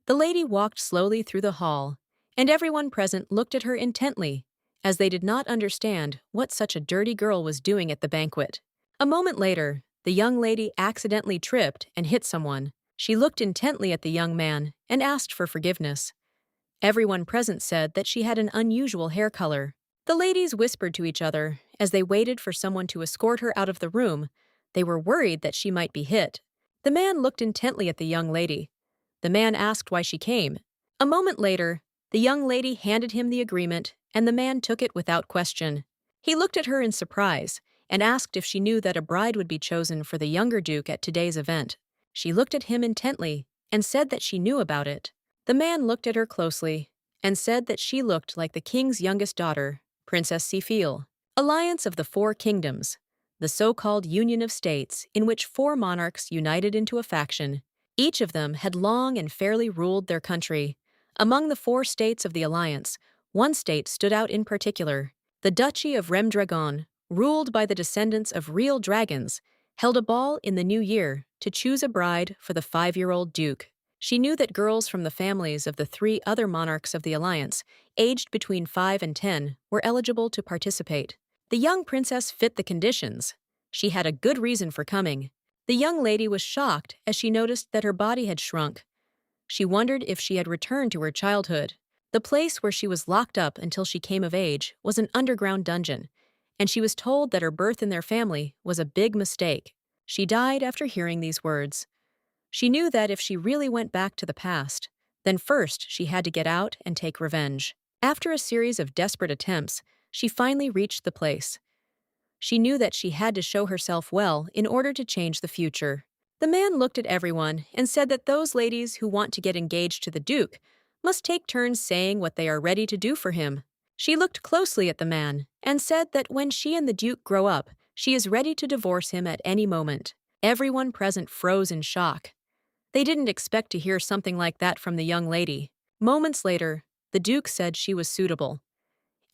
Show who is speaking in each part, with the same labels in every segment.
Speaker 1: The lady walked slowly through the hall, and everyone present looked at her intently, as they did not understand what such a dirty girl was doing at the banquet. A moment later, the young lady accidentally tripped and hit someone. She looked intently at the young man and asked for forgiveness. Everyone present said that she had an unusual hair color. The ladies whispered to each other as they waited for someone to escort her out of the room. They were worried that she might be hit. The man looked intently at the young lady. The man asked why she came. A moment later, the young lady handed him the agreement, and the man took it without question. He looked at her in surprise and asked if she knew that a bride would be chosen for the younger duke at today's event. She looked at him intently and said that she knew about it. The man looked at her closely and said that she looked like the king's youngest daughter, Princess Sifil. Alliance of the Four Kingdoms, the so-called Union of States in which four monarchs united into a faction. Each of them had long and fairly ruled their country. Among the four states of the alliance, one state stood out in particular. The Duchy of Remdragon, ruled by the descendants of real dragons, held a ball in the new year to choose a bride for the 5-year-old duke. She knew that girls from the families of the 3 other monarchs of the alliance, aged between 5 and 10, were eligible to participate. The young princess fit the conditions. She had a good reason for coming. The young lady was shocked as she noticed that her body had shrunk. She wondered if she had returned to her childhood. The place where she was locked up until she came of age was an underground dungeon, and she was told that her birth in their family was a big mistake. She died after hearing these words. She knew that if she really went back to the past, then first she had to get out and take revenge. After a series of desperate attempts, she finally reached the place. She knew that she had to show herself well in order to change the future. The man looked at everyone and said that those ladies who want to get engaged to the duke must take turns saying what they are ready to do for him. She looked closely at the man and said that when she and the duke grow up, she is ready to divorce him at any moment. Everyone present froze in shock. They didn't expect to hear something like that from the young lady. Moments later, the duke said she was suitable.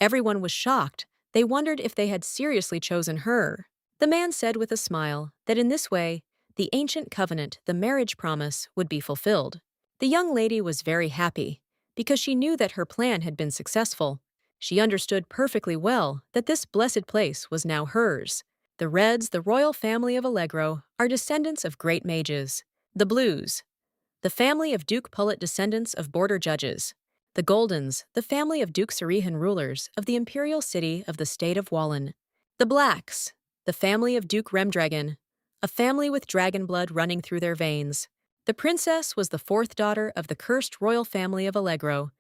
Speaker 1: Everyone was shocked. They wondered if they had seriously chosen her. The man said with a smile that in this way, the ancient covenant, the marriage promise, would be fulfilled. The young lady was very happy because she knew that her plan had been successful. She understood perfectly well that this blessed place was now hers. The Reds, the royal family of Allegro, are descendants of great mages. The Blues, the family of Duke Pullet, descendants of border judges. The Goldens, the family of Duke Sarihan, rulers of the imperial city of the state of Wallen. The Blacks, the family of Duke Remdragon, a family with dragon blood running through their veins. The princess was the 4th daughter of the cursed royal family of Allegro,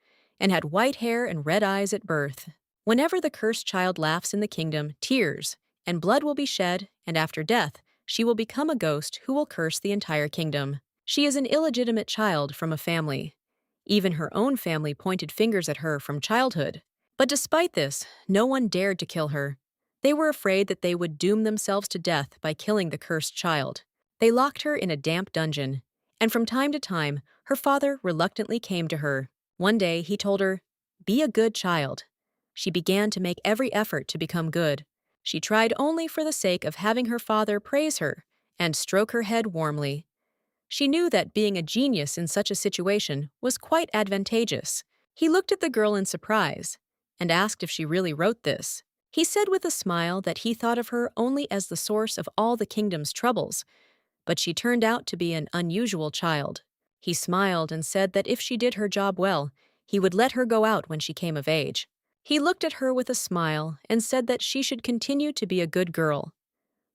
Speaker 1: and had white hair and red eyes at birth. Whenever the cursed child laughs in the kingdom, tears and blood will be shed, and after death, she will become a ghost who will curse the entire kingdom. She is an illegitimate child from a family. Even her own family pointed fingers at her from childhood. But despite this, no one dared to kill her. They were afraid that they would doom themselves to death by killing the cursed child. They locked her in a damp dungeon, and from time to time, her father reluctantly came to her. One day, he told her, "Be a good child." She began to make every effort to become good. She tried only for the sake of having her father praise her and stroke her head warmly. She knew that being a genius in such a situation was quite advantageous. He looked at the girl in surprise and asked if she really wrote this. He said with a smile that he thought of her only as the source of all the kingdom's troubles, but she turned out to be an unusual child. He smiled and said that if she did her job well, he would let her go out when she came of age. He looked at her with a smile and said that she should continue to be a good girl.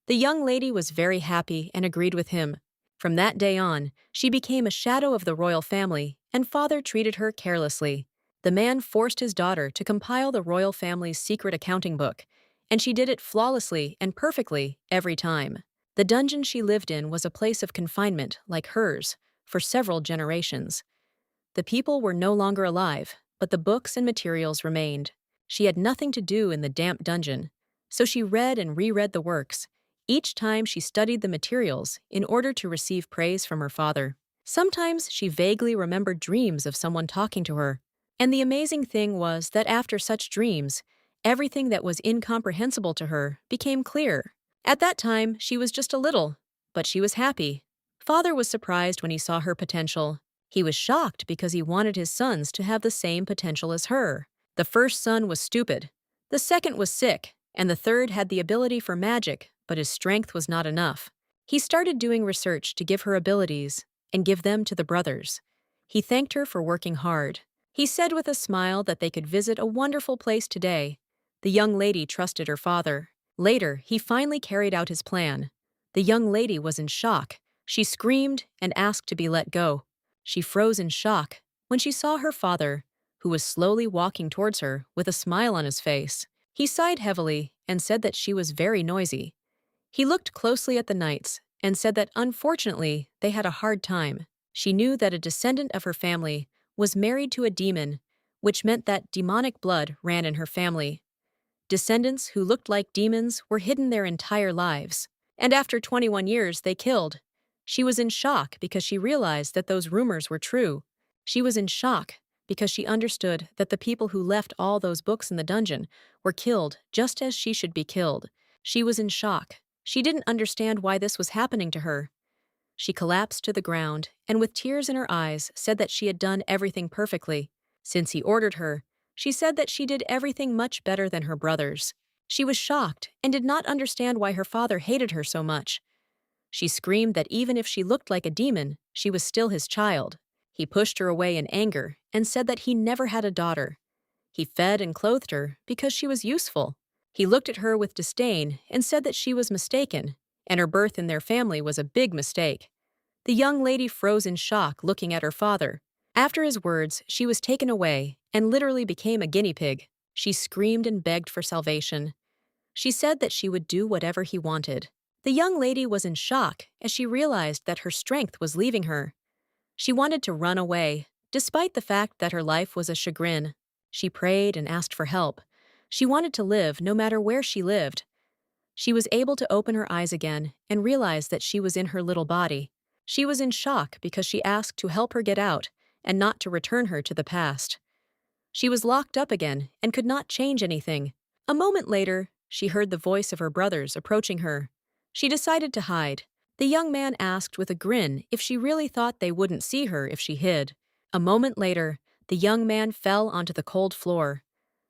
Speaker 1: The young lady was very happy and agreed with him. From that day on, she became a shadow of the royal family, and father treated her carelessly. The man forced his daughter to compile the royal family's secret accounting book, and she did it flawlessly and perfectly every time. The dungeon she lived in was a place of confinement, like hers, for several generations. The people were no longer alive, but the books and materials remained. She had nothing to do in the damp dungeon, so she read and reread the works. Each time she studied the materials in order to receive praise from her father. Sometimes she vaguely remembered dreams of someone talking to her, and the amazing thing was that after such dreams, everything that was incomprehensible to her became clear. At that time, she was just a little, but she was happy. Father was surprised when he saw her potential. He was shocked because he wanted his sons to have the same potential as her. The first son was stupid, the second was sick, and the third had the ability for magic, but his strength was not enough. He started doing research to give her abilities and give them to the brothers. He thanked her for working hard. He said with a smile that they could visit a wonderful place today. The young lady trusted her father. Later, he finally carried out his plan. The young lady was in shock. She screamed and asked to be let go. She froze in shock when she saw her father, who was slowly walking towards her with a smile on his face. He sighed heavily and said that she was very noisy. He looked closely at the knights and said that unfortunately they had a hard time. She knew that a descendant of her family was married to a demon, which meant that demonic blood ran in her family. Descendants who looked like demons were hidden their entire lives, and after 21 years they killed. She was in shock because she realized that those rumors were true. She was in shock because she understood that the people who left all those books in the dungeon were killed just as she should be killed. She was in shock. She didn't understand why this was happening to her. She collapsed to the ground and with tears in her eyes said that she had done everything perfectly. Since he ordered her, she said that she did everything much better than her brothers. She was shocked and did not understand why her father hated her so much. She screamed that even if she looked like a demon, she was still his child. He pushed her away in anger and said that he never had a daughter. He fed and clothed her because she was useful. He looked at her with disdain and said that she was mistaken, and her birth in their family was a big mistake. The young lady froze in shock looking at her father. After his words, she was taken away and literally became a guinea pig. She screamed and begged for salvation. She said that she would do whatever he wanted. The young lady was in shock as she realized that her strength was leaving her. She wanted to run away, despite the fact that her life was a chagrin. She prayed and asked for help. She wanted to live no matter where she lived. She was able to open her eyes again and realize that she was in her little body. She was in shock because she asked to help her get out and not to return her to the past. She was locked up again and could not change anything. A moment later, she heard the voice of her brothers approaching her. She decided to hide. The young man asked with a grin if she really thought they wouldn't see her if she hid. A moment later, the young man fell onto the cold floor.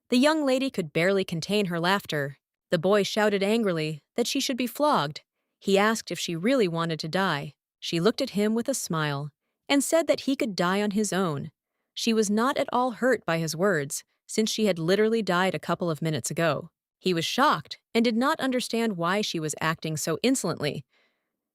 Speaker 1: The young lady could barely contain her laughter. The boy shouted angrily that she should be flogged. He asked if she really wanted to die. She looked at him with a smile and said that he could die on his own. She was not at all hurt by his words, since she had literally died a couple of minutes ago. He was shocked and did not understand why she was acting so insolently.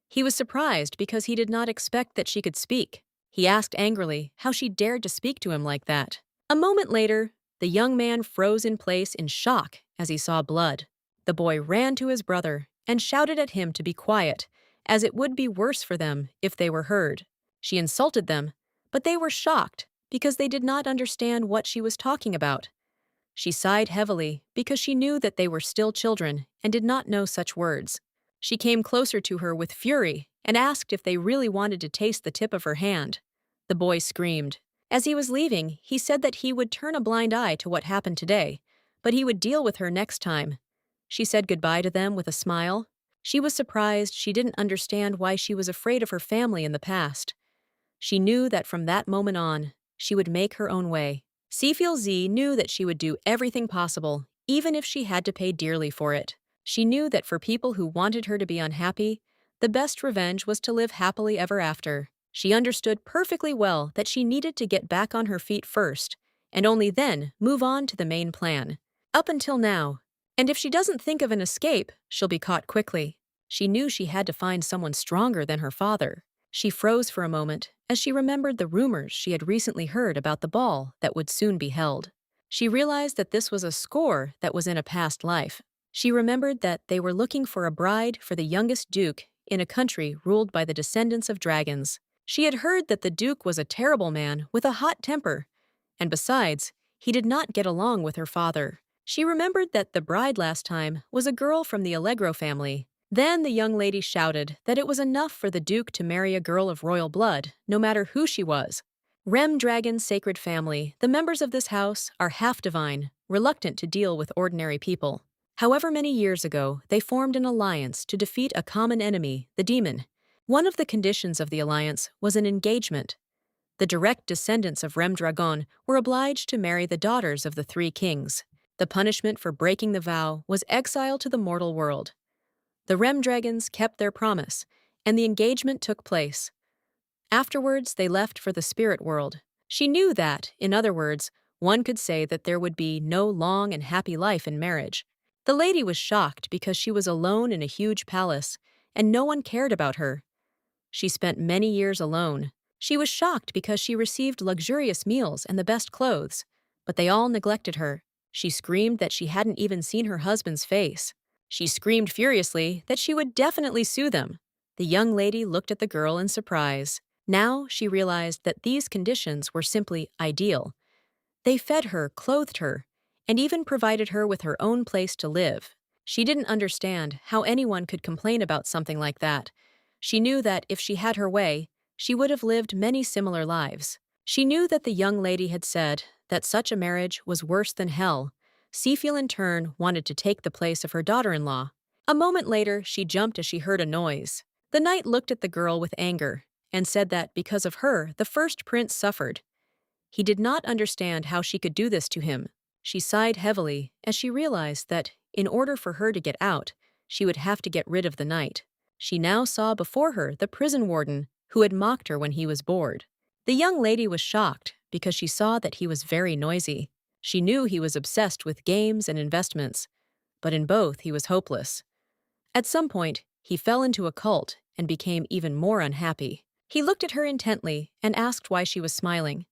Speaker 1: He was surprised because he did not expect that she could speak. He asked angrily how she dared to speak to him like that. A moment later, the young man froze in place in shock as he saw blood. The boy ran to his brother and shouted at him to be quiet, as it would be worse for them if they were heard. She insulted them, but they were shocked because they did not understand what she was talking about. She sighed heavily because she knew that they were still children and did not know such words. She came closer to her with fury and asked if they really wanted to taste the tip of her hand. The boy screamed. As he was leaving, he said that he would turn a blind eye to what happened today, but he would deal with her next time. She said goodbye to them with a smile. She was surprised she didn't understand why she was afraid of her family in the past. She knew that from that moment on, she would make her own way. Seafeel Z knew that she would do everything possible, even if she had to pay dearly for it. She knew that for people who wanted her to be unhappy, the best revenge was to live happily ever after. She understood perfectly well that she needed to get back on her feet first, and only then move on to the main plan. Up until now. And if she doesn't think of an escape, she'll be caught quickly. She knew she had to find someone stronger than her father. She froze for a moment as she remembered the rumors she had recently heard about the ball that would soon be held. She realized that this was a score that was in a past life. She remembered that they were looking for a bride for the youngest duke in a country ruled by the descendants of dragons. She had heard that the duke was a terrible man with a hot temper, and besides, he did not get along with her father. She remembered that the bride last time was a girl from the Allegro family. Then the young lady shouted that it was enough for the duke to marry a girl of royal blood, no matter who she was. Rem Dragon's sacred family, the members of this house, are half divine, reluctant to deal with ordinary people. However many years ago, they formed an alliance to defeat a common enemy, the demon. One of the conditions of the alliance was an engagement. The direct descendants of Remdragon were obliged to marry the daughters of the three kings. The punishment for breaking the vow was exile to the mortal world. The Remdragons kept their promise, and the engagement took place. Afterwards, they left for the spirit world. She knew that, in other words, one could say that there would be no long and happy life in marriage. The lady was shocked because she was alone in a huge palace, and no one cared about her. She spent many years alone. She was shocked because she received luxurious meals and the best clothes, but they all neglected her. She screamed that she hadn't even seen her husband's face. She screamed furiously that she would definitely sue them. The young lady looked at the girl in surprise. Now she realized that these conditions were simply ideal. They fed her, clothed her, and even provided her with her own place to live. She didn't understand how anyone could complain about something like that. She knew that if she had her way, she would have lived many similar lives. She knew that the young lady had said that such a marriage was worse than hell. Seafiel in turn wanted to take the place of her daughter-in-law. A moment later, she jumped as she heard a noise. The knight looked at the girl with anger and said that because of her, the first prince suffered. He did not understand how she could do this to him. She sighed heavily as she realized that, in order for her to get out, she would have to get rid of the knight. She now saw before her the prison warden who had mocked her when he was bored. The young lady was shocked because she saw that he was very noisy. She knew he was obsessed with games and investments, but in both he was hopeless. At some point, he fell into a cult and became even more unhappy. He looked at her intently and asked why she was smiling.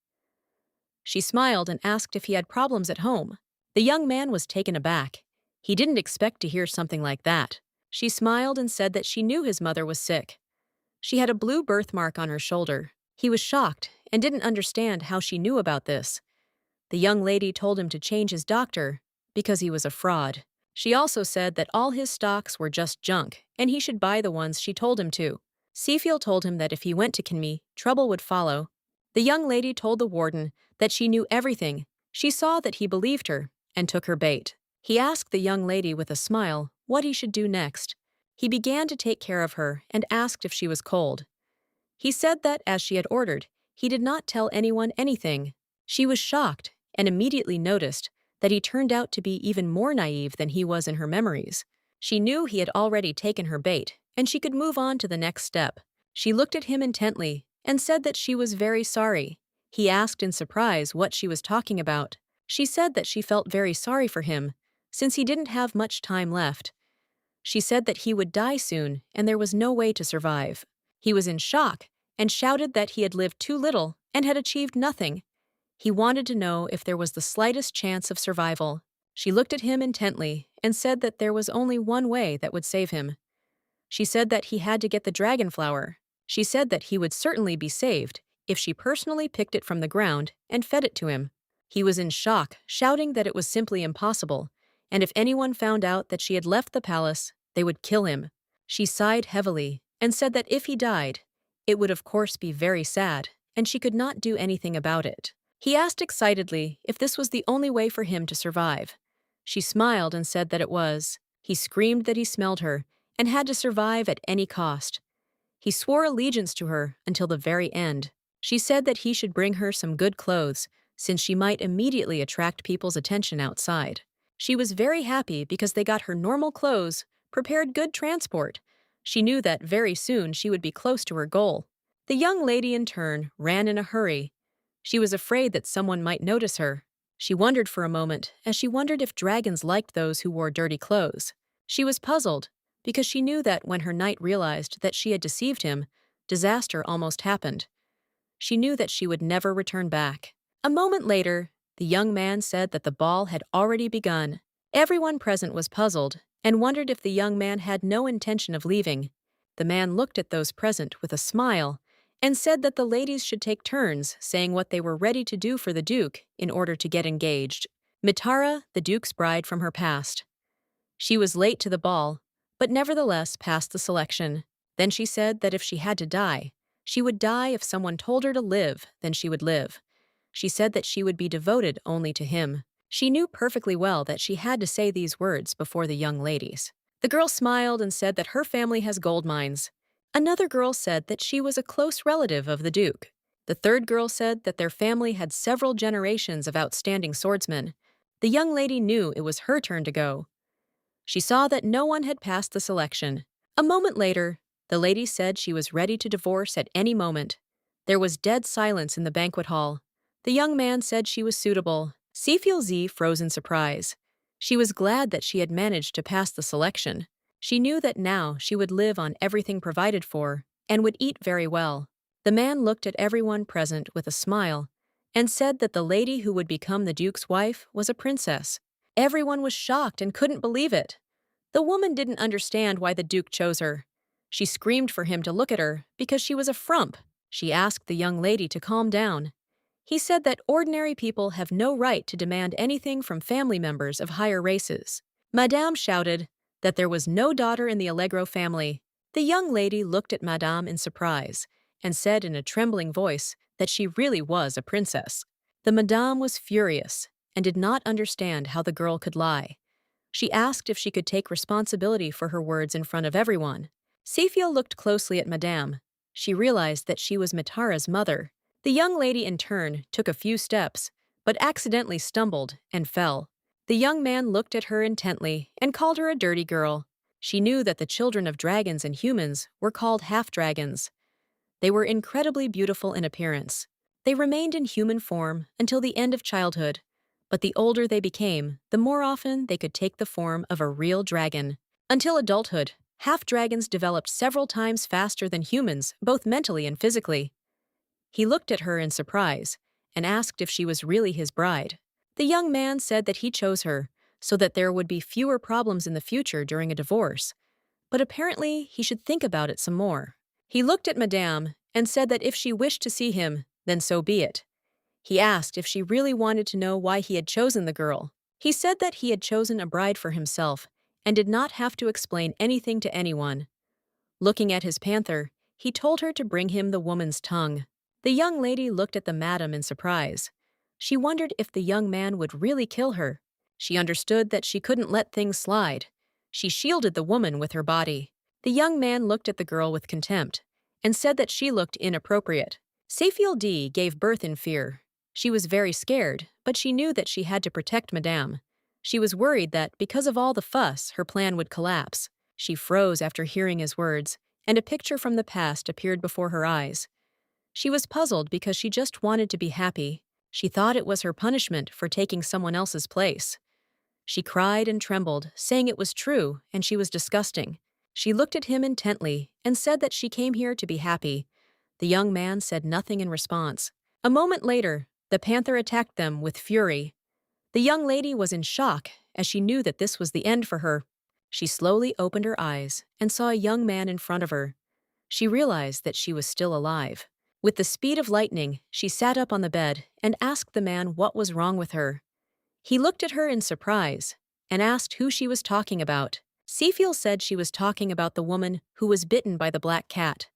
Speaker 1: She smiled and asked if he had problems at home. The young man was taken aback. He didn't expect to hear something like that. She smiled and said that she knew his mother was sick. She had a blue birthmark on her shoulder. He was shocked and didn't understand how she knew about this. The young lady told him to change his doctor because he was a fraud. She also said that all his stocks were just junk and he should buy the ones she told him to. Seafiel told him that if he went to Kinmi, trouble would follow. The young lady told the warden that she knew everything. She saw that he believed her and took her bait. He asked the young lady with a smile what he should do next. He began to take care of her and asked if she was cold. He said that, as she had ordered, he did not tell anyone anything. She was shocked and immediately noticed that he turned out to be even more naive than he was in her memories. She knew he had already taken her bait, and she could move on to the next step. She looked at him intently and said that she was very sorry. He asked in surprise what she was talking about. She said that she felt very sorry for him, since he didn't have much time left. She said that he would die soon and there was no way to survive. He was in shock and shouted that he had lived too little and had achieved nothing. He wanted to know if there was the slightest chance of survival. She looked at him intently and said that there was only one way that would save him. She said that he had to get the dragon flower. She said that he would certainly be saved if she personally picked it from the ground and fed it to him. He was in shock, shouting that it was simply impossible, and if anyone found out that she had left the palace, they would kill him. She sighed heavily and said that if he died, it would of course be very sad, and she could not do anything about it. He asked excitedly if this was the only way for him to survive. She smiled and said that it was. He screamed that he smelled her and had to survive at any cost. He swore allegiance to her until the very end. She said that he should bring her some good clothes, since she might immediately attract people's attention outside. She was very happy because they got her normal clothes, prepared good transport. She knew that very soon she would be close to her goal. The young lady, in turn, ran in a hurry. She was afraid that someone might notice her. She wondered for a moment, as she wondered if dragons liked those who wore dirty clothes. She was puzzled, because she knew that when her knight realized that she had deceived him, disaster almost happened. She knew that she would never return back. A moment later, the young man said that the ball had already begun. Everyone present was puzzled and wondered if the young man had no intention of leaving. The man looked at those present with a smile and said that the ladies should take turns saying what they were ready to do for the Duke in order to get engaged. Mitara, the Duke's bride from her past. She was late to the ball, but nevertheless passed the selection. Then she said that if she had to die, she would die. If someone told her to live, then she would live. She said that she would be devoted only to him. She knew perfectly well that she had to say these words before the young ladies. The girl smiled and said that her family has gold mines. Another girl said that she was a close relative of the Duke. The third girl said that their family had several generations of outstanding swordsmen. The young lady knew it was her turn to go. She saw that no one had passed the selection. A moment later, the lady said she was ready to divorce at any moment. There was dead silence in the banquet hall. The young man said she was suitable. Z froze in surprise. She was glad that she had managed to pass the selection. She knew that now she would live on everything provided for and would eat very well. The man looked at everyone present with a smile and said that the lady who would become the Duke's wife was a princess. Everyone was shocked and couldn't believe it. The woman didn't understand why the Duke chose her. She screamed for him to look at her because she was a frump. She asked the young lady to calm down. He said that ordinary people have no right to demand anything from family members of higher races. Madame shouted that there was no daughter in the Allegro family. The young lady looked at Madame in surprise and said in a trembling voice that she really was a princess. The Madame was furious and did not understand how the girl could lie. She asked if she could take responsibility for her words in front of everyone. Safia looked closely at Madame. She realized that she was Mitara's mother. The young lady in turn took a few steps, but accidentally stumbled and fell. The young man looked at her intently and called her a dirty girl. She knew that the children of dragons and humans were called half-dragons. They were incredibly beautiful in appearance. They remained in human form until the end of childhood, but the older they became, the more often they could take the form of a real dragon. Until adulthood, half-dragons developed several times faster than humans, both mentally and physically. He looked at her in surprise and asked if she was really his bride. The young man said that he chose her so that there would be fewer problems in the future during a divorce, but apparently he should think about it some more. He looked at Madame and said that if she wished to see him, then so be it. He asked if she really wanted to know why he had chosen the girl. He said that he had chosen a bride for himself and did not have to explain anything to anyone. Looking at his panther, he told her to bring him the woman's tongue. The young lady looked at the madam in surprise. She wondered if the young man would really kill her. She understood that she couldn't let things slide. She shielded the woman with her body. The young man looked at the girl with contempt and said that she looked inappropriate. Safiel D gave birth in fear. She was very scared, but she knew that she had to protect Madame. She was worried that, because of all the fuss, her plan would collapse. She froze after hearing his words, and a picture from the past appeared before her eyes. She was puzzled because she just wanted to be happy. She thought it was her punishment for taking someone else's place. She cried and trembled, saying it was true and she was disgusting. She looked at him intently and said that she came here to be happy. The young man said nothing in response. A moment later, the panther attacked them with fury. The young lady was in shock as she knew that this was the end for her. She slowly opened her eyes and saw a young man in front of her. She realized that she was still alive. With the speed of lightning, she sat up on the bed and asked the man what was wrong with her. He looked at her in surprise and asked who she was talking about. Seafiel said she was talking about the woman who was bitten by the black cat.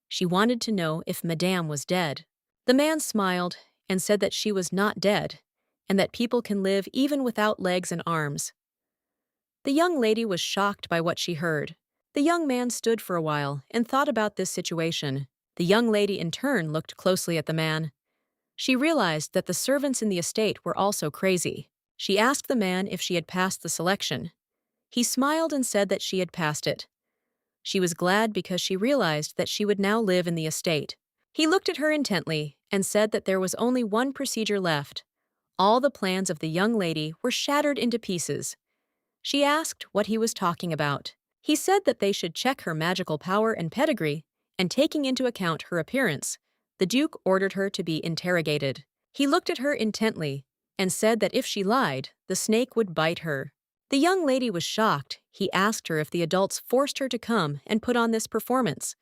Speaker 1: She wanted to know if Madame was dead. The man smiled and said that she was not dead and that people can live even without legs and arms. The young lady was shocked by what she heard. The young man stood for a while and thought about this situation. The young lady in turn looked closely at the man. She realized that the servants in the estate were also crazy. She asked the man if she had passed the selection. He smiled and said that she had passed it. She was glad because she realized that she would now live in the estate. He looked at her intently and said that there was only one procedure left. All the plans of the young lady were shattered into pieces. She asked what he was talking about. He said that they should check her magical power and pedigree, and taking into account her appearance, the Duke ordered her to be interrogated. He looked at her intently and said that if she lied, the snake would bite her. The young lady was shocked. He asked her if the adults forced her to come and put on this performance.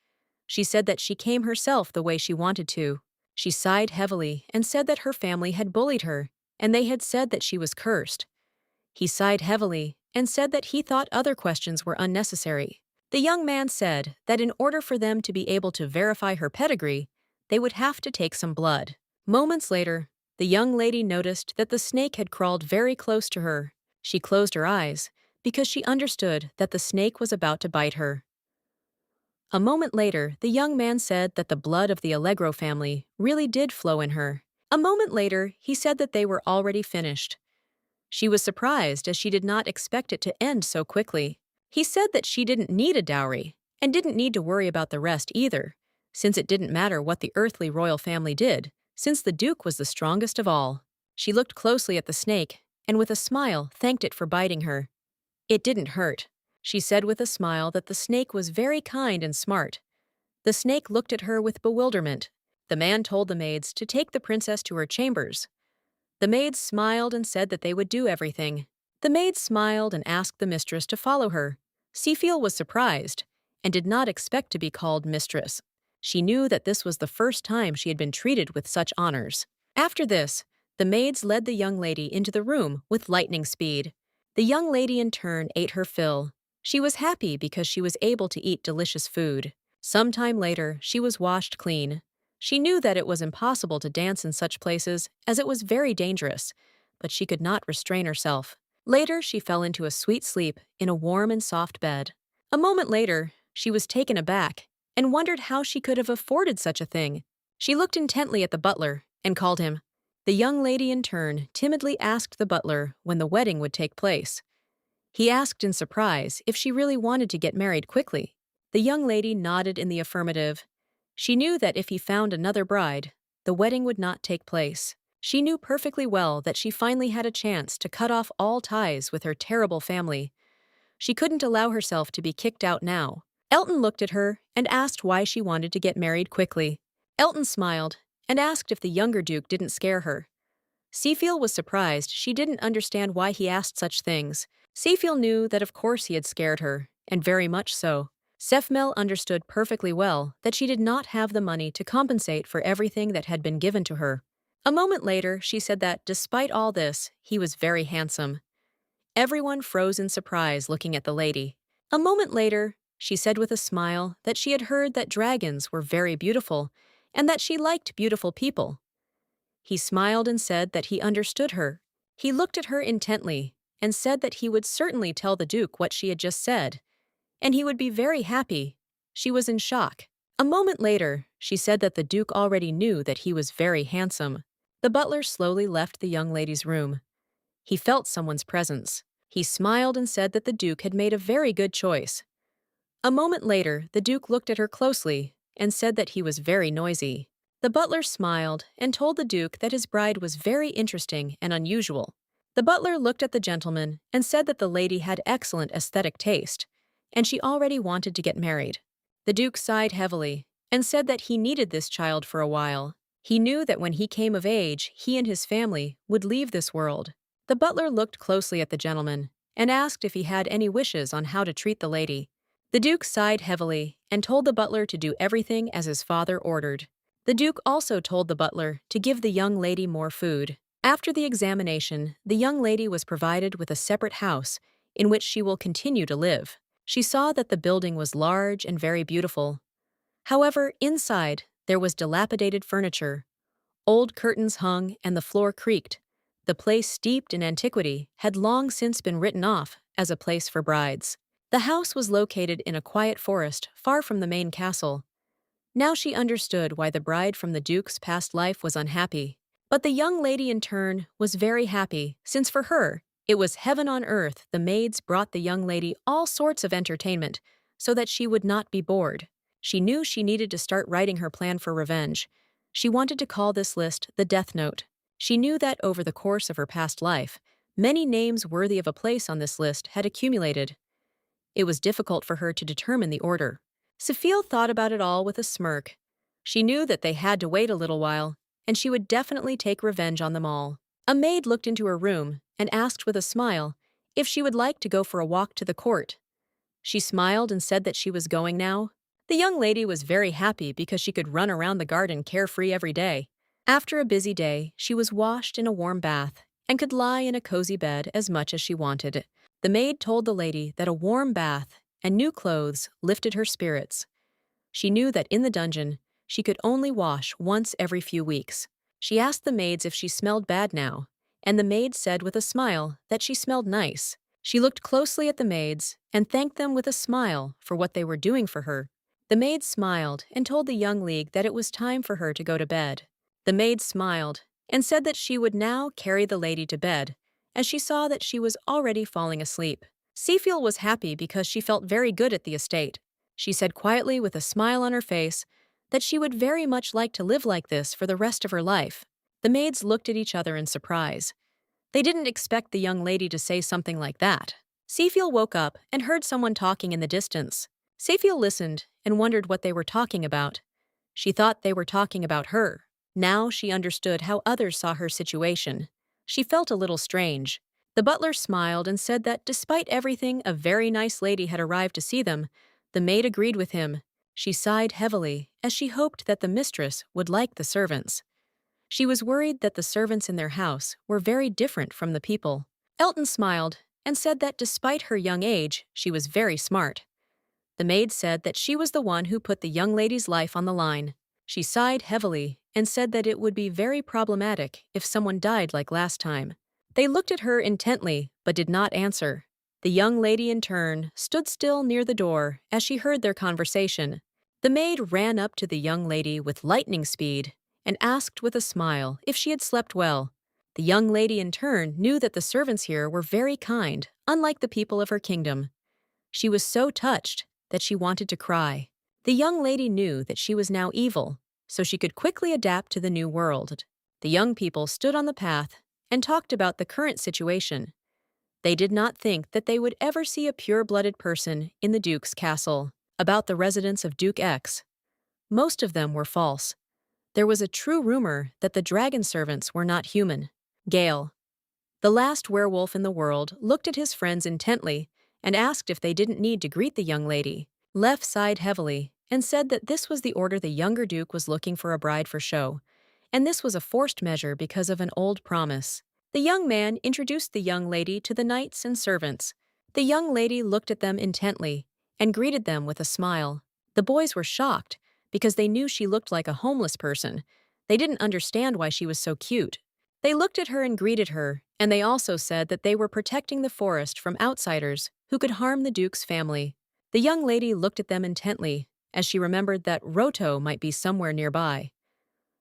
Speaker 1: She said that she came herself the way she wanted to. She sighed heavily and said that her family had bullied her, and they had said that she was cursed. He sighed heavily and said that he thought other questions were unnecessary. The young man said that in order for them to be able to verify her pedigree, they would have to take some blood. Moments later, the young lady noticed that the snake had crawled very close to her. She closed her eyes because she understood that the snake was about to bite her. A moment later, the young man said that the blood of the Allegro family really did flow in her. A moment later, he said that they were already finished. She was surprised as she did not expect it to end so quickly. He said that she didn't need a dowry and didn't need to worry about the rest either, since it didn't matter what the earthly royal family did, since the Duke was the strongest of all. She looked closely at the snake and with a smile thanked it for biting her. It didn't hurt. She said with a smile that the snake was very kind and smart. The snake looked at her with bewilderment. The man told the maids to take the princess to her chambers. The maids smiled and said that they would do everything. The maids smiled and asked the mistress to follow her. Seafiel was surprised and did not expect to be called mistress. She knew that this was the first time she had been treated with such honors. After this, the maids led the young lady into the room with lightning speed. The young lady in turn ate her fill. She was happy because she was able to eat delicious food. Some time later, she was washed clean. She knew that it was impossible to dance in such places as it was very dangerous, but she could not restrain herself. Later, she fell into a sweet sleep in a warm and soft bed. A moment later, she was taken aback and wondered how she could have afforded such a thing. She looked intently at the butler and called him. The young lady in turn timidly asked the butler when the wedding would take place. He asked in surprise if she really wanted to get married quickly. The young lady nodded in the affirmative. She knew that if he found another bride, the wedding would not take place. She knew perfectly well that she finally had a chance to cut off all ties with her terrible family. She couldn't allow herself to be kicked out now. Elton looked at her and asked why she wanted to get married quickly. Elton smiled and asked if the younger duke didn't scare her. Seafiel was surprised she didn't understand why he asked such things. Seafiel knew that of course he had scared her, and very much so. Sefmel understood perfectly well that she did not have the money to compensate for everything that had been given to her. A moment later, she said that, despite all this, he was very handsome. Everyone froze in surprise looking at the lady. A moment later, she said with a smile that she had heard that dragons were very beautiful and that she liked beautiful people. He smiled and said that he understood her. He looked at her intently and said that he would certainly tell the Duke what she had just said, and he would be very happy. She was in shock. A moment later, she said that the Duke already knew that he was very handsome. The butler slowly left the young lady's room. He felt someone's presence. He smiled and said that the Duke had made a very good choice. A moment later, the Duke looked at her closely and said that he was very noisy. The butler smiled and told the Duke that his bride was very interesting and unusual. The butler looked at the gentleman and said that the lady had excellent aesthetic taste, and she already wanted to get married. The Duke sighed heavily and said that he needed this child for a while. He knew that when he came of age, he and his family would leave this world. The butler looked closely at the gentleman and asked if he had any wishes on how to treat the lady. The Duke sighed heavily and told the butler to do everything as his father ordered. The Duke also told the butler to give the young lady more food. After the examination, the young lady was provided with a separate house in which she will continue to live. She saw that the building was large and very beautiful. However, inside, there was dilapidated furniture. Old curtains hung and the floor creaked. The place, steeped in antiquity, had long since been written off as a place for brides. The house was located in a quiet forest far from the main castle. Now she understood why the bride from the Duke's past life was unhappy. But the young lady in turn was very happy, since for her, it was heaven on earth. The maids brought the young lady all sorts of entertainment so that she would not be bored. She knew she needed to start writing her plan for revenge. She wanted to call this list the Death Note. She knew that over the course of her past life, many names worthy of a place on this list had accumulated. It was difficult for her to determine the order. Seafiel thought about it all with a smirk. She knew that they had to wait a little while, and she would definitely take revenge on them all. A maid looked into her room and asked with a smile if she would like to go for a walk to the court. She smiled and said that she was going now. The young lady was very happy because she could run around the garden carefree every day. After a busy day, she was washed in a warm bath and could lie in a cozy bed as much as she wanted. The maid told the lady that a warm bath and new clothes lifted her spirits. She knew that in the dungeon, she could only wash once every few weeks. She asked the maids if she smelled bad now, and the maids said with a smile that she smelled nice. She looked closely at the maids and thanked them with a smile for what they were doing for her. The maid smiled and told the young league that it was time for her to go to bed. The maid smiled and said that she would now carry the lady to bed, as she saw that she was already falling asleep. Seafield was happy because she felt very good at the estate. She said quietly with a smile on her face that she would very much like to live like this for the rest of her life. The maids looked at each other in surprise. They didn't expect the young lady to say something like that. Seafield woke up and heard someone talking in the distance. Seafield listened and wondered what they were talking about. She thought they were talking about her. Now she understood how others saw her situation. She felt a little strange. The butler smiled and said that despite everything, a very nice lady had arrived to see them. The maid agreed with him. She sighed heavily, as she hoped that the mistress would like the servants. She was worried that the servants in their house were very different from the people. Elton smiled and said that despite her young age, she was very smart. The maid said that she was the one who put the young lady's life on the line. She sighed heavily and said that it would be very problematic if someone died like last time. They looked at her intently but did not answer. The young lady in turn stood still near the door as she heard their conversation. The maid ran up to the young lady with lightning speed and asked with a smile if she had slept well. The young lady in turn knew that the servants here were very kind, unlike the people of her kingdom. She was so touched that she wanted to cry. The young lady knew that she was now evil, so she could quickly adapt to the new world. The young people stood on the path and talked about the current situation. They did not think that they would ever see a pure-blooded person in the Duke's castle. About the residence of Duke X, most of them were false. There was a true rumor that the dragon servants were not human. Gale, the last werewolf in the world, looked at his friends intently and asked if they didn't need to greet the young lady. Leff sighed heavily and said that this was the order the younger Duke was looking for a bride for show, and this was a forced measure because of an old promise. The young man introduced the young lady to the knights and servants. The young lady looked at them intently and greeted them with a smile. The boys were shocked because they knew she looked like a homeless person. They didn't understand why she was so cute. They looked at her and greeted her, and they also said that they were protecting the forest from outsiders who could harm the Duke's family. The young lady looked at them intently, as she remembered that Roto might be somewhere nearby.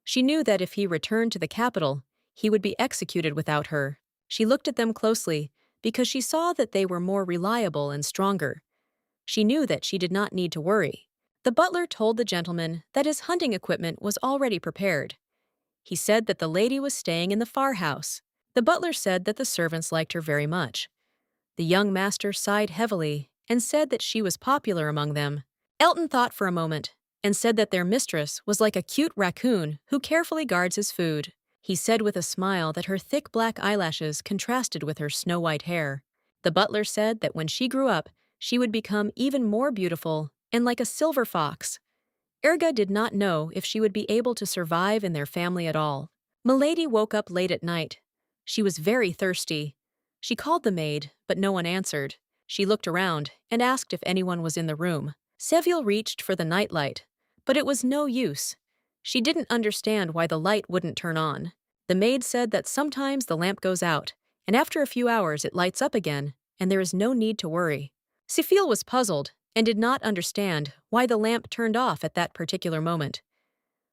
Speaker 1: She knew that if he returned to the capital, he would be executed without her. She looked at them closely because she saw that they were more reliable and stronger. She knew that she did not need to worry. The butler told the gentleman that his hunting equipment was already prepared. He said that the lady was staying in the farmhouse. The butler said that the servants liked her very much. The young master sighed heavily and said that she was popular among them. Elton thought for a moment and said that their mistress was like a cute raccoon who carefully guards his food. He said with a smile that her thick black eyelashes contrasted with her snow-white hair. The butler said that when she grew up, she would become even more beautiful and like a silver fox. Erga did not know if she would be able to survive in their family at all. Milady woke up late at night. She was very thirsty. She called the maid, but no one answered. She looked around and asked if anyone was in the room. Seville reached for the nightlight, but it was no use. She didn't understand why the light wouldn't turn on. The maid said that sometimes the lamp goes out, and after a few hours it lights up again, and there is no need to worry. Seville was puzzled and did not understand why the lamp turned off at that particular moment.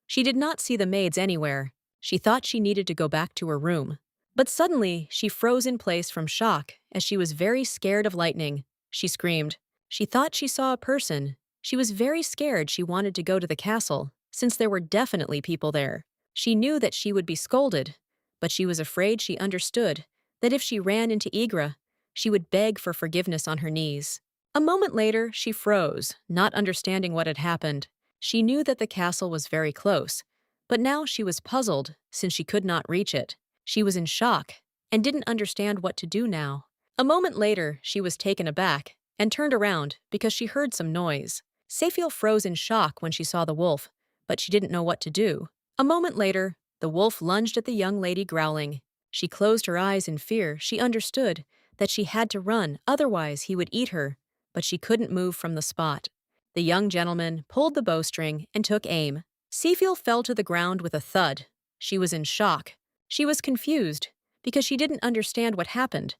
Speaker 1: She did not see the maids anywhere. She thought she needed to go back to her room. But suddenly, she froze in place from shock as she was very scared of lightning. She screamed. She thought she saw a person. She was very scared. She wanted to go to the castle, since there were definitely people there. She knew that she would be scolded, but she was afraid she understood that if she ran into Igra, she would beg for forgiveness on her knees. A moment later, she froze, not understanding what had happened. She knew that the castle was very close, but now she was puzzled since she could not reach it. She was in shock and didn't understand what to do now. A moment later, she was taken aback and turned around because she heard some noise. Sefiel froze in shock when she saw the wolf, but she didn't know what to do. A moment later, the wolf lunged at the young lady, growling. She closed her eyes in fear. She understood that she had to run, otherwise he would eat her, but she couldn't move from the spot. The young gentleman pulled the bowstring and took aim. Sefiel fell to the ground with a thud. She was in shock. She was confused because she didn't understand what happened.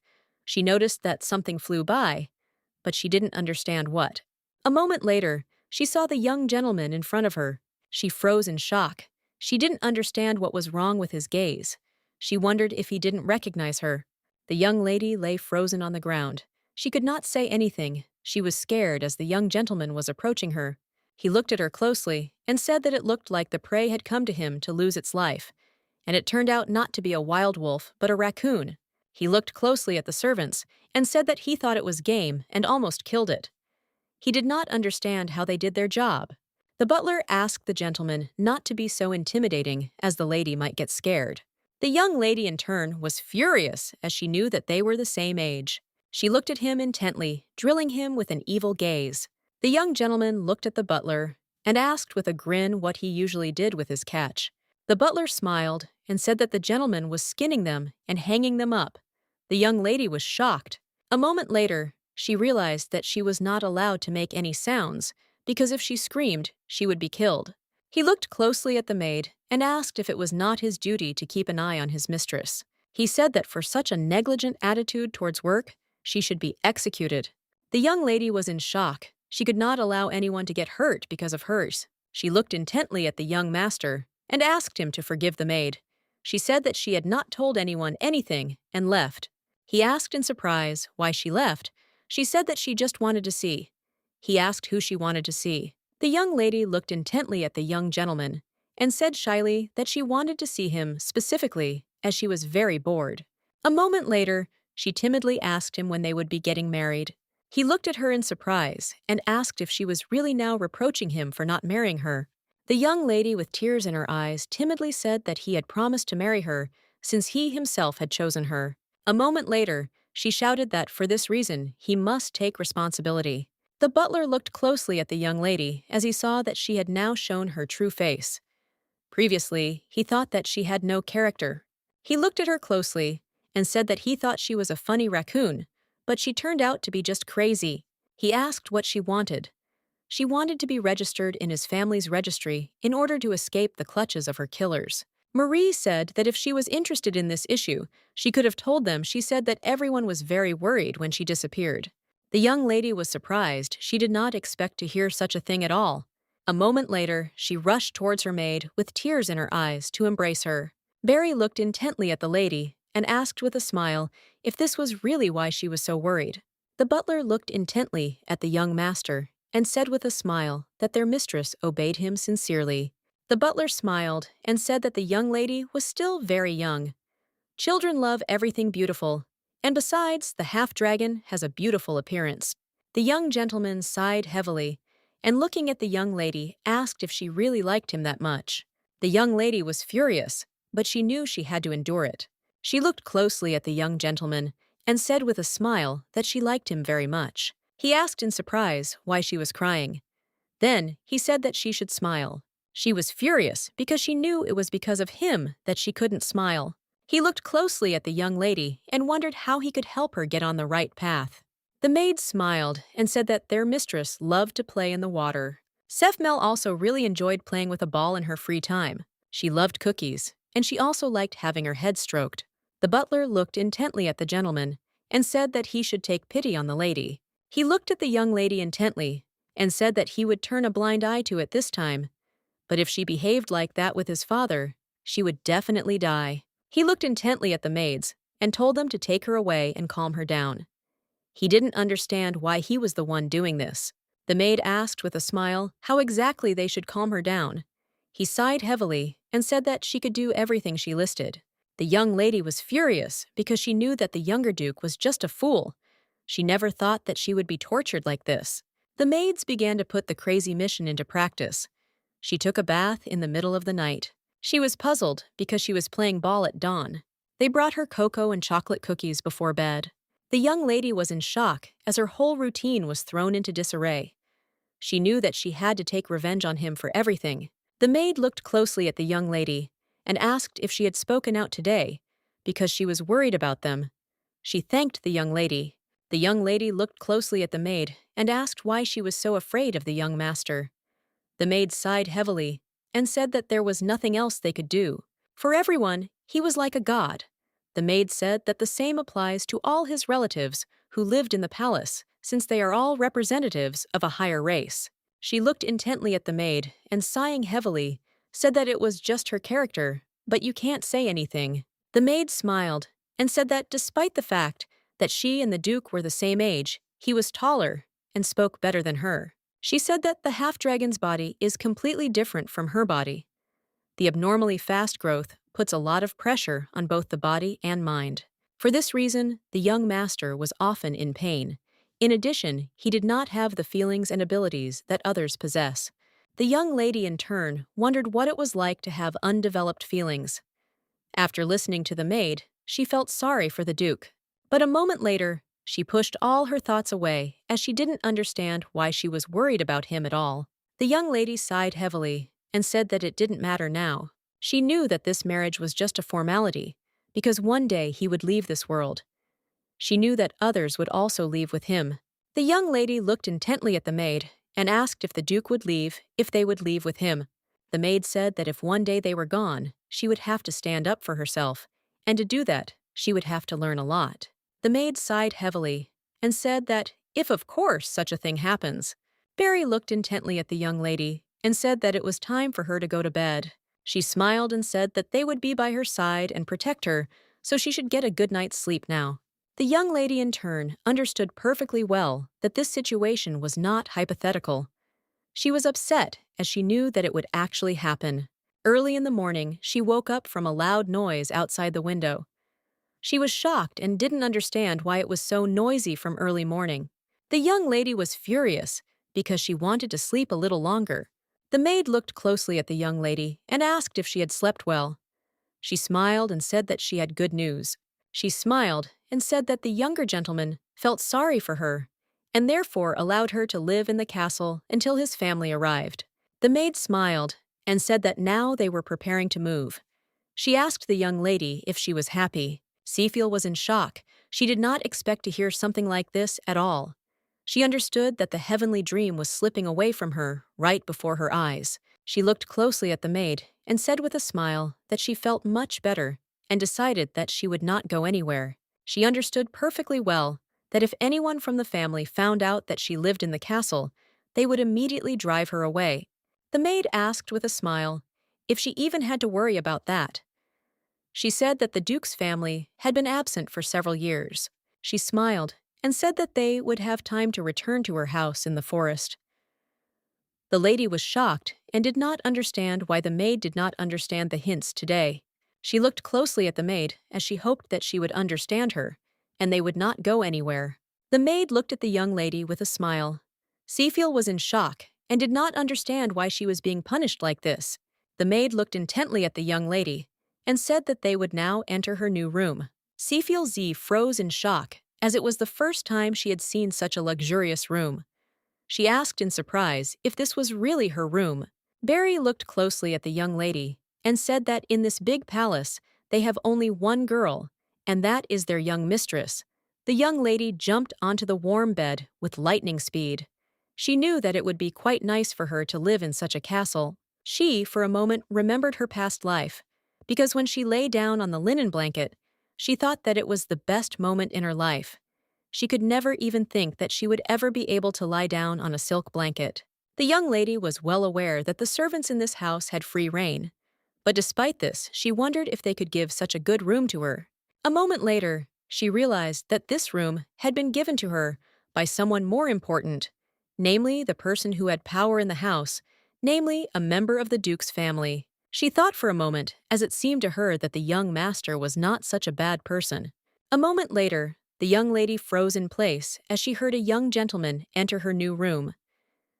Speaker 1: She noticed that something flew by, but she didn't understand what. A moment later, she saw the young gentleman in front of her. She froze in shock. She didn't understand what was wrong with his gaze. She wondered if he didn't recognize her. The young lady lay frozen on the ground. She could not say anything. She was scared as the young gentleman was approaching her. He looked at her closely and said that it looked like the prey had come to him to lose its life, and it turned out not to be a wild wolf but a raccoon. He looked closely at the servants and said that he thought it was game and almost killed it. He did not understand how they did their job. The butler asked the gentleman not to be so intimidating, as the lady might get scared. The young lady, in turn, was furious as she knew that they were the same age. She looked at him intently, drilling him with an evil gaze. The young gentleman looked at the butler and asked with a grin what he usually did with his catch. The butler smiled and said that the gentleman was skinning them and hanging them up. The young lady was shocked. A moment later, she realized that she was not allowed to make any sounds, because if she screamed, she would be killed. He looked closely at the maid and asked if it was not his duty to keep an eye on his mistress. He said that for such a negligent attitude towards work, she should be executed. The young lady was in shock. She could not allow anyone to get hurt because of hers. She looked intently at the young master and asked him to forgive the maid. She said that she had not told anyone anything and left. He asked in surprise why she left. She said that she just wanted to see. He asked who she wanted to see. The young lady looked intently at the young gentleman and said shyly that she wanted to see him specifically as she was very bored. A moment later, she timidly asked him when they would be getting married. He looked at her in surprise and asked if she was really now reproaching him for not marrying her. The young lady with tears in her eyes timidly said that he had promised to marry her since he himself had chosen her. A moment later, she shouted that for this reason he must take responsibility. The butler looked closely at the young lady as he saw that she had now shown her true face. Previously, he thought that she had no character. He looked at her closely and said that he thought she was a funny raccoon, but she turned out to be just crazy. He asked what she wanted. She wanted to be registered in his family's registry in order to escape the clutches of her killers. Marie said that if she was interested in this issue, she could have told them. She said that everyone was very worried when she disappeared. The young lady was surprised. She did not expect to hear such a thing at all. A moment later, she rushed towards her maid with tears in her eyes to embrace her. Barry looked intently at the lady and asked with a smile if this was really why she was so worried. The butler looked intently at the young master and said with a smile that their mistress obeyed him sincerely. The butler smiled and said that the young lady was still very young. Children love everything beautiful, and besides, the half-dragon has a beautiful appearance. The young gentleman sighed heavily, and looking at the young lady, asked if she really liked him that much. The young lady was furious, but she knew she had to endure it. She looked closely at the young gentleman and said with a smile that she liked him very much. He asked in surprise why she was crying. Then he said that she should smile. She was furious because she knew it was because of him that she couldn't smile. He looked closely at the young lady and wondered how he could help her get on the right path. The maid smiled and said that their mistress loved to play in the water. Sefmel also really enjoyed playing with a ball in her free time. She loved cookies, and she also liked having her head stroked. The butler looked intently at the gentleman and said that he should take pity on the lady. He looked at the young lady intently and said that he would turn a blind eye to it this time. But if she behaved like that with his father, she would definitely die. He looked intently at the maids and told them to take her away and calm her down. He didn't understand why he was the one doing this. The maid asked with a smile how exactly they should calm her down. He sighed heavily and said that she could do everything she listed. The young lady was furious because she knew that the younger duke was just a fool. She never thought that she would be tortured like this. The maids began to put the crazy mission into practice. She took a bath in the middle of the night. She was puzzled because she was playing ball at dawn. They brought her cocoa and chocolate cookies before bed. The young lady was in shock as her whole routine was thrown into disarray. She knew that she had to take revenge on him for everything. The maid looked closely at the young lady and asked if she had spoken out today because she was worried about them. She thanked the young lady. The young lady looked closely at the maid and asked why she was so afraid of the young master. The maid sighed heavily and said that there was nothing else they could do. For everyone, he was like a god. The maid said that the same applies to all his relatives who lived in the palace, since they are all representatives of a higher race. She looked intently at the maid and, sighing heavily, said that it was just her character, but you can't say anything. The maid smiled and said that despite the fact that she and the Duke were the same age, he was taller and spoke better than her. She said that the half-dragon's body is completely different from her body. The abnormally fast growth puts a lot of pressure on both the body and mind. For this reason, the young master was often in pain. In addition, he did not have the feelings and abilities that others possess. The young lady, in turn, wondered what it was like to have undeveloped feelings. After listening to the maid, she felt sorry for the Duke. But a moment later, she pushed all her thoughts away as she didn't understand why she was worried about him at all. The young lady sighed heavily and said that it didn't matter now. She knew that this marriage was just a formality, because one day he would leave this world. She knew that others would also leave with him. The young lady looked intently at the maid and asked if the Duke would leave, if they would leave with him. The maid said that if one day they were gone, she would have to stand up for herself, and to do that, she would have to learn a lot. The maid sighed heavily and said that if of course such a thing happens. Barry looked intently at the young lady and said that it was time for her to go to bed. She smiled and said that they would be by her side and protect her, so she should get a good night's sleep now. The young lady, in turn, understood perfectly well that this situation was not hypothetical. She was upset as she knew that it would actually happen. Early in the morning, she woke up from a loud noise outside the window. She was shocked and didn't understand why it was so noisy from early morning. The young lady was furious because she wanted to sleep a little longer. The maid looked closely at the young lady and asked if she had slept well. She smiled and said that she had good news. She smiled and said that the younger gentleman felt sorry for her and therefore allowed her to live in the castle until his family arrived. The maid smiled and said that now they were preparing to move. She asked the young lady if she was happy. Seafield was in shock. She did not expect to hear something like this at all. She understood that the heavenly dream was slipping away from her right before her eyes. She looked closely at the maid and said with a smile that she felt much better and decided that she would not go anywhere. She understood perfectly well that if anyone from the family found out that she lived in the castle, they would immediately drive her away. The maid asked with a smile if she even had to worry about that. She said that the Duke's family had been absent for several years. She smiled and said that they would have time to return to her house in the forest. The lady was shocked and did not understand why the maid did not understand the hints today. She looked closely at the maid as she hoped that she would understand her, and they would not go anywhere. The maid looked at the young lady with a smile. Seafield was in shock and did not understand why she was being punished like this. The maid looked intently at the young lady and said that they would now enter her new room. Seafield Z froze in shock, as it was the first time she had seen such a luxurious room. She asked in surprise if this was really her room. Barry looked closely at the young lady and said that in this big palace they have only one girl, and that is their young mistress. The young lady jumped onto the warm bed with lightning speed. She knew that it would be quite nice for her to live in such a castle. She, for a moment, remembered her past life, because when she lay down on the linen blanket, she thought that it was the best moment in her life. She could never even think that she would ever be able to lie down on a silk blanket. The young lady was well aware that the servants in this house had free rein, but despite this, she wondered if they could give such a good room to her. A moment later, she realized that this room had been given to her by someone more important, namely the person who had power in the house, namely a member of the Duke's family. She thought for a moment, as it seemed to her that the young master was not such a bad person. A moment later, the young lady froze in place as she heard a young gentleman enter her new room.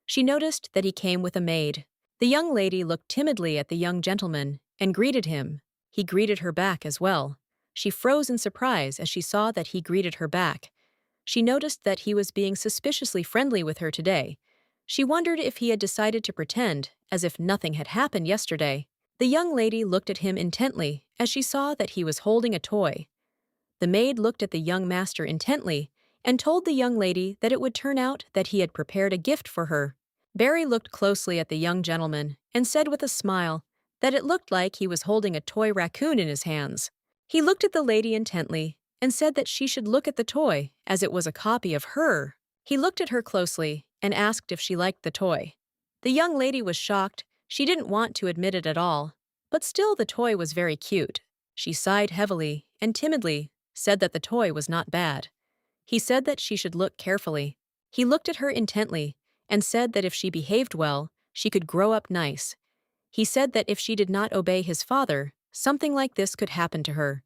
Speaker 1: She noticed that he came with a maid. The young lady looked timidly at the young gentleman and greeted him. He greeted her back as well. She froze in surprise as she saw that he greeted her back. She noticed that he was being suspiciously friendly with her today. She wondered if he had decided to pretend as if nothing had happened yesterday. The young lady looked at him intently as she saw that he was holding a toy. The maid looked at the young master intently and told the young lady that it would turn out that he had prepared a gift for her. Barry looked closely at the young gentleman and said with a smile that it looked like he was holding a toy raccoon in his hands. He looked at the lady intently and said that she should look at the toy as it was a copy of her. He looked at her closely and asked if she liked the toy. The young lady was shocked. She didn't want to admit it at all. But still the toy was very cute. She sighed heavily and timidly said that the toy was not bad. He said that she should look carefully. He looked at her intently and said that if she behaved well, she could grow up nice. He said that if she did not obey his father, something like this could happen to her.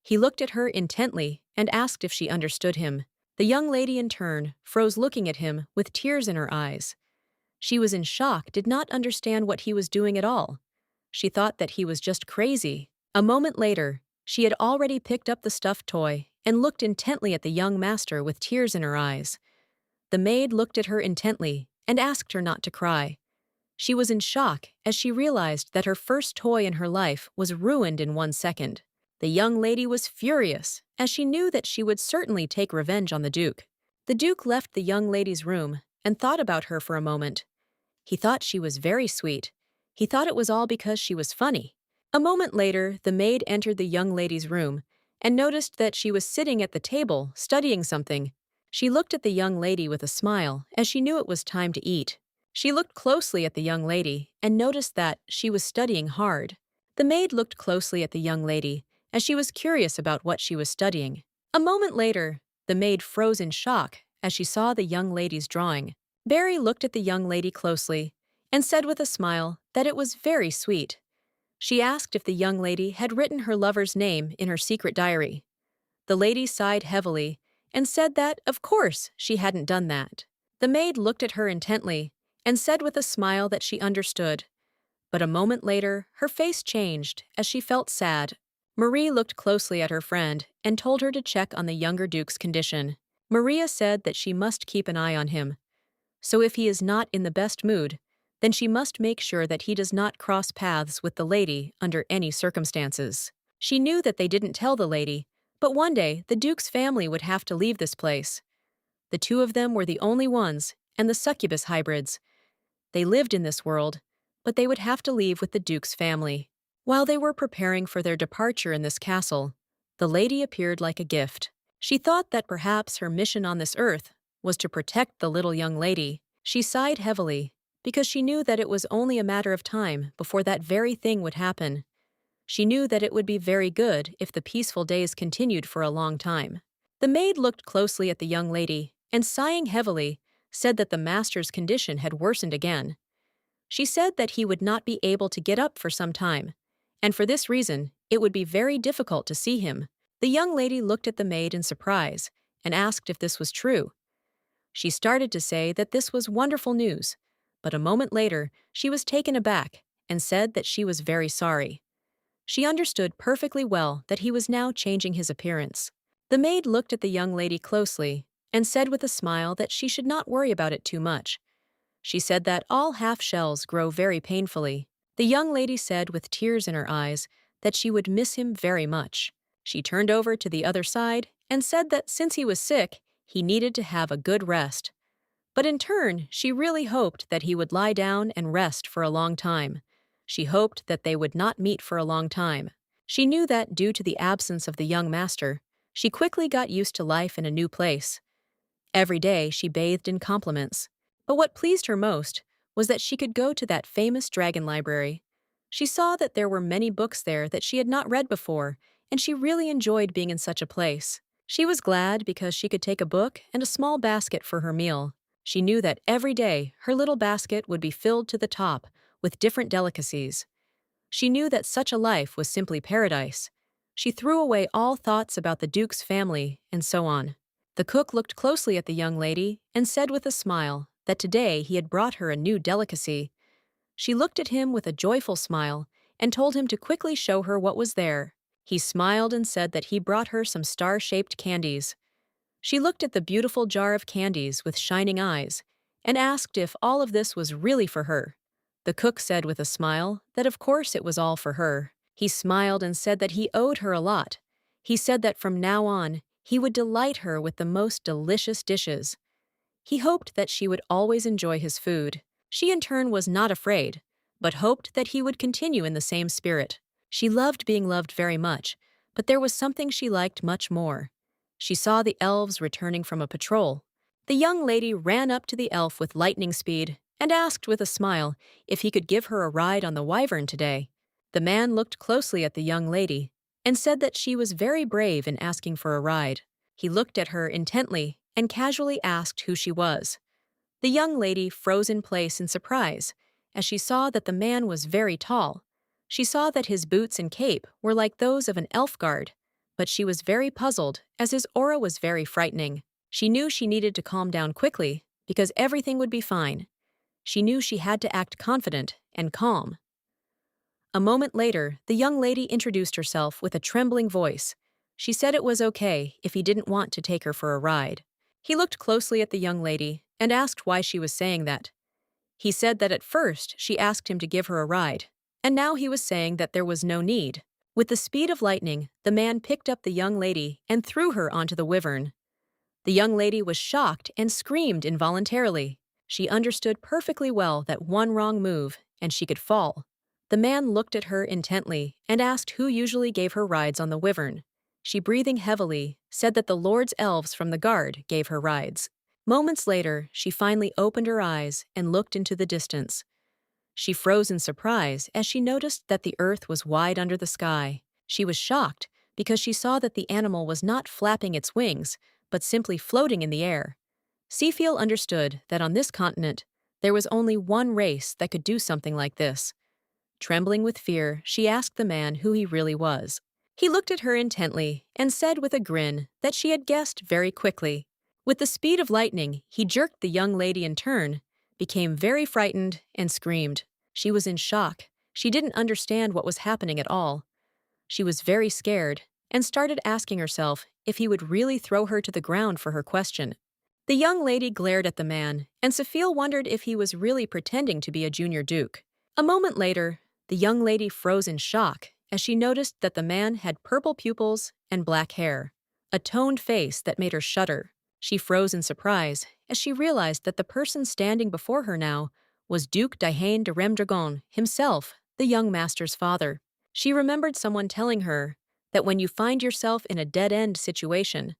Speaker 1: He looked at her intently and asked if she understood him. The young lady in turn froze looking at him with tears in her eyes. She was in shock, did not understand what he was doing at all. She thought that he was just crazy. A moment later, she had already picked up the stuffed toy and looked intently at the young master with tears in her eyes. The maid looked at her intently and asked her not to cry. She was in shock as she realized that her first toy in her life was ruined in 1 second. The young lady was furious, as she knew that she would certainly take revenge on the Duke. The Duke left the young lady's room and thought about her for a moment. He thought she was very sweet. He thought it was all because she was funny. A moment later, the maid entered the young lady's room and noticed that she was sitting at the table, studying something. She looked at the young lady with a smile, as she knew it was time to eat. She looked closely at the young lady and noticed that she was studying hard. The maid looked closely at the young lady, as she was curious about what she was studying. A moment later, the maid froze in shock as she saw the young lady's drawing. Barry looked at the young lady closely and said with a smile that it was very sweet. She asked if the young lady had written her lover's name in her secret diary. The lady sighed heavily and said that, of course, she hadn't done that. The maid looked at her intently and said with a smile that she understood. But a moment later, her face changed as she felt sad. Marie looked closely at her friend and told her to check on the younger Duke's condition. Maria said that she must keep an eye on him. So if he is not in the best mood, then she must make sure that he does not cross paths with the lady under any circumstances. She knew that they didn't tell the lady, but one day the Duke's family would have to leave this place. The two of them were the only ones, and the succubus hybrids. They lived in this world, but they would have to leave with the Duke's family. While they were preparing for their departure in this castle, the lady appeared like a gift. She thought that perhaps her mission on this earth was to protect the little young lady. She sighed heavily, because she knew that it was only a matter of time before that very thing would happen. She knew that it would be very good if the peaceful days continued for a long time. The maid looked closely at the young lady and, sighing heavily, said that the master's condition had worsened again. She said that he would not be able to get up for some time, and for this reason, it would be very difficult to see him. The young lady looked at the maid in surprise and asked if this was true. She started to say that this was wonderful news, but a moment later, she was taken aback and said that she was very sorry. She understood perfectly well that he was now changing his appearance. The maid looked at the young lady closely and said with a smile that she should not worry about it too much. She said that all half-shells grow very painfully. The young lady said with tears in her eyes that she would miss him very much. She turned over to the other side and said that since he was sick, he needed to have a good rest. But in turn, she really hoped that he would lie down and rest for a long time. She hoped that they would not meet for a long time. She knew that due to the absence of the young master, she quickly got used to life in a new place. Every day she bathed in compliments. But what pleased her most was that she could go to that famous dragon library. She saw that there were many books there that she had not read before, and she really enjoyed being in such a place. She was glad because she could take a book and a small basket for her meal. She knew that every day her little basket would be filled to the top with different delicacies. She knew that such a life was simply paradise. She threw away all thoughts about the Duke's family and so on. The cook looked closely at the young lady and said with a smile that today he had brought her a new delicacy. She looked at him with a joyful smile and told him to quickly show her what was there. He smiled and said that he brought her some star-shaped candies. She looked at the beautiful jar of candies with shining eyes and asked if all of this was really for her. The cook said with a smile that of course it was all for her. He smiled and said that he owed her a lot. He said that from now on, he would delight her with the most delicious dishes. He hoped that she would always enjoy his food. She in turn was not afraid, but hoped that he would continue in the same spirit. She loved being loved very much, but there was something she liked much more. She saw the elves returning from a patrol. The young lady ran up to the elf with lightning speed and asked with a smile if he could give her a ride on the wyvern today. The man looked closely at the young lady and said that she was very brave in asking for a ride. He looked at her intently and casually asked who she was. The young lady froze in place in surprise as she saw that the man was very tall. She saw that his boots and cape were like those of an elf guard, but she was very puzzled as his aura was very frightening. She knew she needed to calm down quickly because everything would be fine. She knew she had to act confident and calm. A moment later, the young lady introduced herself with a trembling voice. She said it was okay if he didn't want to take her for a ride. He looked closely at the young lady and asked why she was saying that. He said that at first she asked him to give her a ride, and now he was saying that there was no need. With the speed of lightning, the man picked up the young lady and threw her onto the wyvern. The young lady was shocked and screamed involuntarily. She understood perfectly well that one wrong move and she could fall. The man looked at her intently and asked who usually gave her rides on the wyvern. She, breathing heavily, said that the Lord's elves from the guard gave her rides. Moments later, she finally opened her eyes and looked into the distance. She froze in surprise as she noticed that the earth was wide under the sky. She was shocked because she saw that the animal was not flapping its wings, but simply floating in the air. Seafiel understood that on this continent, there was only one race that could do something like this. Trembling with fear, she asked the man who he really was. He looked at her intently and said with a grin that she had guessed very quickly. With the speed of lightning, he jerked the young lady in turn, became very frightened, and screamed. She was in shock. She didn't understand what was happening at all. She was very scared and started asking herself if he would really throw her to the ground for her question. The young lady glared at the man, and Seafiel wondered if he was really pretending to be a junior duke. A moment later, the young lady froze in shock as she noticed that the man had purple pupils and black hair, a toned face that made her shudder. She froze in surprise as she realized that the person standing before her now was Duke Diane de Remdragon himself, the young master's father. She remembered someone telling her that when you find yourself in a dead-end situation,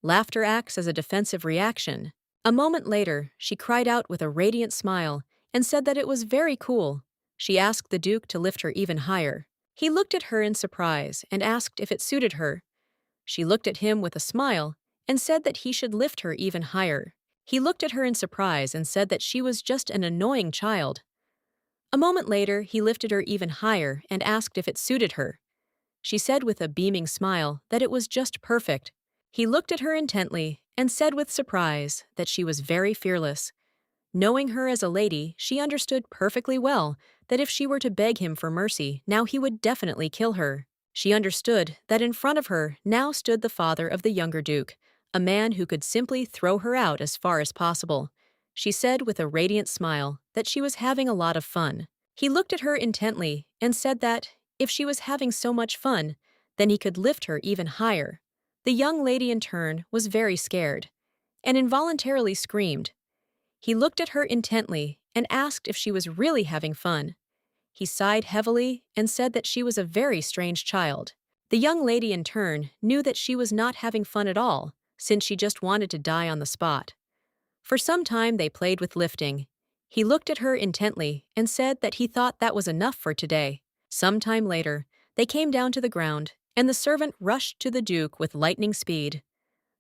Speaker 1: laughter acts as a defensive reaction. A moment later, she cried out with a radiant smile and said that it was very cool. She asked the Duke to lift her even higher. He looked at her in surprise and asked if it suited her. She looked at him with a smile and said that he should lift her even higher. He looked at her in surprise and said that she was just an annoying child. A moment later, he lifted her even higher and asked if it suited her. She said with a beaming smile that it was just perfect. He looked at her intently and said with surprise that she was very fearless. Knowing her as a lady, she understood perfectly well that if she were to beg him for mercy, now he would definitely kill her. She understood that in front of her now stood the father of the younger duke, a man who could simply throw her out as far as possible. She said with a radiant smile that she was having a lot of fun. He looked at her intently and said that, if she was having so much fun, then he could lift her even higher. The young lady in turn was very scared and involuntarily screamed. He looked at her intently and asked if she was really having fun. He sighed heavily and said that she was a very strange child. The young lady in turn knew that she was not having fun at all, since she just wanted to die on the spot. For some time they played with lifting. He looked at her intently and said that he thought that was enough for today. Some time later, they came down to the ground, and the servant rushed to the Duke with lightning speed.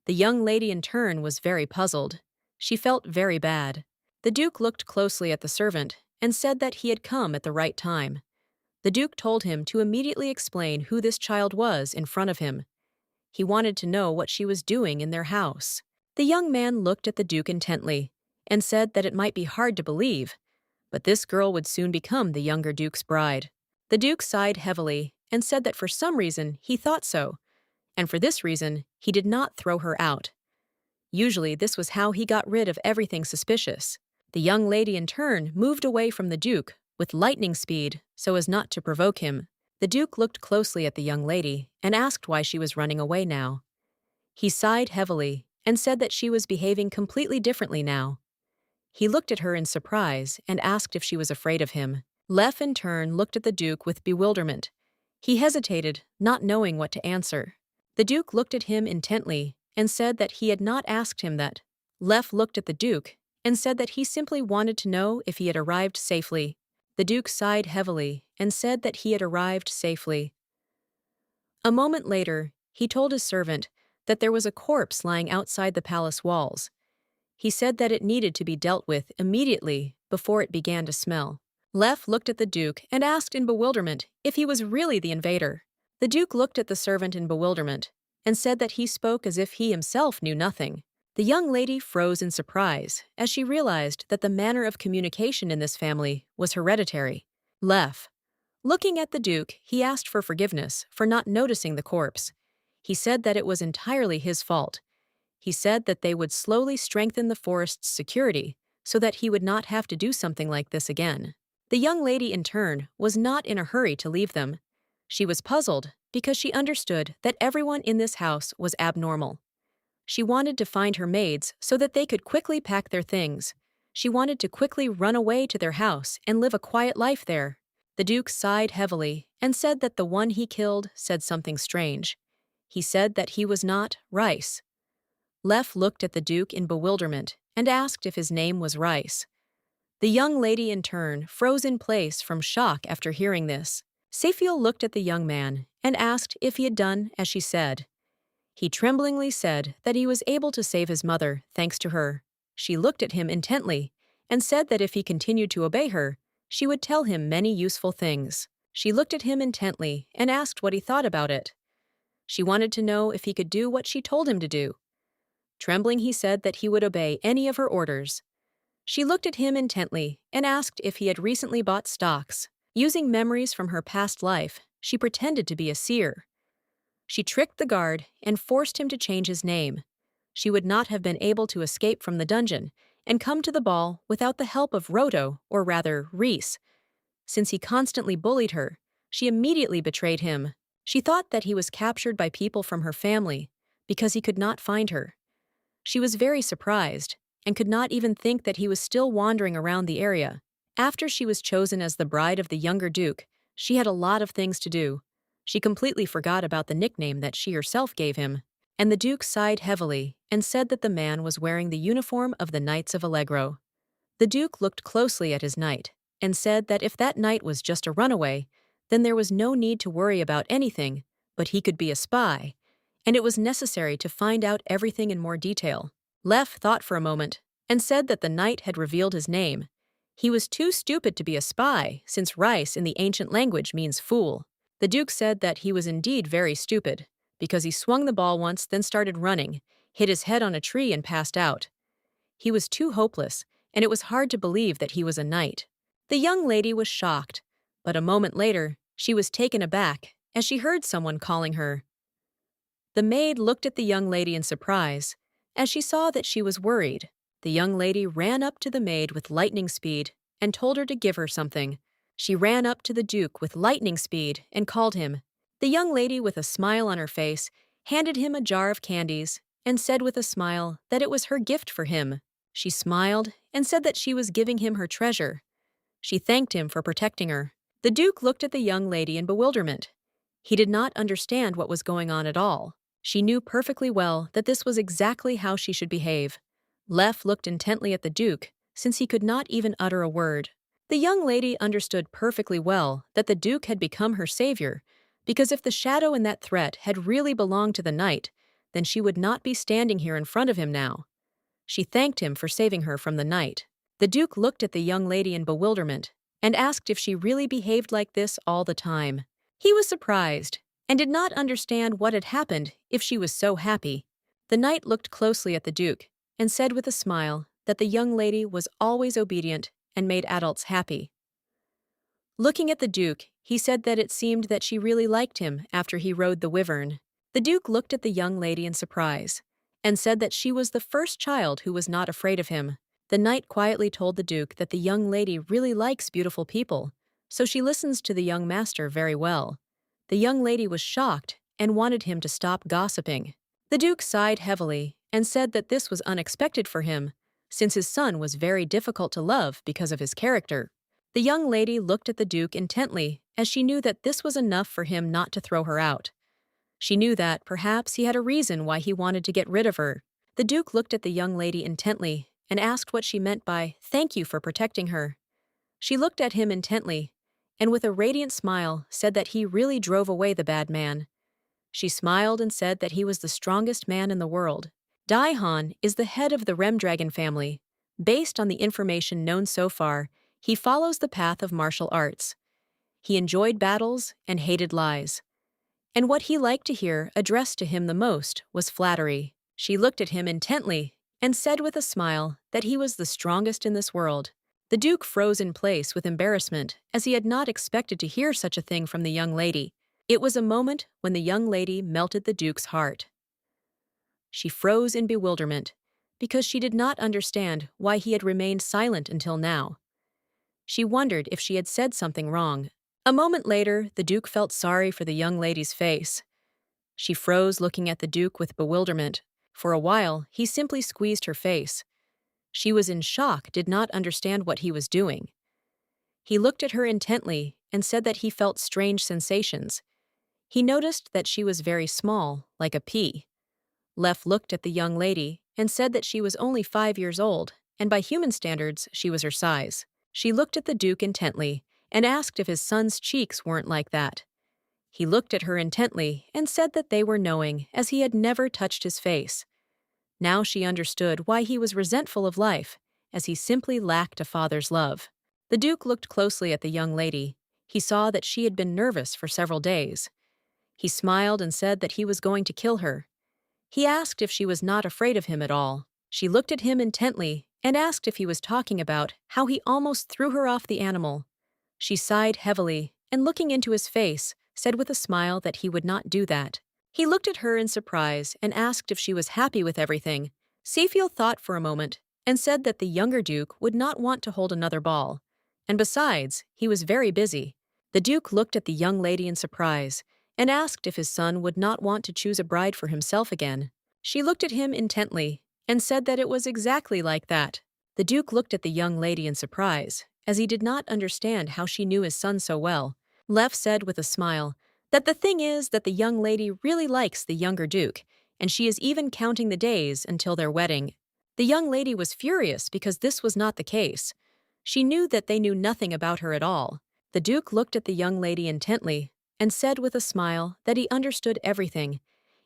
Speaker 1: The young lady in turn was very puzzled. She felt very bad. The Duke looked closely at the servant and said that he had come at the right time. The Duke told him to immediately explain who this child was in front of him. He wanted to know what she was doing in their house. The young man looked at the Duke intently and said that it might be hard to believe, but this girl would soon become the younger Duke's bride. The Duke sighed heavily and said that for some reason he thought so, and for this reason he did not throw her out. Usually this was how he got rid of everything suspicious. The young lady in turn moved away from the Duke with lightning speed so as not to provoke him. The Duke looked closely at the young lady and asked why she was running away now. He sighed heavily and said that she was behaving completely differently now. He looked at her in surprise and asked if she was afraid of him. Leff in turn looked at the Duke with bewilderment. He hesitated, not knowing what to answer. The Duke looked at him intently and said that he had not asked him that. Leff looked at the Duke and said that he simply wanted to know if he had arrived safely. The Duke sighed heavily and said that he had arrived safely. A moment later, he told his servant that there was a corpse lying outside the palace walls. He said that it needed to be dealt with immediately before it began to smell. Leff looked at the Duke and asked in bewilderment if he was really the invader. The Duke looked at the servant in bewilderment and said that he spoke as if he himself knew nothing. The young lady froze in surprise as she realized that the manner of communication in this family was hereditary. Leff. Looking at the Duke, he asked for forgiveness for not noticing the corpse. He said that it was entirely his fault. He said that they would slowly strengthen the forest's security so that he would not have to do something like this again. The young lady, in turn, was not in a hurry to leave them. She was puzzled because she understood that everyone in this house was abnormal. She wanted to find her maids so that they could quickly pack their things. She wanted to quickly run away to their house and live a quiet life there. The Duke sighed heavily and said that the one he killed said something strange. He said that he was not Rice. Leff looked at the Duke in bewilderment and asked if his name was Rice. The young lady, in turn, froze in place from shock after hearing this. Safiel looked at the young man and asked if he had done as she said. He tremblingly said that he was able to save his mother thanks to her. She looked at him intently and said that if he continued to obey her, she would tell him many useful things. She looked at him intently and asked what he thought about it. She wanted to know if he could do what she told him to do. Trembling, he said that he would obey any of her orders. She looked at him intently and asked if he had recently bought stocks. Using memories from her past life, she pretended to be a seer. She tricked the guard and forced him to change his name. She would not have been able to escape from the dungeon and come to the ball without the help of Roto, or rather, Reese. Since he constantly bullied her, she immediately betrayed him. She thought that he was captured by people from her family because he could not find her. She was very surprised and could not even think that he was still wandering around the area. After she was chosen as the bride of the younger Duke, she had a lot of things to do. She completely forgot about the nickname that she herself gave him, and the Duke sighed heavily and said that the man was wearing the uniform of the Knights of Allegro. The Duke looked closely at his knight and said that if that knight was just a runaway, then there was no need to worry about anything, but he could be a spy, and it was necessary to find out everything in more detail. Leff thought for a moment and said that the knight had revealed his name. He was too stupid to be a spy, since Rice in the ancient language means fool. The Duke said that he was indeed very stupid, because he swung the ball once, then started running, hit his head on a tree and passed out. He was too hopeless, and it was hard to believe that he was a knight. The young lady was shocked, but a moment later, she was taken aback as she heard someone calling her. The maid looked at the young lady in surprise. As she saw that she was worried, the young lady ran up to the maid with lightning speed and told her to give her something. She ran up to the Duke with lightning speed and called him. The young lady, with a smile on her face, handed him a jar of candies and said with a smile that it was her gift for him. She smiled and said that she was giving him her treasure. She thanked him for protecting her. The Duke looked at the young lady in bewilderment. He did not understand what was going on at all. She knew perfectly well that this was exactly how she should behave. Leff looked intently at the Duke, since he could not even utter a word. The young lady understood perfectly well that the Duke had become her savior, because if the shadow in that threat had really belonged to the knight, then she would not be standing here in front of him now. She thanked him for saving her from the knight. The Duke looked at the young lady in bewilderment and asked if she really behaved like this all the time. He was surprised and did not understand what had happened if she was so happy. The knight looked closely at the Duke and said with a smile that the young lady was always obedient and made adults happy. Looking at the Duke, he said that it seemed that she really liked him after he rode the wyvern. The Duke looked at the young lady in surprise and said that she was the first child who was not afraid of him. The knight quietly told the Duke that the young lady really likes beautiful people, so she listens to the young master very well. The young lady was shocked and wanted him to stop gossiping. The Duke sighed heavily and said that this was unexpected for him, since his son was very difficult to love because of his character. The young lady looked at the Duke intently, as she knew that this was enough for him not to throw her out. She knew that perhaps he had a reason why he wanted to get rid of her. The Duke looked at the young lady intently and asked what she meant by "thank you for protecting her." She looked at him intently, and with a radiant smile said that he really drove away the bad man. She smiled and said that he was the strongest man in the world. Daihan is the head of the Remdragon family. Based on the information known so far, he follows the path of martial arts. He enjoyed battles and hated lies. And what he liked to hear addressed to him the most was flattery. She looked at him intently and said with a smile that he was the strongest in this world. The Duke froze in place with embarrassment, as he had not expected to hear such a thing from the young lady. It was a moment when the young lady melted the Duke's heart. She froze in bewilderment, because she did not understand why he had remained silent until now. She wondered if she had said something wrong. A moment later, the Duke felt sorry for the young lady's face. She froze looking at the Duke with bewilderment. For a while, he simply squeezed her face. She was in shock, did not understand what he was doing. He looked at her intently and said that he felt strange sensations. He noticed that she was very small, like a pea. Lef looked at the young lady and said that she was only 5 years old, and by human standards, she was her size. She looked at the Duke intently and asked if his son's cheeks weren't like that. He looked at her intently and said that they were knowing, as he had never touched his face. Now she understood why he was resentful of life, as he simply lacked a father's love. The Duke looked closely at the young lady. He saw that she had been nervous for several days. He smiled and said that he was going to kill her. He asked if she was not afraid of him at all. She looked at him intently and asked if he was talking about how he almost threw her off the animal. She sighed heavily and, looking into his face, said with a smile that he would not do that. He looked at her in surprise and asked if she was happy with everything. Seafiel thought for a moment and said that the younger Duke would not want to hold another ball. And besides, he was very busy. The Duke looked at the young lady in surprise and asked if his son would not want to choose a bride for himself again. She looked at him intently and said that it was exactly like that. The Duke looked at the young lady in surprise, as he did not understand how she knew his son so well. Lef said with a smile that the thing is that the young lady really likes the younger Duke, and she is even counting the days until their wedding. The young lady was furious because this was not the case. She knew that they knew nothing about her at all. The Duke looked at the young lady intently and said with a smile that he understood everything,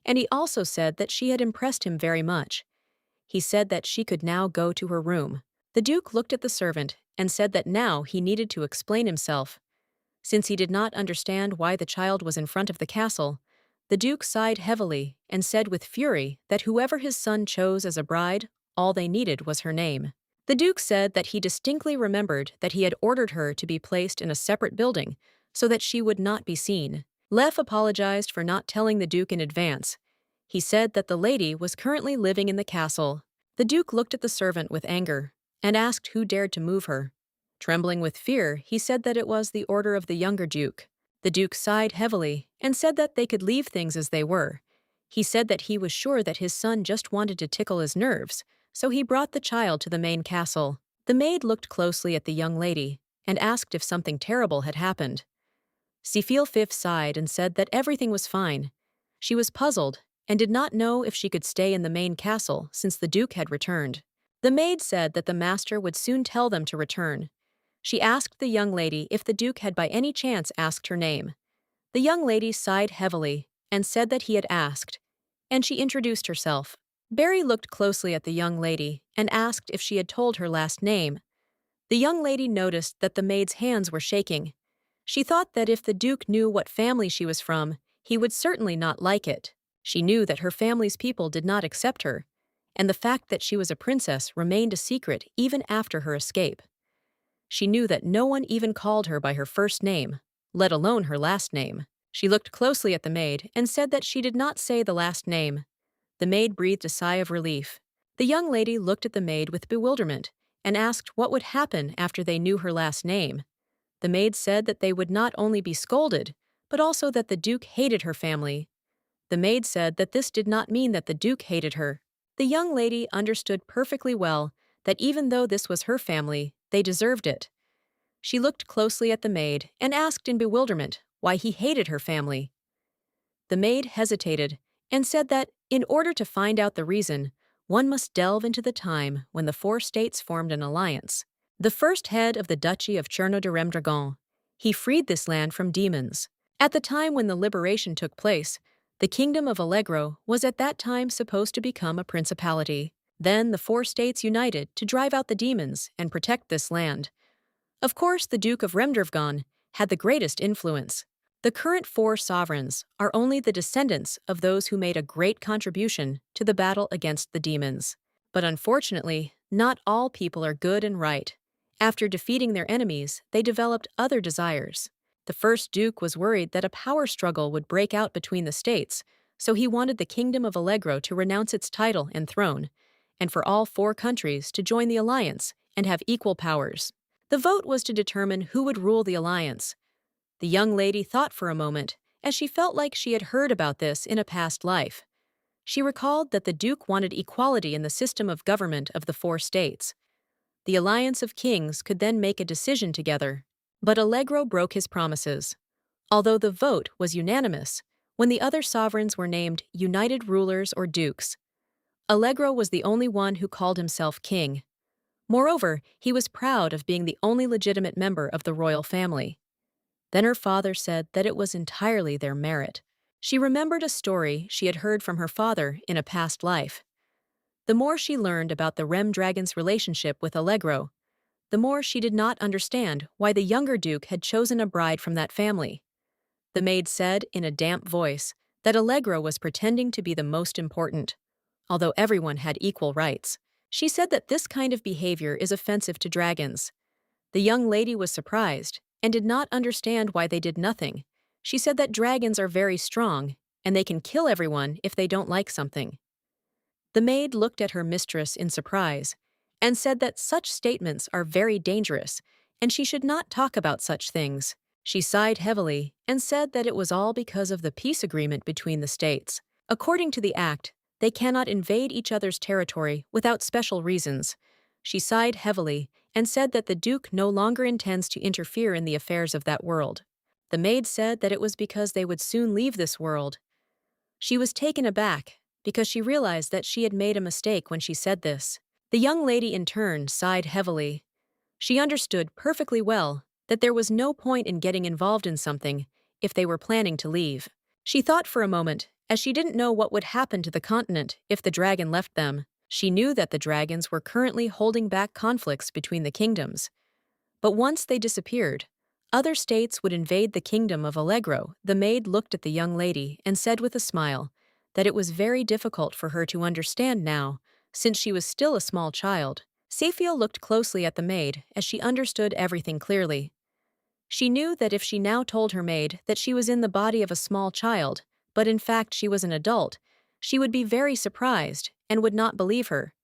Speaker 1: and he also said that she had impressed him very much. He said that she could now go to her room. The Duke looked at the servant and said that now he needed to explain himself. Since he did not understand why the child was in front of the castle, the Duke sighed heavily and said with fury that whoever his son chose as a bride, all they needed was her name. The Duke said that he distinctly remembered that he had ordered her to be placed in a separate building so that she would not be seen. Lef apologized for not telling the Duke in advance. He said that the lady was currently living in the castle. The Duke looked at the servant with anger and asked who dared to move her. Trembling with fear, he said that it was the order of the younger Duke. The Duke sighed heavily and said that they could leave things as they were. He said that he was sure that his son just wanted to tickle his nerves, so he brought the child to the main castle. The maid looked closely at the young lady and asked if something terrible had happened. Seafiel Fifth sighed and said that everything was fine. She was puzzled and did not know if she could stay in the main castle since the Duke had returned. The maid said that the master would soon tell them to return. She asked the young lady if the Duke had by any chance asked her name. The young lady sighed heavily and said that he had asked, and she introduced herself. Barry looked closely at the young lady and asked if she had told her last name. The young lady noticed that the maid's hands were shaking. She thought that if the Duke knew what family she was from, he would certainly not like it. She knew that her family's people did not accept her, and the fact that she was a princess remained a secret even after her escape. She knew that no one even called her by her first name, let alone her last name. She looked closely at the maid and said that she did not say the last name. The maid breathed a sigh of relief. The young lady looked at the maid with bewilderment and asked what would happen after they knew her last name. The maid said that they would not only be scolded, but also that the Duke hated her family. The maid said that this did not mean that the Duke hated her. The young lady understood perfectly well that even though this was her family, they deserved it. She looked closely at the maid and asked in bewilderment why he hated her family. The maid hesitated and said that, in order to find out the reason, one must delve into the time when the four states formed an alliance. The first head of the Duchy of Cherno de Remdragon, he freed this land from demons. At the time when the liberation took place, the kingdom of Allegro was at that time supposed to become a principality. Then the four states united to drive out the demons and protect this land. Of course, the Duke of Remdragon had the greatest influence. The current four sovereigns are only the descendants of those who made a great contribution to the battle against the demons. But unfortunately, not all people are good and right. After defeating their enemies, they developed other desires. The first duke was worried that a power struggle would break out between the states, so he wanted the kingdom of Allegro to renounce its title and throne, and for all four countries to join the alliance and have equal powers. The vote was to determine who would rule the alliance. The young lady thought for a moment, as she felt like she had heard about this in a past life. She recalled that the duke wanted equality in the system of government of the four states. The alliance of kings could then make a decision together. But Allegro broke his promises. Although the vote was unanimous, when the other sovereigns were named united rulers or dukes, Allegro was the only one who called himself king. Moreover, he was proud of being the only legitimate member of the royal family. Then her father said that it was entirely their merit. She remembered a story she had heard from her father in a past life. The more she learned about the Rem Dragon's relationship with Allegro, the more she did not understand why the younger duke had chosen a bride from that family. The maid said in a damp voice that Allegro was pretending to be the most important, although everyone had equal rights. She said that this kind of behavior is offensive to dragons. The young lady was surprised and did not understand why they did nothing. She said that dragons are very strong, and they can kill everyone if they don't like something. The maid looked at her mistress in surprise and said that such statements are very dangerous, and she should not talk about such things. She sighed heavily and said that it was all because of the peace agreement between the states. According to the act, they cannot invade each other's territory without special reasons. She sighed heavily and said that the duke no longer intends to interfere in the affairs of that world. The maid said that it was because they would soon leave this world. She was taken aback because she realized that she had made a mistake when she said this. The young lady in turn sighed heavily. She understood perfectly well that there was no point in getting involved in something if they were planning to leave. She thought for a moment, as she didn't know what would happen to the continent if the dragon left them. She knew that the dragons were currently holding back conflicts between the kingdoms. But once they disappeared, other states would invade the kingdom of Allegro. The maid looked at the young lady and said with a smile that it was very difficult for her to understand now, since she was still a small child. Safiel looked closely at the maid as she understood everything clearly. She knew that if she now told her maid that she was in the body of a small child, but in fact she was an adult, she would be very surprised and would not believe her.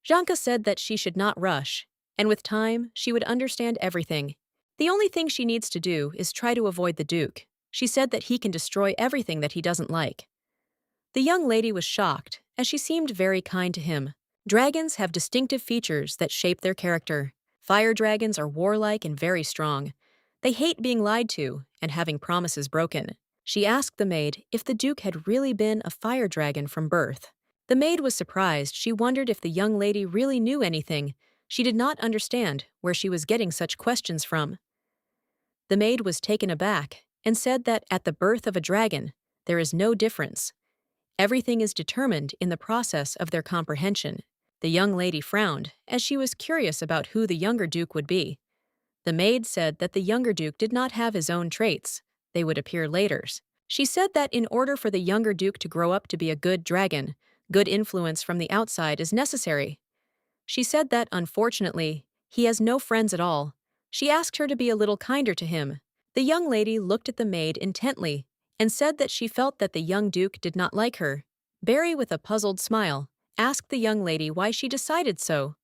Speaker 1: Janka said that she should not rush, and with time she would understand everything. The only thing she needs to do is try to avoid the Duke. She said that he can destroy everything that he doesn't like. The young lady was shocked, as she seemed very kind to him. Dragons have distinctive features that shape their character. Fire dragons are warlike and very strong. They hate being lied to and having promises broken. She asked the maid if the Duke had really been a fire dragon from birth. The maid was surprised. She wondered if the young lady really knew anything. She did not understand where she was getting such questions from. The maid was taken aback and said that at the birth of a dragon, there is no difference. Everything is determined in the process of their comprehension. The young lady frowned, as she was curious about who the younger duke would be. The maid said that the younger duke did not have his own traits. They would appear later. She said that in order for the younger duke to grow up to be a good dragon, good influence from the outside is necessary. She said that, unfortunately, he has no friends at all. She asked her to be a little kinder to him. The young lady looked at the maid intently and said that she felt that the young duke did not like her. Barry, with a puzzled smile, asked the young lady why she decided so.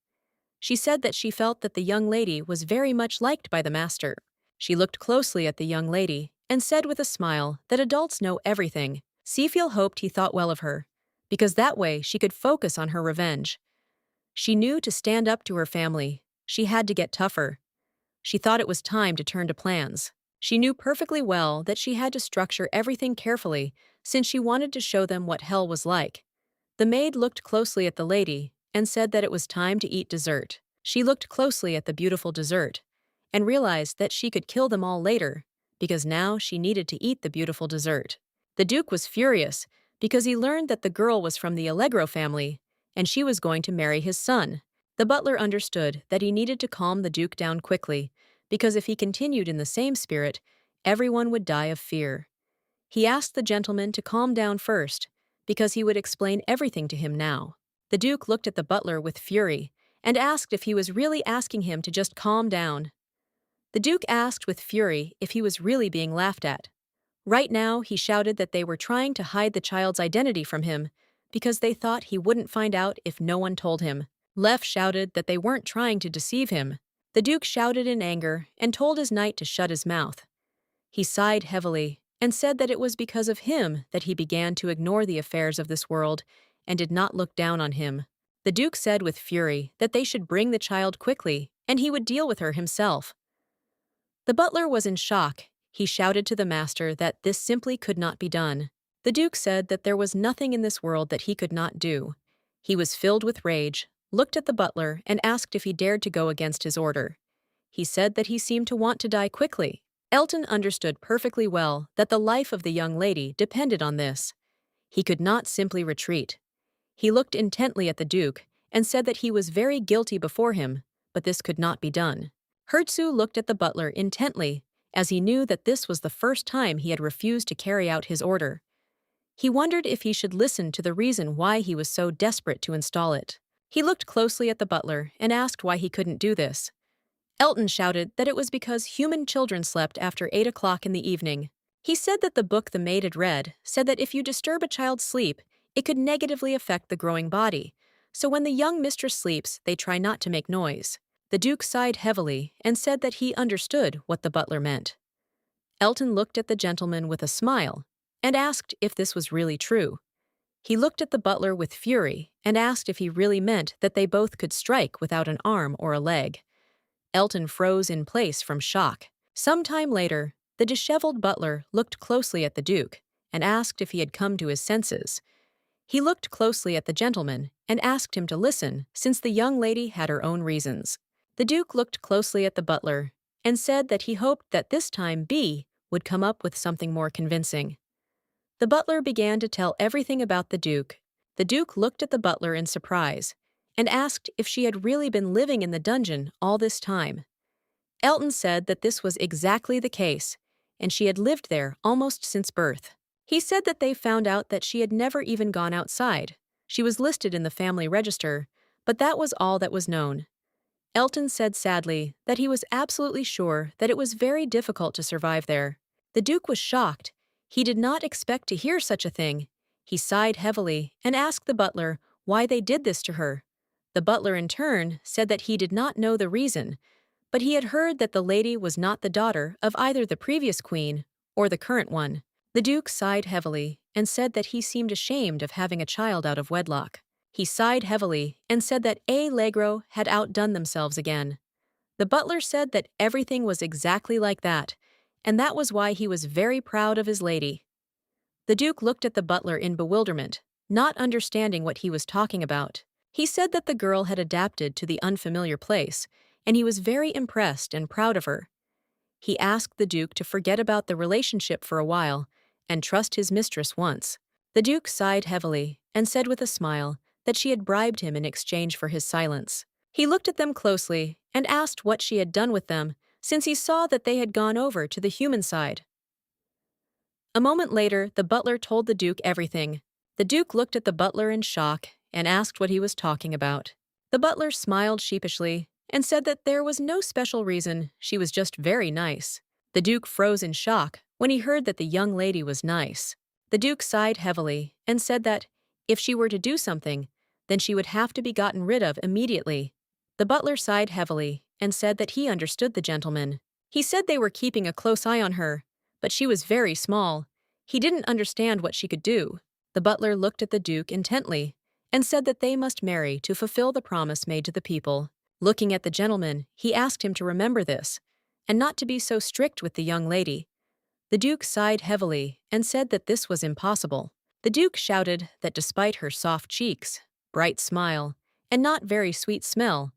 Speaker 1: She said that she felt that the young lady was very much liked by the master. She looked closely at the young lady and said with a smile that adults know everything. Seafiel hoped he thought well of her, because that way she could focus on her revenge. She knew to stand up to her family, she had to get tougher. She thought it was time to turn to plans. She knew perfectly well that she had to structure everything carefully since she wanted to show them what hell was like. The maid looked closely at the lady and said that it was time to eat dessert. She looked closely at the beautiful dessert and realized that she could kill them all later because now she needed to eat the beautiful dessert. The Duke was furious because he learned that the girl was from the Allegro family and she was going to marry his son. The butler understood that he needed to calm the Duke down quickly because if he continued in the same spirit, everyone would die of fear. He asked the gentleman to calm down first because he would explain everything to him now. The Duke looked at the butler with fury and asked if he was really asking him to just calm down. The Duke asked with fury if he was really being laughed at. Right now, he shouted that they were trying to hide the child's identity from him because they thought he wouldn't find out if no one told him. Leff shouted that they weren't trying to deceive him. The Duke shouted in anger and told his knight to shut his mouth. He sighed heavily and said that it was because of him that he began to ignore the affairs of this world and did not look down on him. The Duke said with fury that they should bring the child quickly and he would deal with her himself. The butler was in shock. He shouted to the master that this simply could not be done. The Duke said that there was nothing in this world that he could not do. He was filled with rage, looked at the butler, and asked if he dared to go against his order. He said that he seemed to want to die quickly. Elton understood perfectly well that the life of the young lady depended on this. He could not simply retreat. He looked intently at the Duke and said that he was very guilty before him, but this could not be done. Hertzu looked at the butler intently, as he knew that this was the first time he had refused to carry out his order. He wondered if he should listen to the reason why he was so desperate to install it. He looked closely at the butler and asked why he couldn't do this. Elton shouted that it was because human children slept after 8 o'clock in the evening. He said that the book the maid had read said that if you disturb a child's sleep, it could negatively affect the growing body, so when the young mistress sleeps, they try not to make noise. The Duke sighed heavily and said that he understood what the butler meant. Elton looked at the gentleman with a smile and asked if this was really true. He looked at the butler with fury and asked if he really meant that they both could strike without an arm or a leg. Elton froze in place from shock. Some time later, the disheveled butler looked closely at the Duke and asked if he had come to his senses. He looked closely at the gentleman and asked him to listen, since the young lady had her own reasons. The Duke looked closely at the butler and said that he hoped that this time B would come up with something more convincing. The butler began to tell everything about the Duke. The Duke looked at the butler in surprise and asked if she had really been living in the dungeon all this time. Elton said that this was exactly the case, and she had lived there almost since birth. He said that they found out that she had never even gone outside. She was listed in the family register, but that was all that was known. Elton said sadly that he was absolutely sure that it was very difficult to survive there. The Duke was shocked. He did not expect to hear such a thing. He sighed heavily and asked the butler why they did this to her. The butler in turn said that he did not know the reason, but he had heard that the lady was not the daughter of either the previous queen or the current one. The Duke sighed heavily and said that he seemed ashamed of having a child out of wedlock. He sighed heavily and said that Allegro had outdone themselves again. The butler said that everything was exactly like that, and that was why he was very proud of his lady. The Duke looked at the butler in bewilderment, not understanding what he was talking about. He said that the girl had adapted to the unfamiliar place, and he was very impressed and proud of her. He asked the Duke to forget about the relationship for a while and trust his mistress once. The Duke sighed heavily and said with a smile that she had bribed him in exchange for his silence. He looked at them closely and asked what she had done with them, since he saw that they had gone over to the human side. A moment later, the butler told the Duke everything. The Duke looked at the butler in shock and asked what he was talking about. The butler smiled sheepishly and said that there was no special reason, she was just very nice. The Duke froze in shock when he heard that the young lady was nice. The Duke sighed heavily and said that if she were to do something, then she would have to be gotten rid of immediately. The butler sighed heavily and said that he understood the gentleman. He said they were keeping a close eye on her, but she was very small. He didn't understand what she could do. The butler looked at the Duke intently and said that they must marry to fulfill the promise made to the people. Looking at the gentleman, he asked him to remember this, and not to be so strict with the young lady. The Duke sighed heavily and said that this was impossible. The Duke shouted that despite her soft cheeks, bright smile, and not very sweet smell,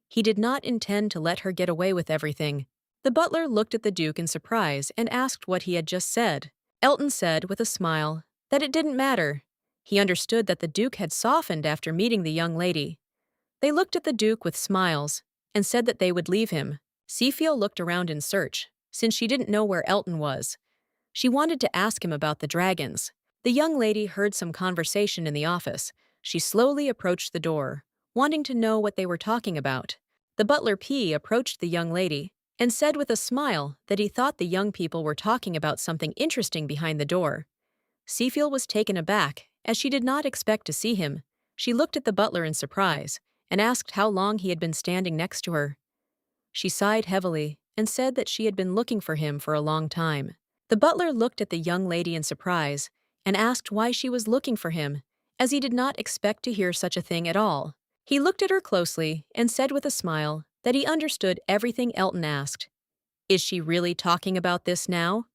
Speaker 1: he did not intend to let her get away with everything. The butler looked at the Duke in surprise and asked what he had just said. Elton said with a smile that it didn't matter. He understood that the Duke had softened after meeting the young lady. They looked at the Duke with smiles and said that they would leave him. Seafield looked around in search, since she didn't know where Elton was. She wanted to ask him about the dragons. The young lady heard some conversation in the office. She slowly approached the door, wanting to know what they were talking about. The butler P approached the young lady and said with a smile that he thought the young people were talking about something interesting behind the door. Seafield was taken aback, as she did not expect to see him. She looked at the butler in surprise and asked how long he had been standing next to her. She sighed heavily and said that she had been looking for him for a long time. The butler looked at the young lady in surprise and asked why she was looking for him, as he did not expect to hear such a thing at all. He looked at her closely and said with a smile that he understood everything Elton asked. Is she really talking about this now?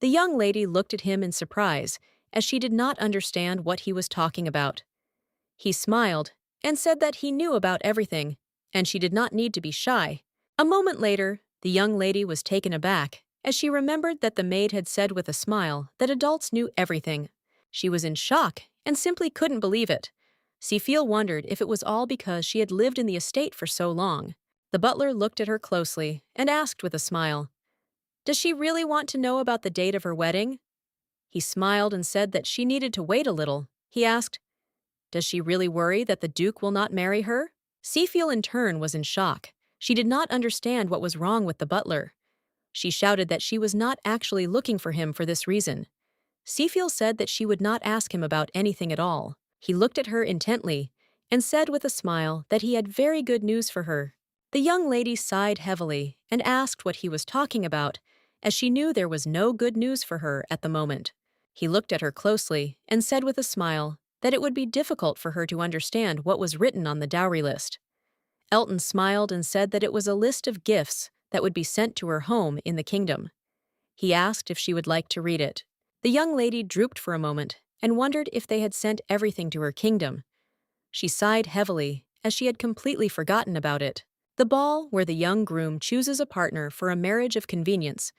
Speaker 1: The young lady looked at him in surprise, as she did not understand what he was talking about. He smiled and said that he knew about everything, and she did not need to be shy. A moment later, the young lady was taken aback, as she remembered that the maid had said with a smile that adults knew everything. She was in shock and simply couldn't believe it. Seafield wondered if it was all because she had lived in the estate for so long. The butler looked at her closely and asked with a smile, "Does she really want to know about the date of her wedding?" He smiled and said that she needed to wait a little. He asked, "Does she really worry that the Duke will not marry her?" Seafield in turn was in shock. She did not understand what was wrong with the butler. She shouted that she was not actually looking for him for this reason. Seafield said that she would not ask him about anything at all. He looked at her intently and said with a smile that he had very good news for her. The young lady sighed heavily and asked what he was talking about, as she knew there was no good news for her at the moment. He looked at her closely and said with a smile that it would be difficult for her to understand what was written on the dowry list. Elton smiled and said that it was a list of gifts that would be sent to her home in the kingdom. He asked if she would like to read it. The young lady drooped for a moment and wondered if they had sent everything to her kingdom. She sighed heavily, as she had completely forgotten about it. The ball, where the young groom chooses a partner for a marriage of convenience,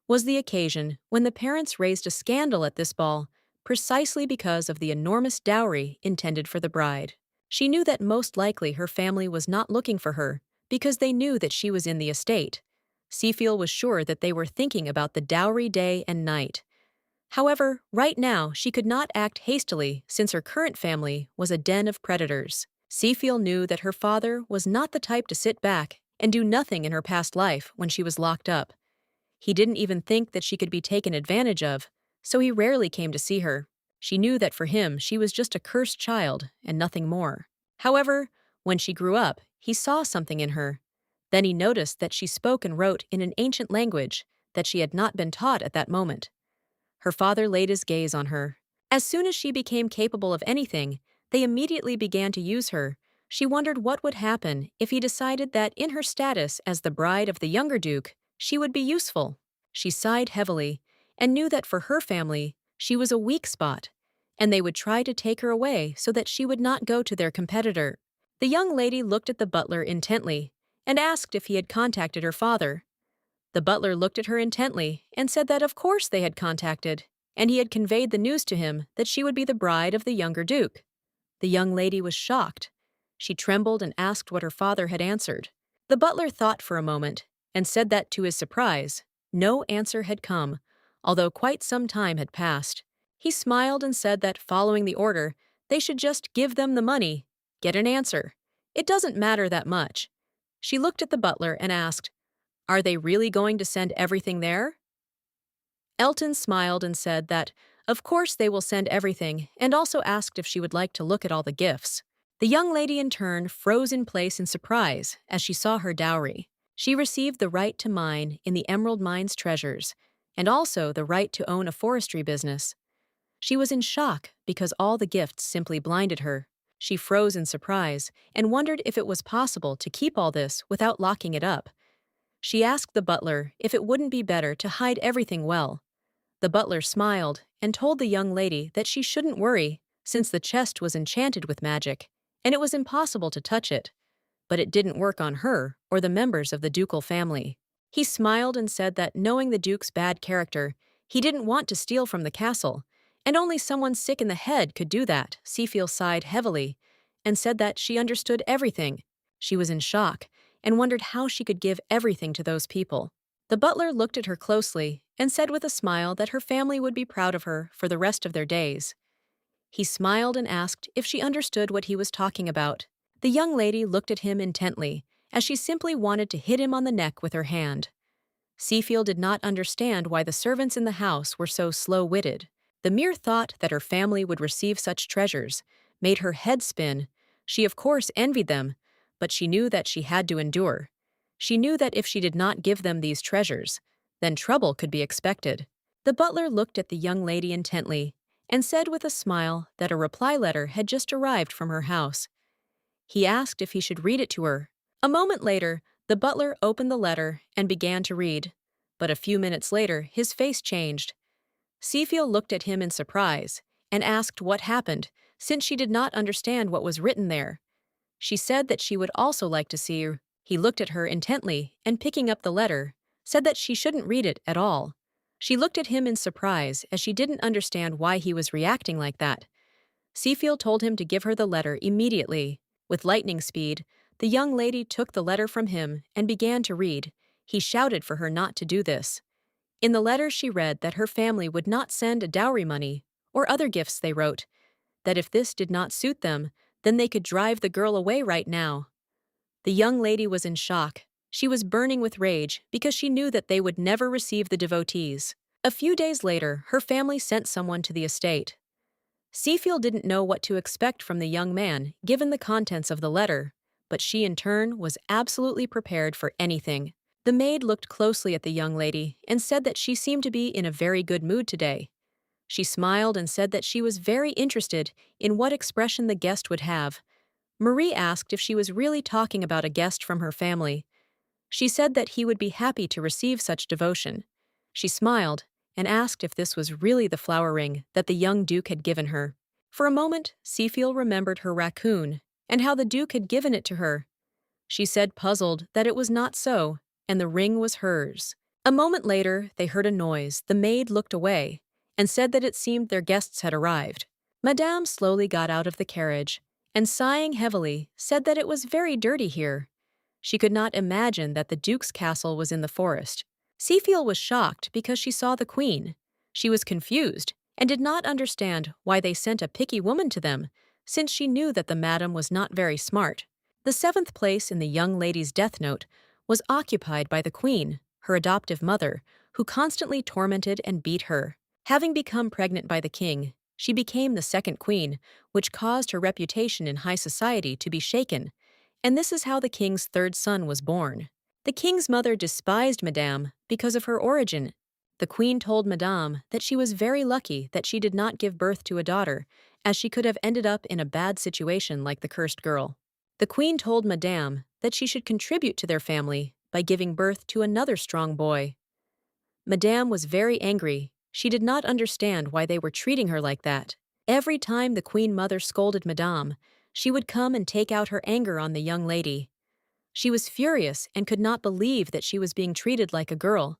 Speaker 1: was the occasion when the parents raised a scandal at this ball precisely because of the enormous dowry intended for the bride. She knew that most likely her family was not looking for her because they knew that she was in the estate. Seafield was sure that they were thinking about the dowry day and night. However, right now she could not act hastily since her current family was a den of predators. Seafield knew that her father was not the type to sit back and do nothing in her past life when she was locked up. He didn't even think that she could be taken advantage of, so he rarely came to see her. She knew that for him she was just a cursed child and nothing more. However, when she grew up, he saw something in her. Then he noticed that she spoke and wrote in an ancient language that she had not been taught at that moment. Her father laid his gaze on her. As soon as she became capable of anything, they immediately began to use her. She wondered what would happen if he decided that in her status as the bride of the younger duke, she would be useful. She sighed heavily and knew that for her family, she was a weak spot, and they would try to take her away so that she would not go to their competitor. The young lady looked at the butler intently and asked if he had contacted her father. The butler looked at her intently and said that of course they had contacted, and he had conveyed the news to him that she would be the bride of the younger duke. The young lady was shocked. She trembled and asked what her father had answered. The butler thought for a moment and said that, to his surprise, no answer had come, although quite some time had passed. He smiled and said that, following the order, they should just give them the money, get an answer. It doesn't matter that much. She looked at the butler and asked, "Are they really going to send everything there?" Elton smiled and said that, of course they will send everything, and also asked if she would like to look at all the gifts. The young lady in turn froze in place in surprise as she saw her dowry. She received the right to mine in the emerald mine's treasures, and also the right to own a forestry business. She was in shock because all the gifts simply blinded her. She froze in surprise and wondered if it was possible to keep all this without locking it up. She asked the butler if it wouldn't be better to hide everything well. The butler smiled and told the young lady that she shouldn't worry, since the chest was enchanted with magic, and it was impossible to touch it. But it didn't work on her or the members of the ducal family. He smiled and said that knowing the duke's bad character, he didn't want to steal from the castle, and only someone sick in the head could do that. Seafiel sighed heavily and said that she understood everything. She was in shock and wondered how she could give everything to those people. The butler looked at her closely and said with a smile that her family would be proud of her for the rest of their days. He smiled and asked if she understood what he was talking about. The young lady looked at him intently, as she simply wanted to hit him on the neck with her hand. Seafiel did not understand why the servants in the house were so slow-witted. The mere thought that her family would receive such treasures made her head spin. She of course envied them, but she knew that she had to endure. She knew that if she did not give them these treasures, then trouble could be expected. The butler looked at the young lady intently and said with a smile that a reply letter had just arrived from her house. He asked if he should read it to her. A moment later, the butler opened the letter and began to read, but a few minutes later his face changed. Seafiel looked at him in surprise and asked what happened, since she did not understand what was written there. She said that she would also like to see her. He looked at her intently and, picking up the letter, said that she shouldn't read it at all. She looked at him in surprise as she didn't understand why he was reacting like that. Seafiel told him to give her the letter immediately. With lightning speed, the young lady took the letter from him and began to read. He shouted for her not to do this. In the letter she read that her family would not send a dowry money or other gifts. They wrote that if this did not suit them, then they could drive the girl away right now. The young lady was in shock. She was burning with rage because she knew that they would never receive the devotees. A few days later, her family sent someone to the estate. Seafiel didn't know what to expect from the young man, given the contents of the letter, but she in turn was absolutely prepared for anything. The maid looked closely at the young lady and said that she seemed to be in a very good mood today. She smiled and said that she was very interested in what expression the guest would have. Marie asked if she was really talking about a guest from her family. She said that he would be happy to receive such devotion. She smiled and asked if this was really the flower ring that the young duke had given her. For a moment, Seafiel remembered her raccoon and how the duke had given it to her. She said, puzzled, that it was not so, and the ring was hers. A moment later, they heard a noise. The maid looked away and said that it seemed their guests had arrived. Madame slowly got out of the carriage and, sighing heavily, said that it was very dirty here. She could not imagine that the duke's castle was in the forest. Seafiel was shocked because she saw the queen. She was confused and did not understand why they sent a picky woman to them, since she knew that the madam was not very smart. The seventh place in the young lady's death note was occupied by the queen, her adoptive mother, who constantly tormented and beat her. Having become pregnant by the king, she became the second queen, which caused her reputation in high society to be shaken, and this is how the king's third son was born. The king's mother despised Madame because of her origin. The queen told Madame that she was very lucky that she did not give birth to a daughter, as she could have ended up in a bad situation like the cursed girl. The queen told Madame that she should contribute to their family by giving birth to another strong boy. Madame was very angry. She did not understand why they were treating her like that. Every time the queen mother scolded Madame, she would come and take out her anger on the young lady. She was furious and could not believe that she was being treated like a girl.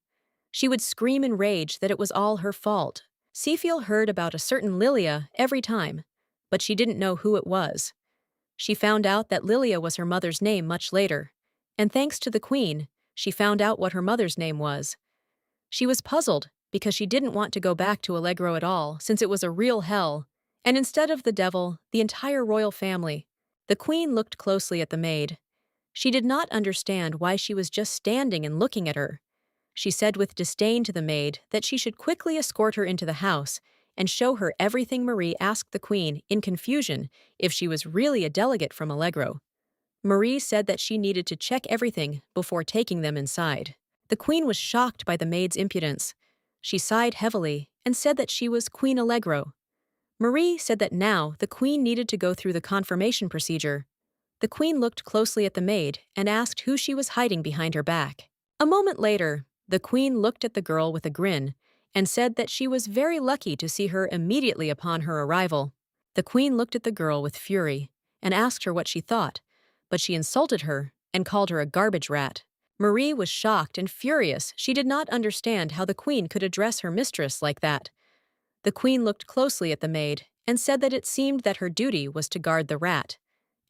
Speaker 1: She would scream in rage that it was all her fault. Seafiel heard about a certain Lilia every time, but she didn't know who it was. She found out that Lilia was her mother's name much later, and thanks to the queen, she found out what her mother's name was. She was puzzled because she didn't want to go back to Allegro at all, since it was a real hell, and instead of the devil, the entire royal family. The queen looked closely at the maid. She did not understand why she was just standing and looking at her. She said with disdain to the maid that she should quickly escort her into the house and show her everything. Marie asked the queen, in confusion, if she was really a delegate from Allegro. Marie said that she needed to check everything before taking them inside. The queen was shocked by the maid's impudence. She sighed heavily and said that she was Queen Allegro. Marie said that now the queen needed to go through the confirmation procedure. The queen looked closely at the maid and asked who she was hiding behind her back. A moment later, the queen looked at the girl with a grin and said that she was very lucky to see her immediately upon her arrival. The queen looked at the girl with fury and asked her what she thought, but she insulted her and called her a garbage rat. Marie was shocked and furious. She did not understand how the queen could address her mistress like that. The queen looked closely at the maid and said that it seemed that her duty was to guard the rat,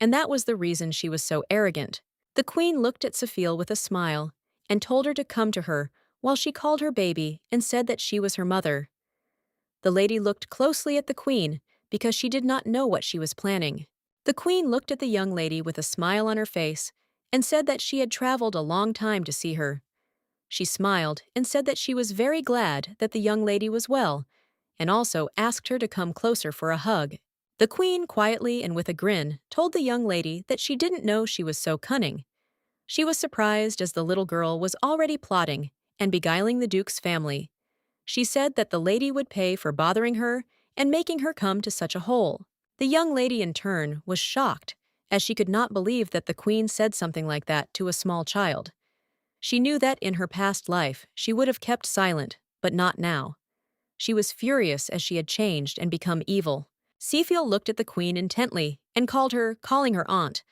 Speaker 1: and that was the reason she was so arrogant. The queen looked at Sophia with a smile and told her to come to her while she called her baby and said that she was her mother. The lady looked closely at the queen because she did not know what she was planning. The queen looked at the young lady with a smile on her face and said that she had traveled a long time to see her. She smiled and said that she was very glad that the young lady was well, and also asked her to come closer for a hug. The queen, quietly and with a grin, told the young lady that she didn't know she was so cunning. She was surprised as the little girl was already plotting and beguiling the duke's family. She said that the lady would pay for bothering her and making her come to such a hole. The young lady, in turn, was shocked, as she could not believe that the queen said something like that to a small child. She knew that in her past life she would have kept silent, but not now. She was furious as she had changed and become evil. Sophia looked at the queen intently and calling her aunt.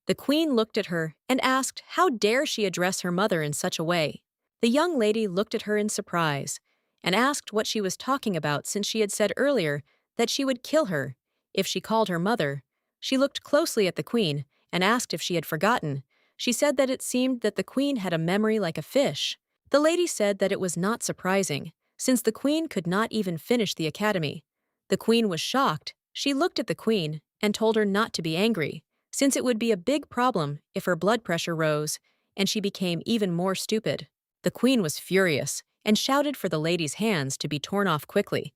Speaker 1: The queen looked at her and asked how dare she address her mother in such a way. The young lady looked at her in surprise and asked what she was talking about, since she had said earlier that she would kill her if she called her mother. She looked closely at the queen and asked if she had forgotten. She said that it seemed that the queen had a memory like a fish. The lady said that it was not surprising, since the queen could not even finish the academy. The queen was shocked. She looked at the queen and told her not to be angry, since it would be a big problem if her blood pressure rose and she became even more stupid. The queen was furious and shouted for the lady's hands to be torn off quickly.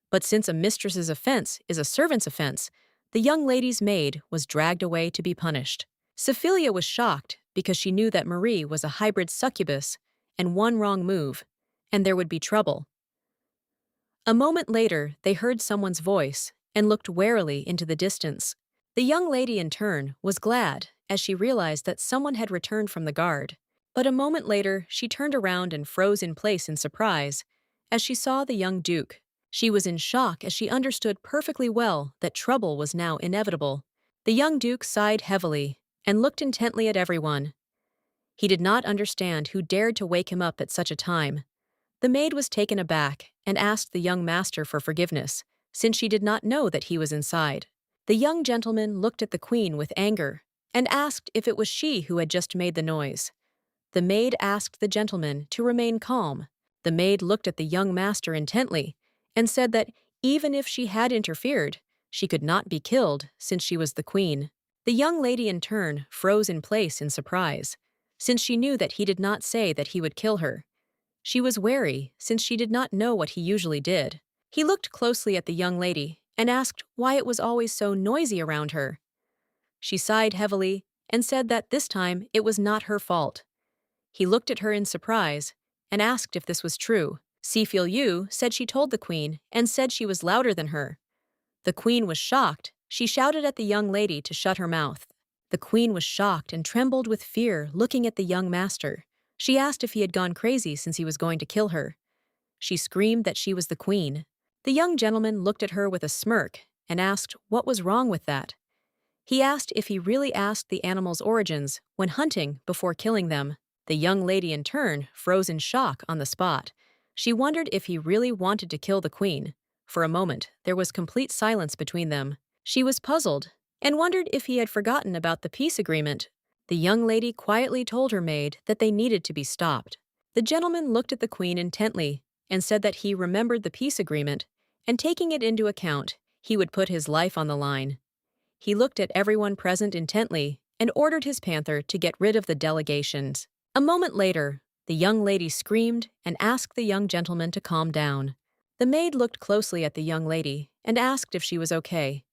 Speaker 1: But since a mistress's offense is a servant's offense, the young lady's maid was dragged away to be punished. Sophia was shocked because she knew that Marie was a hybrid succubus, and one wrong move, and there would be trouble. A moment later, they heard someone's voice and looked warily into the distance. The young lady, in turn, was glad as she realized that someone had returned from the guard. But a moment later, she turned around and froze in place in surprise as she saw the young duke. She was in shock as she understood perfectly well that trouble was now inevitable. The young duke sighed heavily and looked intently at everyone. He did not understand who dared to wake him up at such a time. The maid was taken aback and asked the young master for forgiveness, since she did not know that he was inside. The young gentleman looked at the queen with anger and asked if it was she who had just made the noise. The maid asked the gentleman to remain calm. The maid looked at the young master intently and said that even if she had interfered, she could not be killed since she was the queen. The young lady, in turn, froze in place in surprise, since she knew that he did not say that he would kill her. She was wary, since she did not know what he usually did. He looked closely at the young lady and asked why it was always so noisy around her. She sighed heavily and said that this time it was not her fault. He looked at her in surprise and asked if this was true. Yu said she told the queen and said she was louder than her. The queen was shocked. She shouted at the young lady to shut her mouth. The queen was shocked and trembled with fear, looking at the young master. She asked if he had gone crazy since he was going to kill her. She screamed that she was the queen. The young gentleman looked at her with a smirk and asked what was wrong with that. He asked if he really asked the animals' origins when hunting before killing them. The young lady, in turn, froze in shock on the spot. She wondered if he really wanted to kill the queen. For a moment, there was complete silence between them. She was puzzled and wondered if he had forgotten about the peace agreement. The young lady quietly told her maid that they needed to be stopped. The gentleman looked at the queen intently and said that he remembered the peace agreement, and taking it into account, he would put his life on the line. He looked at everyone present intently and ordered his panther to get rid of the delegations. A moment later, the young lady screamed and asked the young gentleman to calm down. The maid looked closely at the young lady and asked if she was okay.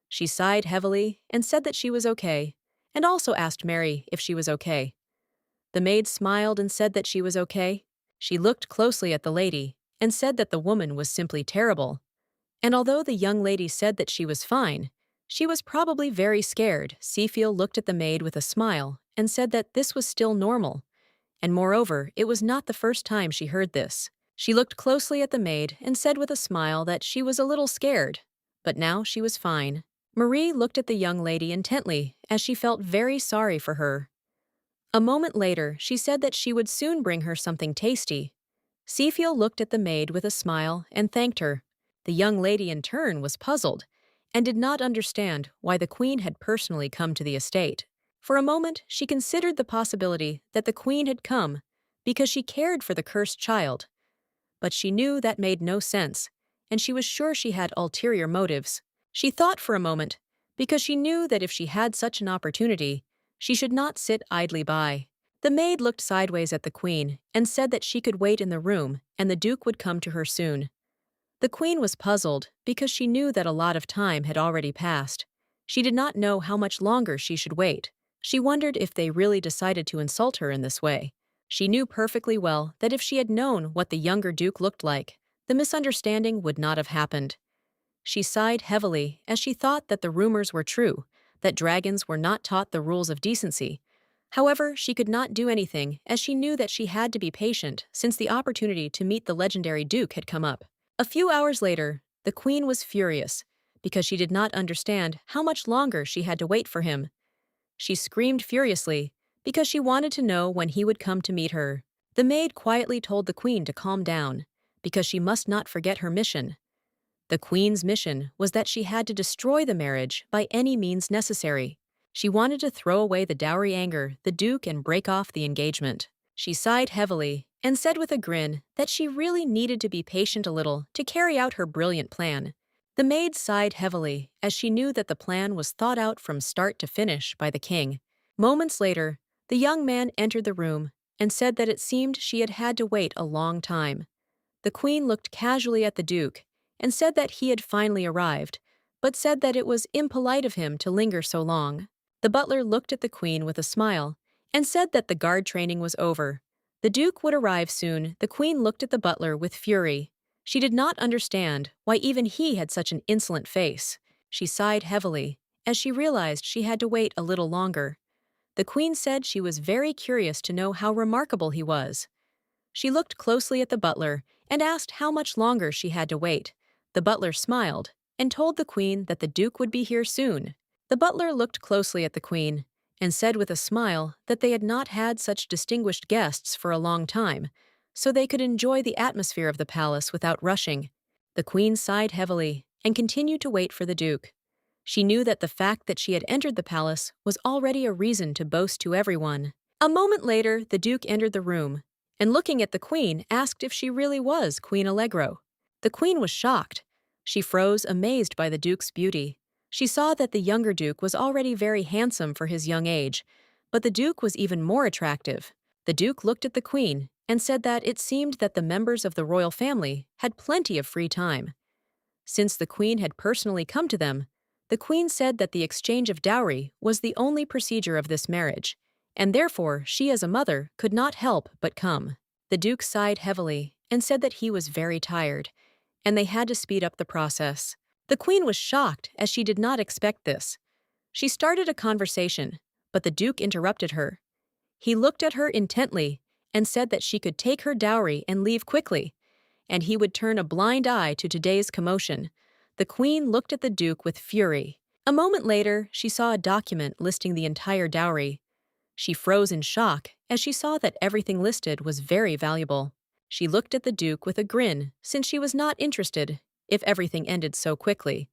Speaker 1: She sighed heavily and said that she was okay, and also asked Mary if she was okay. The maid smiled and said that she was okay. She looked closely at the lady and said that the woman was simply terrible. And although the young lady said that she was fine, she was probably very scared. Sophia looked at the maid with a smile and said that this was still normal. And moreover, it was not the first time she heard this. She looked closely at the maid and said with a smile that she was a little scared, but now she was fine. Marie looked at the young lady intently as she felt very sorry for her. A moment later, she said that she would soon bring her something tasty. Sefiel looked at the maid with a smile and thanked her. The young lady in turn was puzzled and did not understand why the queen had personally come to the estate. For a moment, she considered the possibility that the queen had come because she cared for the cursed child. But she knew that made no sense, and she was sure she had ulterior motives. She thought for a moment, because she knew that if she had such an opportunity, she should not sit idly by. The maid looked sideways at the queen and said that she could wait in the room and the duke would come to her soon. The queen was puzzled because she knew that a lot of time had already passed. She did not know how much longer she should wait. She wondered if they really decided to insult her in this way. She knew perfectly well that if she had known what the younger duke looked like, the misunderstanding would not have happened. She sighed heavily as she thought that the rumors were true, that dragons were not taught the rules of decency. However, she could not do anything as she knew that she had to be patient since the opportunity to meet the legendary duke had come up. A few hours later, the queen was furious because she did not understand how much longer she had to wait for him. She screamed furiously because she wanted to know when he would come to meet her. The maid quietly told the queen to calm down because she must not forget her mission. The queen's mission was that she had to destroy the marriage by any means necessary. She wanted to throw away the dowry anger, the duke, and break off the engagement. She sighed heavily and said with a grin that she really needed to be patient a little to carry out her brilliant plan. The maid sighed heavily as she knew that the plan was thought out from start to finish by the king. Moments later, the young man entered the room and said that it seemed she had had to wait a long time. The queen looked casually at the duke and said that he had finally arrived, but said that it was impolite of him to linger so long. The butler looked at the queen with a smile and said that the guard training was over. The duke would arrive soon. The queen looked at the butler with fury. She did not understand why even he had such an insolent face. She sighed heavily as she realized she had to wait a little longer. The queen said she was very curious to know how remarkable he was. She looked closely at the butler and asked how much longer she had to wait. The butler smiled and told the queen that the duke would be here soon. The butler looked closely at the queen and said with a smile that they had not had such distinguished guests for a long time, so they could enjoy the atmosphere of the palace without rushing. The queen sighed heavily and continued to wait for the duke. She knew that the fact that she had entered the palace was already a reason to boast to everyone. A moment later, the duke entered the room and looking at the queen asked if she really was Queen Allegro. The queen was shocked. She froze, amazed by the duke's beauty. She saw that the younger duke was already very handsome for his young age, but the duke was even more attractive. The duke looked at the queen and said that it seemed that the members of the royal family had plenty of free time. Since the queen had personally come to them, the queen said that the exchange of dowry was the only procedure of this marriage, and therefore she as a mother could not help but come. The duke sighed heavily and said that he was very tired, and they had to speed up the process. The queen was shocked as she did not expect this. She started a conversation, but the duke interrupted her. He looked at her intently and said that she could take her dowry and leave quickly, and he would turn a blind eye to today's commotion. The queen looked at the duke with fury. A moment later, she saw a document listing the entire dowry. She froze in shock as she saw that everything listed was very valuable. She looked at the duke with a grin since she was not interested if everything ended so quickly.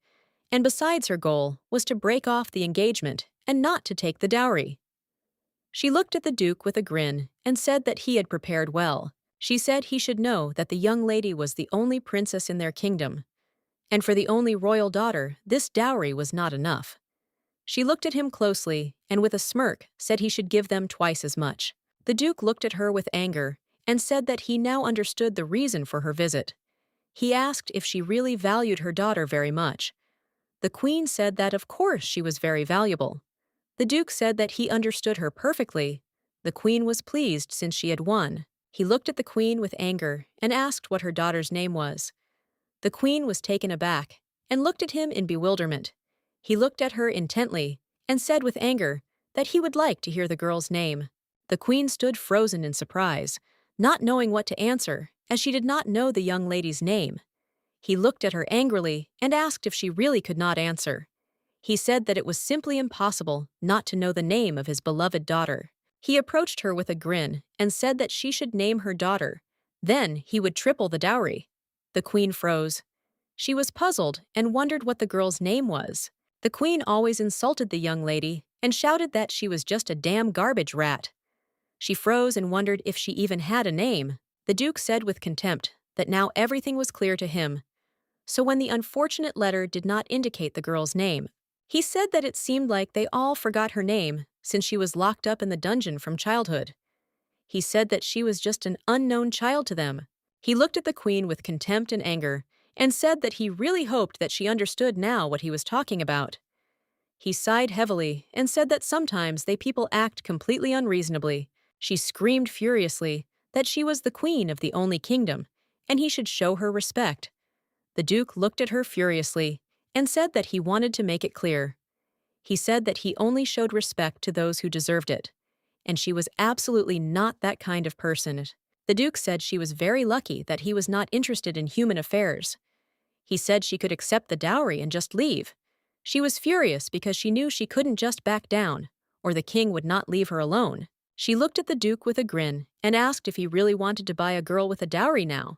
Speaker 1: And besides, her goal was to break off the engagement and not to take the dowry. She looked at the duke with a grin and said that he had prepared well. She said he should know that the young lady was the only princess in their kingdom, and for the only royal daughter, this dowry was not enough. She looked at him closely and with a smirk said he should give them twice as much. The duke looked at her with anger and said that he now understood the reason for her visit. He asked if she really valued her daughter very much. The queen said that of course she was very valuable. The duke said that he understood her perfectly. The queen was pleased since she had won. He looked at the queen with anger and asked what her daughter's name was. The queen was taken aback and looked at him in bewilderment. He looked at her intently and said with anger that he would like to hear the girl's name. The queen stood frozen in surprise, not knowing what to answer, as she did not know the young lady's name. He looked at her angrily and asked if she really could not answer. He said that it was simply impossible not to know the name of his beloved daughter. He approached her with a grin and said that she should name her daughter. Then he would triple the dowry. The queen froze. She was puzzled and wondered what the girl's name was. The queen always insulted the young lady and shouted that she was just a damn garbage rat. She froze and wondered if she even had a name. The duke said with contempt that now everything was clear to him. So when the unfortunate letter did not indicate the girl's name, he said that it seemed like they all forgot her name since she was locked up in the dungeon from childhood. He said that she was just an unknown child to them. He looked at the queen with contempt and anger and said that he really hoped that she understood now what he was talking about. He sighed heavily and said that sometimes they people act completely unreasonably. She screamed furiously that she was the queen of the only kingdom, and he should show her respect. The duke looked at her furiously and said that he wanted to make it clear. He said that he only showed respect to those who deserved it, and she was absolutely not that kind of person. The duke said she was very lucky that he was not interested in human affairs. He said she could accept the dowry and just leave. She was furious because she knew she couldn't just back down, or the king would not leave her alone. She looked at the duke with a grin and asked if he really wanted to buy a girl with a dowry now.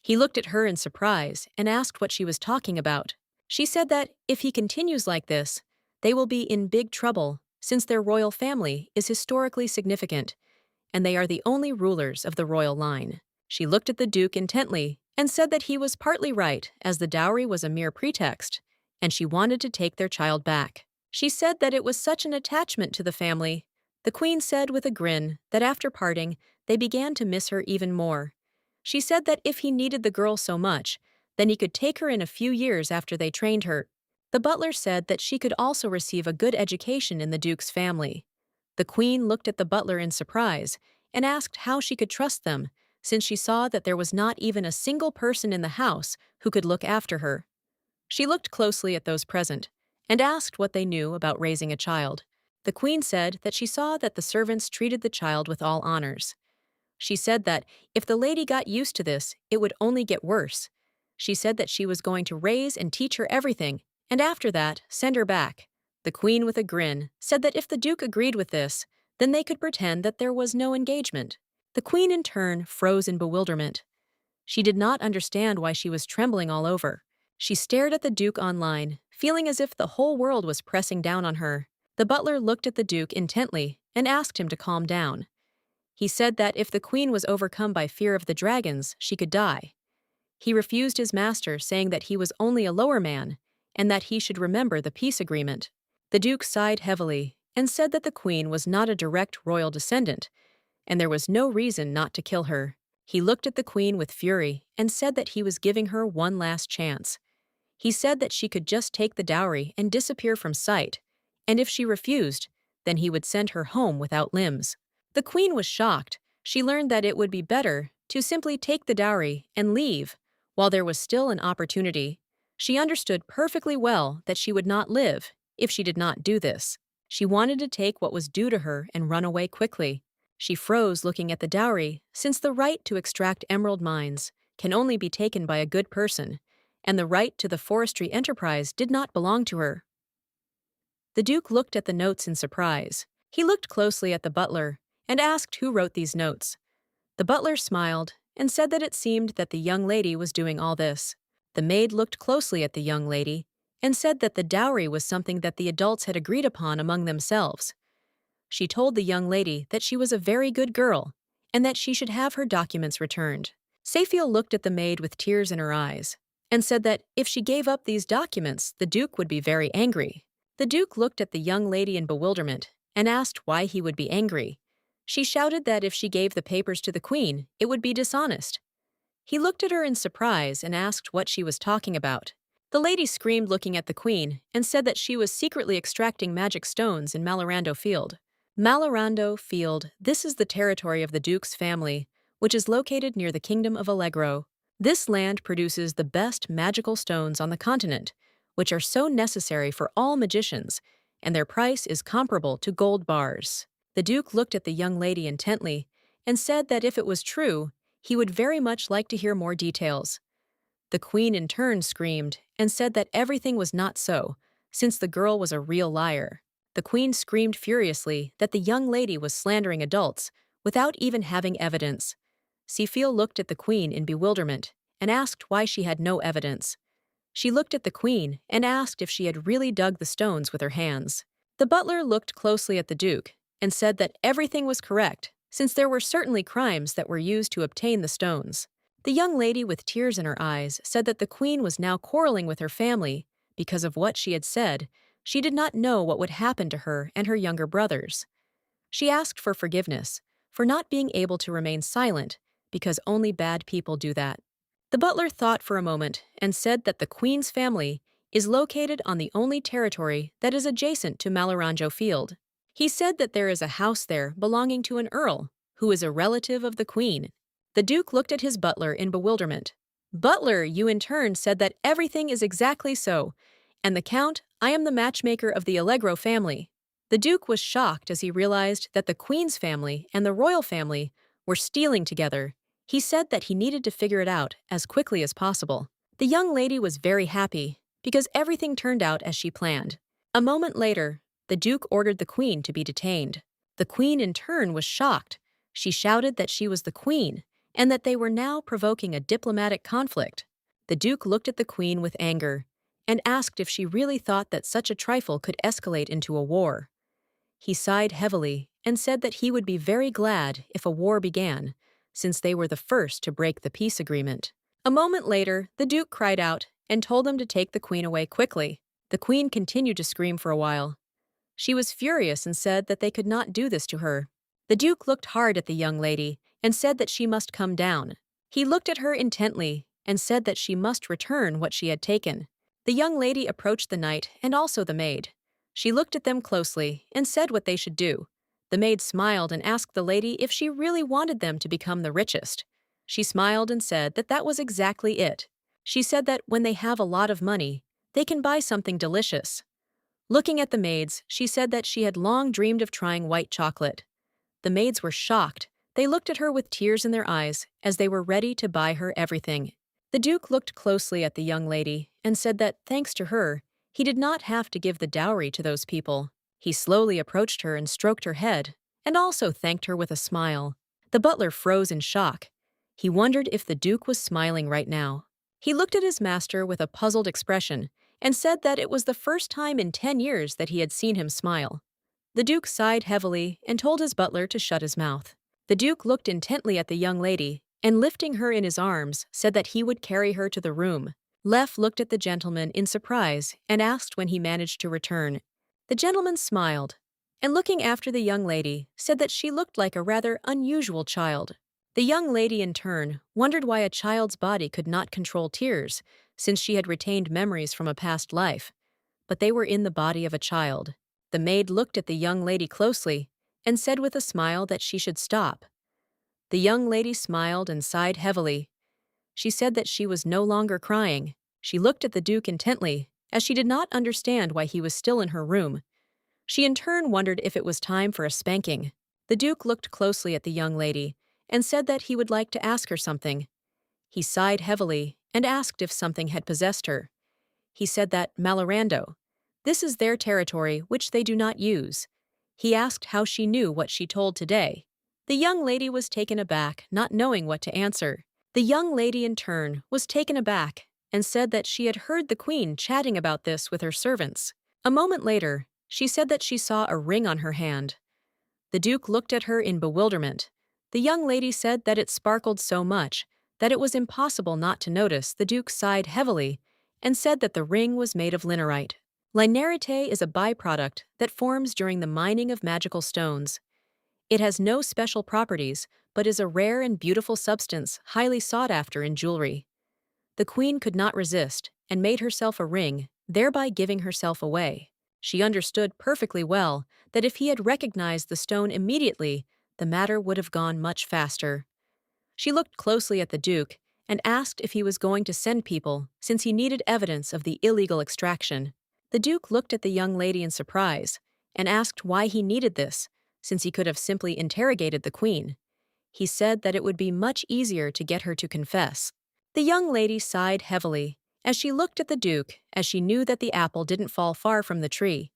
Speaker 1: He looked at her in surprise and asked what she was talking about. She said that if he continues like this, they will be in big trouble since their royal family is historically significant, and they are the only rulers of the royal line. She looked at the duke intently and said that he was partly right, as the dowry was a mere pretext, and she wanted to take their child back. She said that it was such an attachment to the family. The queen said with a grin that after parting, they began to miss her even more. She said that if he needed the girl so much, then he could take her in a few years after they trained her. The butler said that she could also receive a good education in the duke's family. The queen looked at the butler in surprise and asked how she could trust them, since she saw that there was not even a single person in the house who could look after her. She looked closely at those present and asked what they knew about raising a child. The queen said that she saw that the servants treated the child with all honors. She said that if the lady got used to this, it would only get worse. She said that she was going to raise and teach her everything, and after that, send her back. The queen, with a grin, said that if the duke agreed with this, then they could pretend that there was no engagement. The queen, in turn, froze in bewilderment. She did not understand why she was trembling all over. She stared at the duke online, feeling as if the whole world was pressing down on her. The butler looked at the duke intently and asked him to calm down. He said that if the queen was overcome by fear of the dragons, she could die. He refused his master, saying that he was only a lower man, and that he should remember the peace agreement. The duke sighed heavily and said that the queen was not a direct royal descendant, and there was no reason not to kill her. He looked at the queen with fury and said that he was giving her one last chance. He said that she could just take the dowry and disappear from sight, and if she refused, then he would send her home without limbs. The queen was shocked. She learned that it would be better to simply take the dowry and leave while there was still an opportunity. She understood perfectly well that she would not live if she did not do this. She wanted to take what was due to her and run away quickly. She froze looking at the dowry, since the right to extract emerald mines can only be taken by a good person, and the right to the forestry enterprise did not belong to her. The duke looked at the notes in surprise. He looked closely at the butler and asked who wrote these notes. The butler smiled and said that it seemed that the young lady was doing all this. The maid looked closely at the young lady and said that the dowry was something that the adults had agreed upon among themselves. She told the young lady that she was a very good girl and that she should have her documents returned. Safiel looked at the maid with tears in her eyes and said that if she gave up these documents, the duke would be very angry. The duke looked at the young lady in bewilderment and asked why he would be angry. She shouted that if she gave the papers to the queen, it would be dishonest. He looked at her in surprise and asked what she was talking about. The lady screamed, looking at the queen, and said that she was secretly extracting magic stones in Malorando Field. Malorando Field, this is the territory of the duke's family, which is located near the kingdom of Allegro. This land produces the best magical stones on the continent, which are so necessary for all magicians, and their price is comparable to gold bars. The duke looked at the young lady intently and said that if it was true, he would very much like to hear more details. The queen in turn screamed and said that everything was not so, since the girl was a real liar. The queen screamed furiously that the young lady was slandering adults without even having evidence. Cecile looked at the queen in bewilderment and asked why she had no evidence. She looked at the queen and asked if she had really dug the stones with her hands. The butler looked closely at the duke and said that everything was correct, since there were certainly crimes that were used to obtain the stones. The young lady with tears in her eyes said that the queen was now quarreling with her family because of what she had said. She did not know what would happen to her and her younger brothers. She asked for forgiveness for not being able to remain silent, because only bad people do that. The butler thought for a moment and said that the queen's family is located on the only territory that is adjacent to Malaranjo Field. He said that there is a house there belonging to an earl, who is a relative of the queen. The duke looked at his butler in bewilderment. Butler, you in turn said that everything is exactly so, and the count, I am the matchmaker of the Allegro family. The duke was shocked as he realized that the queen's family and the royal family were stealing together. He said that he needed to figure it out as quickly as possible. The young lady was very happy because everything turned out as she planned. A moment later, the duke ordered the queen to be detained. The queen in turn was shocked. She shouted that she was the queen and that they were now provoking a diplomatic conflict. The duke looked at the queen with anger and asked if she really thought that such a trifle could escalate into a war. He sighed heavily and said that he would be very glad if a war began, since they were the first to break the peace agreement. A moment later, the duke cried out and told them to take the queen away quickly. The queen continued to scream for a while. She was furious and said that they could not do this to her. The duke looked hard at the young lady and said that she must come down. He looked at her intently and said that she must return what she had taken. The young lady approached the knight and also the maid. She looked at them closely and said what they should do. The maid smiled and asked the lady if she really wanted them to become the richest. She smiled and said that that was exactly it. She said that when they have a lot of money, they can buy something delicious. Looking at the maids, she said that she had long dreamed of trying white chocolate. The maids were shocked. They looked at her with tears in their eyes as they were ready to buy her everything. The duke looked closely at the young lady and said that, thanks to her, he did not have to give the dowry to those people. He slowly approached her and stroked her head, and also thanked her with a smile. The butler froze in shock. He wondered if the duke was smiling right now. He looked at his master with a puzzled expression and said that it was the first time in 10 years that he had seen him smile. The duke sighed heavily and told his butler to shut his mouth. The duke looked intently at the young lady and, lifting her in his arms, said that he would carry her to the room. Leff looked at the gentleman in surprise and asked when he managed to return. The gentleman smiled, and looking after the young lady, said that she looked like a rather unusual child. The young lady, in turn, wondered why a child's body could not control tears, since she had retained memories from a past life. But they were in the body of a child. The maid looked at the young lady closely and said with a smile that she should stop. The young lady smiled and sighed heavily. She said that she was no longer crying. She looked at the duke intently, as she did not understand why he was still in her room. She in turn wondered if it was time for a spanking. The duke looked closely at the young lady and said that he would like to ask her something. He sighed heavily and asked if something had possessed her. He said that Malarando, this is their territory which they do not use. He asked how she knew what she told today. The young lady was taken aback, not knowing what to answer. The young lady in turn was taken aback and said that she had heard the queen chatting about this with her servants. A moment later, she said that she saw a ring on her hand. The duke looked at her in bewilderment. The young lady said that it sparkled so much that it was impossible not to notice. The duke sighed heavily and said that the ring was made of linerite. Linerite is a byproduct that forms during the mining of magical stones. It has no special properties, but is a rare and beautiful substance highly sought after in jewelry. The queen could not resist and made herself a ring, thereby giving herself away. She understood perfectly well that if he had recognized the stone immediately, the matter would have gone much faster. She looked closely at the duke and asked if he was going to send people, since he needed evidence of the illegal extraction. The duke looked at the young lady in surprise and asked why he needed this, since he could have simply interrogated the queen. He said that it would be much easier to get her to confess. The young lady sighed heavily as she looked at the Duke, as she knew that the apple didn't fall far from the tree.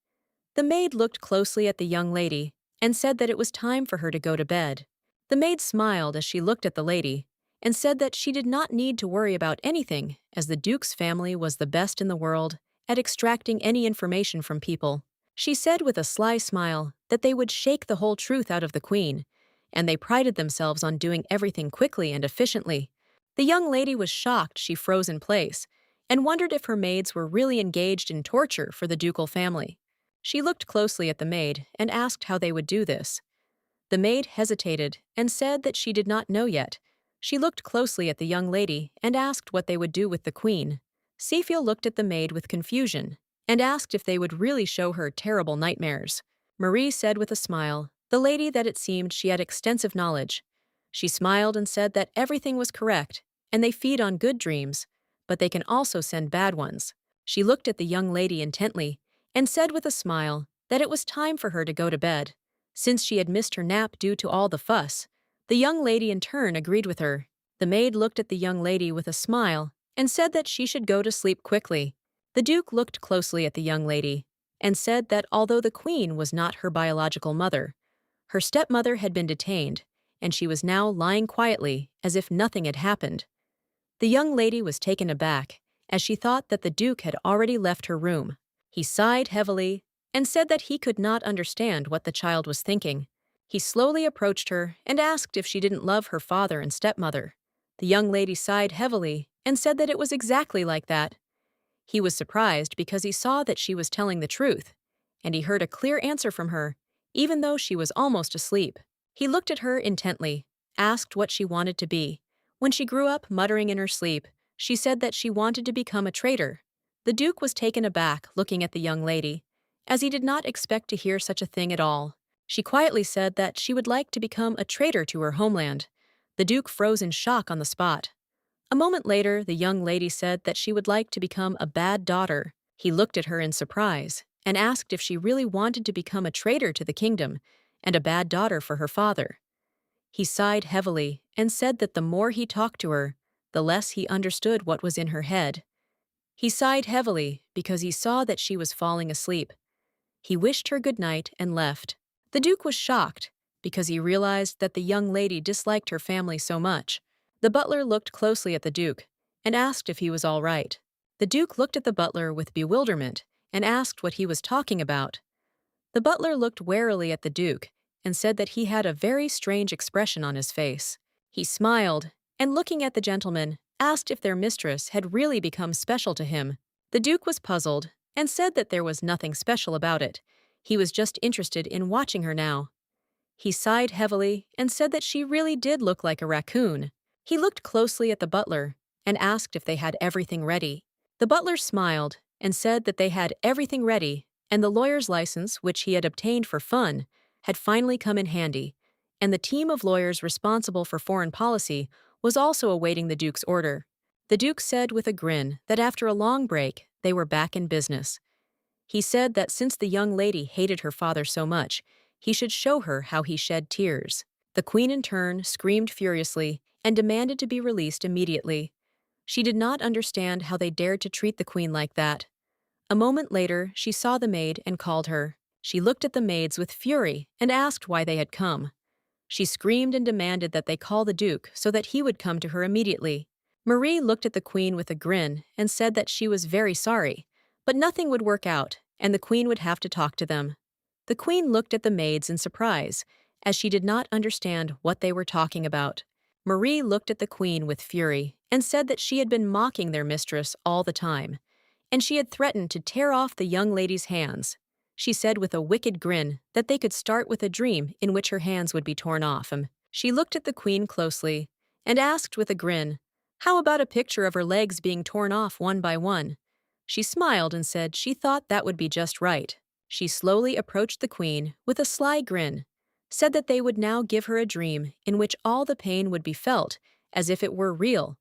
Speaker 1: The maid looked closely at the young lady and said that it was time for her to go to bed. The maid smiled as she looked at the lady and said that she did not need to worry about anything, as the Duke's family was the best in the world at extracting any information from people. She said with a sly smile that they would shake the whole truth out of the Queen, and they prided themselves on doing everything quickly and efficiently. The young lady was shocked. She froze in place and wondered if her maids were really engaged in torture for the ducal family. She looked closely at the maid and asked how they would do this. The maid hesitated and said that she did not know yet. She looked closely at the young lady and asked what they would do with the Queen. Sefiel looked at the maid with confusion and asked if they would really show her terrible nightmares. Marie said with a smile, the lady, that it seemed she had extensive knowledge. She smiled and said that everything was correct, and they feed on good dreams, but they can also send bad ones. She looked at the young lady intently and said with a smile that it was time for her to go to bed, since she had missed her nap due to all the fuss. The young lady in turn agreed with her. The maid looked at the young lady with a smile and said that she should go to sleep quickly. The Duke looked closely at the young lady and said that although the Queen was not her biological mother, her stepmother had been detained, and she was now lying quietly as if nothing had happened. The young lady was taken aback, as she thought that the Duke had already left her room. He sighed heavily and said that he could not understand what the child was thinking. He slowly approached her and asked if she didn't love her father and stepmother. The young lady sighed heavily and said that it was exactly like that. He was surprised because he saw that she was telling the truth, and he heard a clear answer from her, even though she was almost asleep. He looked at her intently, asked what she wanted to be. When she grew up, muttering in her sleep, she said that she wanted to become a traitor. The Duke was taken aback looking at the young lady, as he did not expect to hear such a thing at all. She quietly said that she would like to become a traitor to her homeland. The Duke froze in shock on the spot. A moment later, the young lady said that she would like to become a bad daughter. He looked at her in surprise and asked if she really wanted to become a traitor to the kingdom and a bad daughter for her father. He sighed heavily and said that the more he talked to her, the less he understood what was in her head. He sighed heavily because he saw that she was falling asleep. He wished her good night and left. The Duke was shocked because he realized that the young lady disliked her family so much. The butler looked closely at the Duke and asked if he was all right. The Duke looked at the butler with bewilderment and asked what he was talking about. The butler looked warily at the Duke and said that he had a very strange expression on his face. He smiled and, looking at the gentleman, asked if their mistress had really become special to him. The Duke was puzzled and said that there was nothing special about it. He was just interested in watching her now. He sighed heavily and said that she really did look like a raccoon. He looked closely at the butler and asked if they had everything ready. The butler smiled and said that they had everything ready, and the lawyer's license, which he had obtained for fun, had finally come in handy, and the team of lawyers responsible for foreign policy was also awaiting the Duke's order. The Duke said with a grin that after a long break, they were back in business. He said that since the young lady hated her father so much, he should show her how he shed tears. The Queen in turn screamed furiously and demanded to be released immediately. She did not understand how they dared to treat the Queen like that. A moment later, she saw the maid and called her. She looked at the maids with fury and asked why they had come. She screamed and demanded that they call the Duke so that he would come to her immediately. Marie looked at the Queen with a grin and said that she was very sorry, but nothing would work out, and the Queen would have to talk to them. The Queen looked at the maids in surprise, as she did not understand what they were talking about. Marie looked at the Queen with fury and said that she had been mocking their mistress all the time, and she had threatened to tear off the young lady's hands. She said with a wicked grin that they could start with a dream in which her hands would be torn off. She looked at the Queen closely and asked with a grin, "How about a picture of her legs being torn off one by one?" She smiled and said she thought that would be just right. She slowly approached the Queen with a sly grin, said that they would now give her a dream in which all the pain would be felt as if it were real.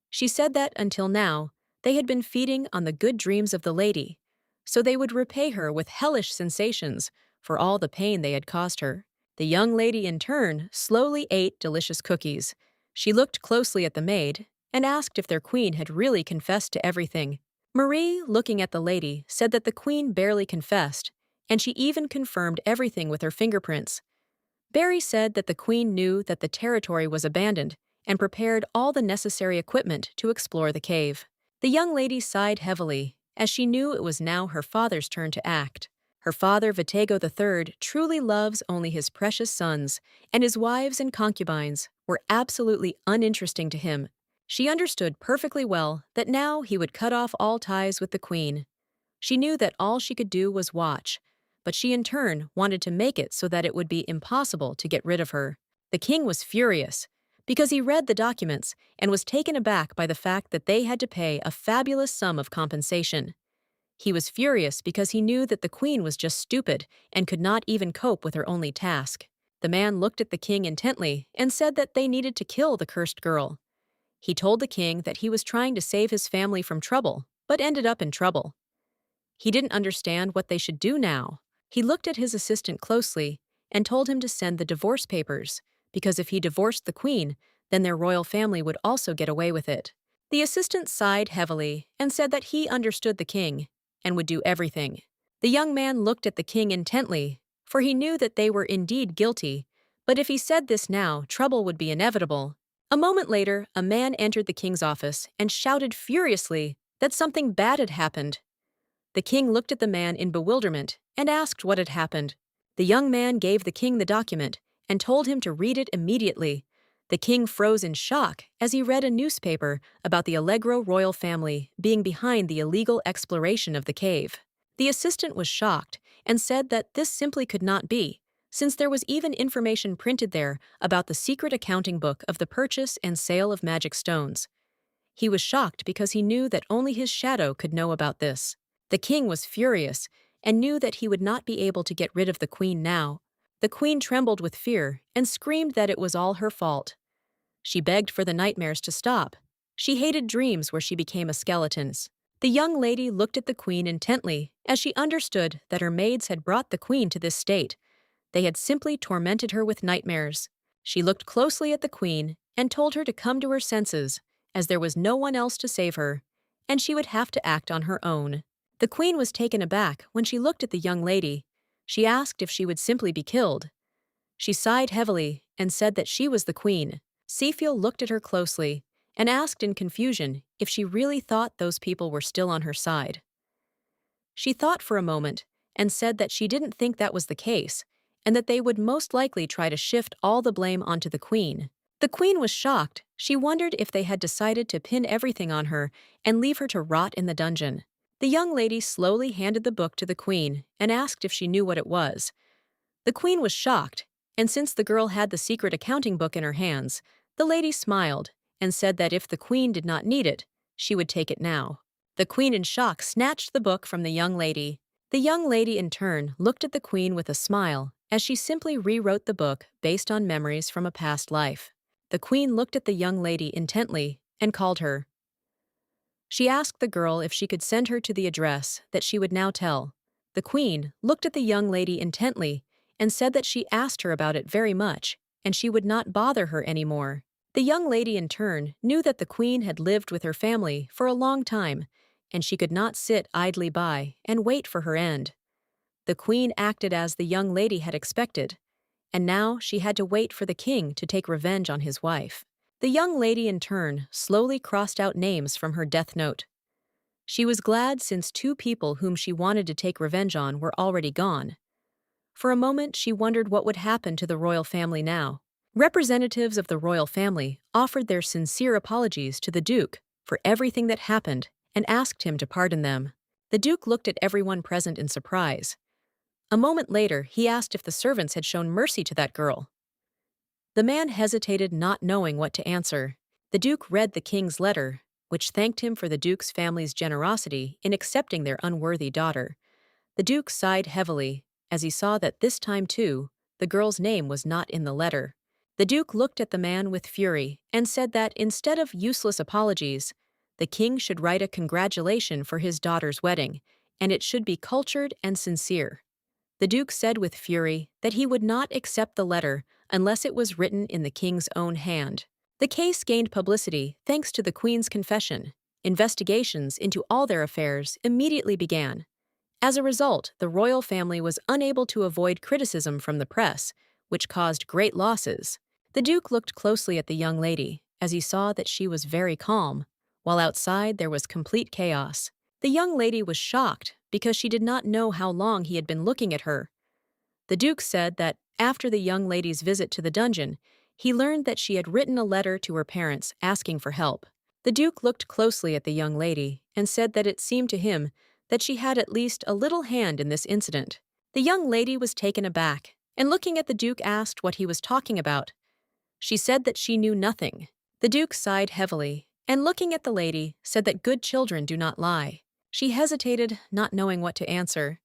Speaker 1: She said that until now, they had been feeding on the good dreams of the lady, so they would repay her with hellish sensations for all the pain they had caused her. The young lady, in turn, slowly ate delicious cookies. She looked closely at the maid and asked if their queen had really confessed to everything. Marie, looking at the lady, said that the queen barely confessed, and she even confirmed everything with her fingerprints. Barry said that the queen knew that the territory was abandoned and prepared all the necessary equipment to explore the cave. The young lady sighed heavily, as she knew it was now her father's turn to act. Her father, Vitego III, truly loves only his precious sons, and his wives and concubines were absolutely uninteresting to him. She understood perfectly well that now he would cut off all ties with the queen. She knew that all she could do was watch, but she in turn wanted to make it so that it would be impossible to get rid of her. The king was furious, because he read the documents and was taken aback by the fact that they had to pay a fabulous sum of compensation. He was furious because he knew that the queen was just stupid and could not even cope with her only task. The man looked at the king intently and said that they needed to kill the cursed girl. He told the king that he was trying to save his family from trouble, but ended up in trouble. He didn't understand what they should do now. He looked at his assistant closely and told him to send the divorce papers, because if he divorced the queen, then their royal family would also get away with it. The assistant sighed heavily and said that he understood the king and would do everything. The young man looked at the king intently, for he knew that they were indeed guilty, but if he said this now, trouble would be inevitable. A moment later, a man entered the king's office and shouted furiously that something bad had happened. The king looked at the man in bewilderment and asked what had happened. The young man gave the king the document and told him to read it immediately. The king froze in shock as he read a newspaper about the Allegro royal family being behind the illegal exploration of the cave. The assistant was shocked and said that this simply could not be, since there was even information printed there about the secret accounting book of the purchase and sale of magic stones. He was shocked because he knew that only his shadow could know about this. The king was furious and knew that he would not be able to get rid of the queen now. The queen trembled with fear and screamed that it was all her fault. She begged for the nightmares to stop. She hated dreams where she became a skeleton. The young lady looked at the queen intently as she understood that her maids had brought the queen to this state. They had simply tormented her with nightmares. She looked closely at the queen and told her to come to her senses, as there was no one else to save her, and she would have to act on her own. The queen was taken aback when she looked at the young lady. She asked if she would simply be killed. She sighed heavily and said that she was the queen. Seafiel looked at her closely and asked in confusion if she really thought those people were still on her side. She thought for a moment and said that she didn't think that was the case, and that they would most likely try to shift all the blame onto the queen. The queen was shocked. She wondered if they had decided to pin everything on her and leave her to rot in the dungeon. The young lady slowly handed the book to the queen and asked if she knew what it was. The queen was shocked, and since the girl had the secret accounting book in her hands, the lady smiled and said that if the queen did not need it, she would take it now. The queen, in shock, snatched the book from the young lady. The young lady, in turn, looked at the queen with a smile as she simply rewrote the book based on memories from a past life. The queen looked at the young lady intently and called her. She asked the girl if she could send her to the address that she would now tell. The queen looked at the young lady intently and said that she asked her about it very much, and she would not bother her anymore. The young lady, in turn, knew that the queen had lived with her family for a long time, and she could not sit idly by and wait for her end. The queen acted as the young lady had expected, and now she had to wait for the king to take revenge on his wife. The young lady, in turn, slowly crossed out names from her death note. She was glad since two people whom she wanted to take revenge on were already gone. For a moment, she wondered what would happen to the royal family now. Representatives of the royal family offered their sincere apologies to the Duke for everything that happened and asked him to pardon them. The Duke looked at everyone present in surprise. A moment later, he asked if the servants had shown mercy to that girl. The man hesitated, not knowing what to answer. The Duke read the king's letter, which thanked him for the Duke's family's generosity in accepting their unworthy daughter. The Duke sighed heavily as he saw that this time, too, the girl's name was not in the letter. The Duke looked at the man with fury and said that instead of useless apologies, the king should write a congratulation for his daughter's wedding, and it should be cultured and sincere. The Duke said with fury that he would not accept the letter unless it was written in the king's own hand. The case gained publicity thanks to the Queen's confession. Investigations into all their affairs immediately began. As a result, the royal family was unable to avoid criticism from the press, which caused great losses. The Duke looked closely at the young lady, as he saw that she was very calm, while outside there was complete chaos. The young lady was shocked because she did not know how long he had been looking at her. The Duke said that after the young lady's visit to the dungeon, he learned that she had written a letter to her parents asking for help. The Duke looked closely at the young lady and said that it seemed to him that she had at least a little hand in this incident. The young lady was taken aback, and looking at the Duke asked what he was talking about. She said that she knew nothing. The Duke sighed heavily, and looking at the lady, said that good children do not lie. She hesitated, not knowing what to answer.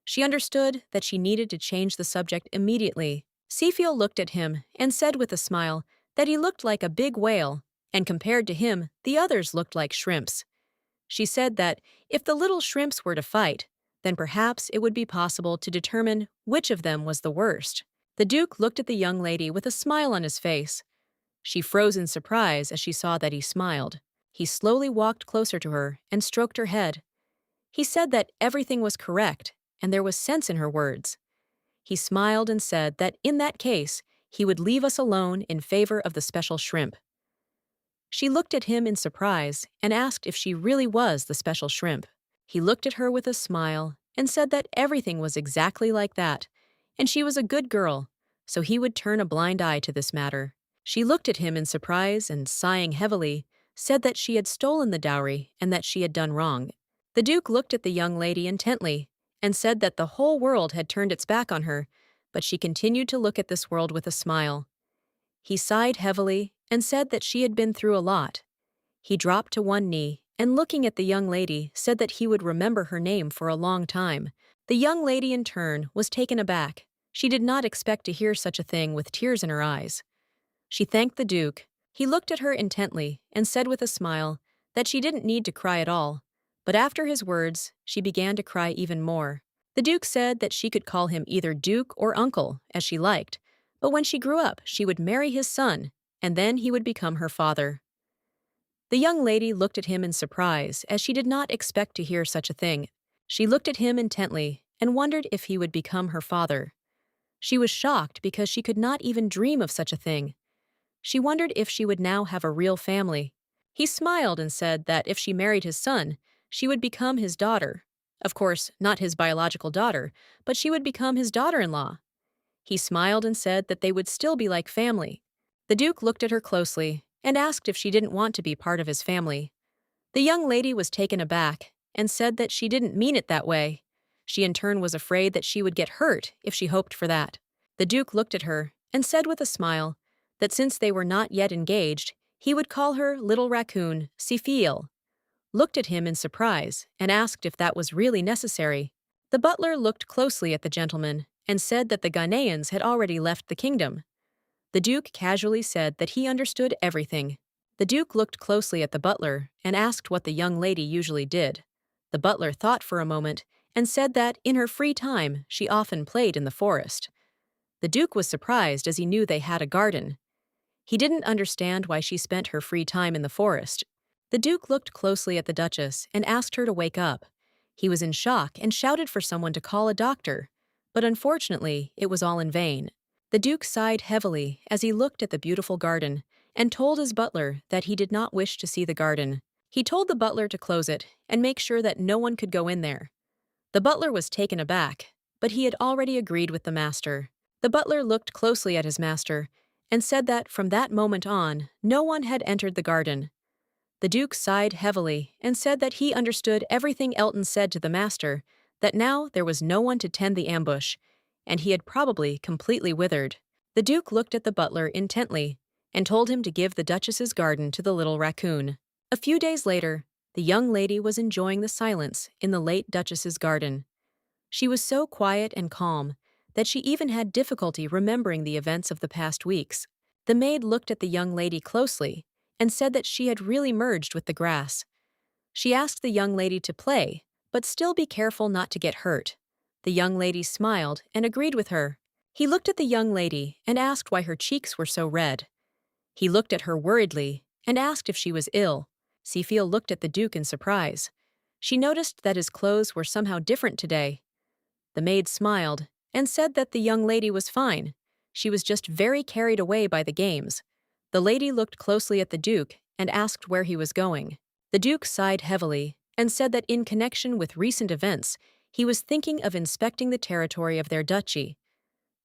Speaker 1: She understood that she needed to change the subject immediately. Seafiel looked at him and said with a smile that he looked like a big whale, and compared to him, the others looked like shrimps. She said that if the little shrimps were to fight, then perhaps it would be possible to determine which of them was the worst. The Duke looked at the young lady with a smile on his face. She froze in surprise as she saw that he smiled. He slowly walked closer to her and stroked her head. He said that everything was correct and there was sense in her words. He smiled and said that in that case, he would leave us alone in favor of the special shrimp. She looked at him in surprise and asked if she really was the special shrimp. He looked at her with a smile and said that everything was exactly like that, and she was a good girl, so he would turn a blind eye to this matter. She looked at him in surprise and, sighing heavily, said that she had stolen the dowry and that she had done wrong. The Duke looked at the young lady intently and said that the whole world had turned its back on her, but she continued to look at this world with a smile. He sighed heavily and said that she had been through a lot. He dropped to one knee and, looking at the young lady, said that he would remember her name for a long time. The young lady, in turn, was taken aback. She did not expect to hear such a thing with tears in her eyes. She thanked the Duke. He looked at her intently and said with a smile that she didn't need to cry at all, but after his words, she began to cry even more. The Duke said that she could call him either Duke or Uncle, as she liked, but when she grew up, she would marry his son, and then he would become her father. The young lady looked at him in surprise, as she did not expect to hear such a thing. She looked at him intently and wondered if he would become her father. She was shocked because she could not even dream of such a thing. She wondered if she would now have a real family. He smiled and said that if she married his son, she would become his daughter. Of course, not his biological daughter, but she would become his daughter-in-law. He smiled and said that they would still be like family. The Duke looked at her closely and asked if she didn't want to be part of his family. The young lady was taken aback and said that she didn't mean it that way. She in turn was afraid that she would get hurt if she hoped for that. The Duke looked at her and said with a smile that since they were not yet engaged, he would call her Little Raccoon Seafiel. Looked at him in surprise and asked if that was really necessary. The butler looked closely at the gentleman and said that the Ghanaians had already left the kingdom. The Duke casually said that he understood everything. The Duke looked closely at the butler and asked what the young lady usually did. The butler thought for a moment and said that in her free time she often played in the forest. The Duke was surprised as he knew they had a garden. He didn't understand why she spent her free time in the forest. The Duke looked closely at the Duchess and asked her to wake up. He was in shock and shouted for someone to call a doctor, but unfortunately, it was all in vain. The Duke sighed heavily as he looked at the beautiful garden and told his butler that he did not wish to see the garden. He told the butler to close it and make sure that no one could go in there. The butler was taken aback, but he had already agreed with the master. The butler looked closely at his master and said that from that moment on, no one had entered the garden. The Duke sighed heavily and said that he understood everything Elton said to the master, that now there was no one to tend the ambush, and he had probably completely withered. The Duke looked at the butler intently and told him to give the Duchess's garden to the little raccoon. A few days later, the young lady was enjoying the silence in the late Duchess's garden. She was so quiet and calm that she even had difficulty remembering the events of the past weeks. The maid looked at the young lady closely and said that she had really merged with the grass. She asked the young lady to play, but still be careful not to get hurt. The young lady smiled and agreed with her. He looked at the young lady and asked why her cheeks were so red. He looked at her worriedly and asked if she was ill. Seafield looked at the Duke in surprise. She noticed that his clothes were somehow different today. The maid smiled and said that the young lady was fine. She was just very carried away by the games. The lady looked closely at the Duke and asked where he was going. The Duke sighed heavily and said that in connection with recent events, he was thinking of inspecting the territory of their duchy.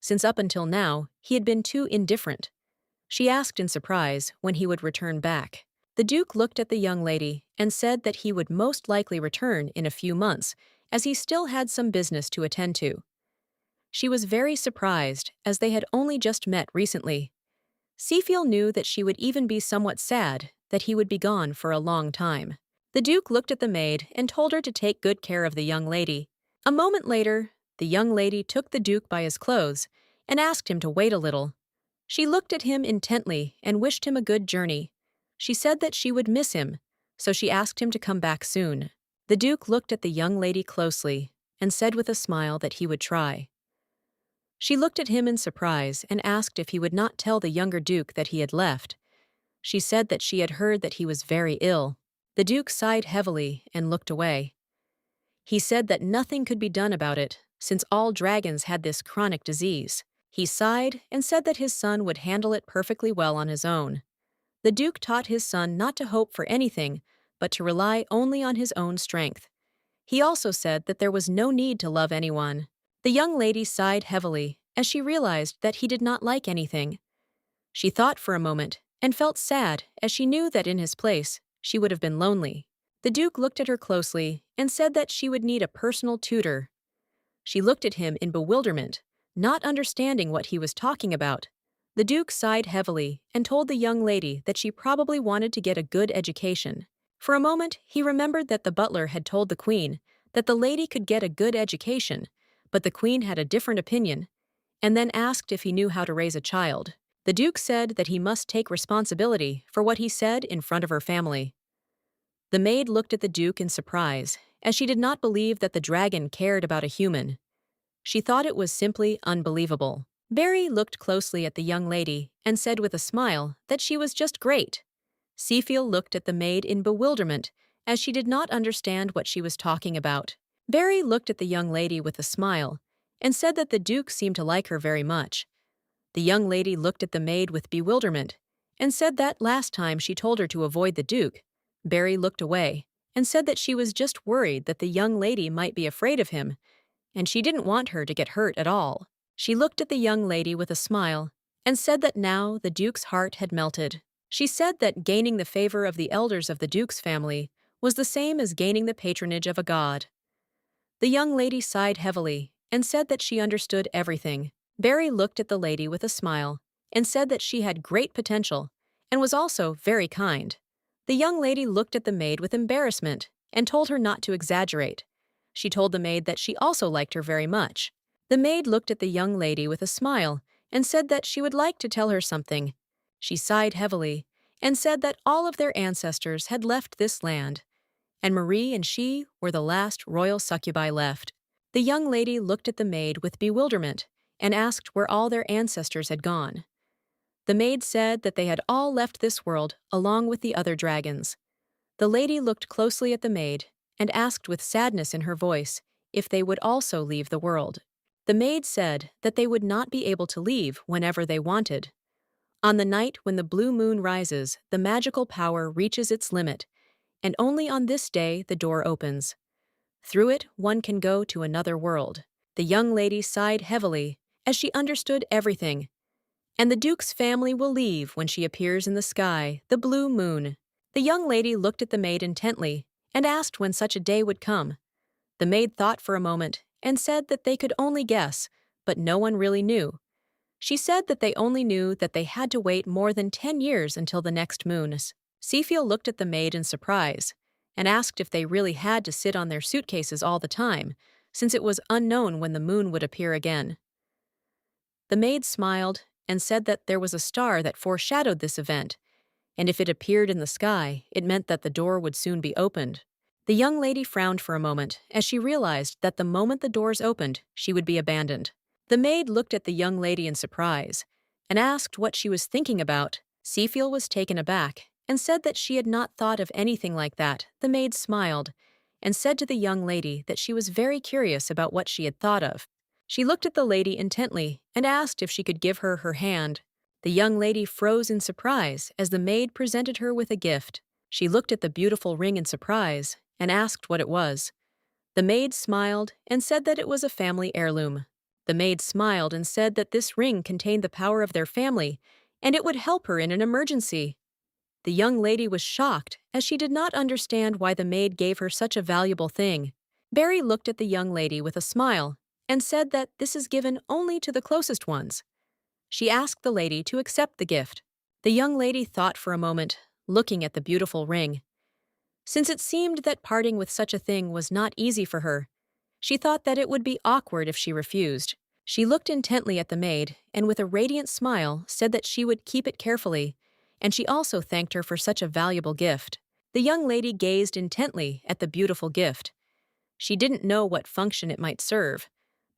Speaker 1: Since up until now, he had been too indifferent. She asked in surprise when he would return back. The Duke looked at the young lady and said that he would most likely return in a few months, as he still had some business to attend to. She was very surprised, as they had only just met recently. Seafield knew that she would even be somewhat sad that he would be gone for a long time. The Duke looked at the maid and told her to take good care of the young lady. A moment later, the young lady took the Duke by his clothes and asked him to wait a little. She looked at him intently and wished him a good journey. She said that she would miss him, so she asked him to come back soon. The Duke looked at the young lady closely and said with a smile that he would try. She looked at him in surprise and asked if he would not tell the younger Duke that he had left. She said that she had heard that he was very ill. The Duke sighed heavily and looked away. He said that nothing could be done about it, since all dragons had this chronic disease. He sighed and said that his son would handle it perfectly well on his own. The Duke taught his son not to hope for anything, but to rely only on his own strength. He also said that there was no need to love anyone. The young lady sighed heavily as she realized that he did not like anything. She thought for a moment and felt sad, as she knew that in his place she would have been lonely. The Duke looked at her closely and said that she would need a personal tutor. She looked at him in bewilderment, not understanding what he was talking about. The Duke sighed heavily and told the young lady that she probably wanted to get a good education. For a moment, he remembered that the butler had told the Queen that the lady could get a good education, but the Queen had a different opinion, and then asked if he knew how to raise a child. The Duke said that he must take responsibility for what he said in front of her family. The maid looked at the Duke in surprise, as she did not believe that the dragon cared about a human. She thought it was simply unbelievable. Barry looked closely at the young lady and said with a smile that she was just great. Seafield looked at the maid in bewilderment, as she did not understand what she was talking about. Barry looked at the young lady with a smile and said that the Duke seemed to like her very much. The young lady looked at the maid with bewilderment and said that last time she told her to avoid the Duke. Barry looked away and said that she was just worried that the young lady might be afraid of him, and she didn't want her to get hurt at all. She looked at the young lady with a smile and said that now the Duke's heart had melted. She said that gaining the favor of the elders of the Duke's family was the same as gaining the patronage of a god. The young lady sighed heavily and said that she understood everything. Barry looked at the lady with a smile and said that she had great potential and was also very kind. The young lady looked at the maid with embarrassment and told her not to exaggerate. She told the maid that she also liked her very much. The maid looked at the young lady with a smile and said that she would like to tell her something. She sighed heavily and said that all of their ancestors had left this land, and Marie and she were the last royal succubi left. The young lady looked at the maid with bewilderment and asked where all their ancestors had gone. The maid said that they had all left this world along with the other dragons. The lady looked closely at the maid and asked with sadness in her voice if they would also leave the world. The maid said that they would not be able to leave whenever they wanted. On the night when the blue moon rises, the magical power reaches its limit, and only on this day the door opens. Through it, one can go to another world. The young lady sighed heavily as she understood everything. And the Duke's family will leave when she appears in the sky, the blue moon. The young lady looked at the maid intently and asked when such a day would come. The maid thought for a moment and said that they could only guess, but no one really knew. She said that they only knew that they had to wait more than 10 years until the next moon. Seafield looked at the maid in surprise and asked if they really had to sit on their suitcases all the time, since it was unknown when the moon would appear again. The maid smiled and said that there was a star that foreshadowed this event, and if it appeared in the sky, it meant that the door would soon be opened. The young lady frowned for a moment as she realized that the moment the doors opened, she would be abandoned. The maid looked at the young lady in surprise and asked what she was thinking about. Seafiel was taken aback and said that she had not thought of anything like that. The maid smiled and said to the young lady that she was very curious about what she had thought of. She looked at the lady intently and asked if she could give her her hand. The young lady froze in surprise as the maid presented her with a gift. She looked at the beautiful ring in surprise and asked what it was. The maid smiled and said that it was a family heirloom. The maid smiled and said that this ring contained the power of their family and it would help her in an emergency. The young lady was shocked as she did not understand why the maid gave her such a valuable thing. Barry looked at the young lady with a smile and said that this is given only to the closest ones. She asked the lady to accept the gift. The young lady thought for a moment, looking at the beautiful ring. Since it seemed that parting with such a thing was not easy for her, she thought that it would be awkward if she refused. She looked intently at the maid and with a radiant smile said that she would keep it carefully, and she also thanked her for such a valuable gift. The young lady gazed intently at the beautiful gift. She didn't know what function it might serve,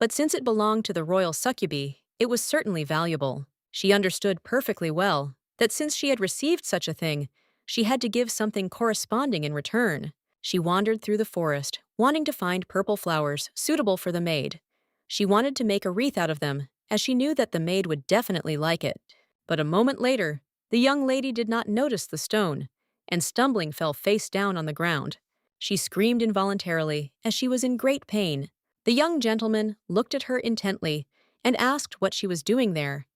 Speaker 1: but since it belonged to the royal succubi, it was certainly valuable. She understood perfectly well that since she had received such a thing, she had to give something corresponding in return. She wandered through the forest, wanting to find purple flowers suitable for the maid. She wanted to make a wreath out of them, as she knew that the maid would definitely like it. But a moment later, the young lady did not notice the stone, and stumbling fell face down on the ground. She screamed involuntarily, as she was in great pain. The young gentleman looked at her intently and asked what she was doing there.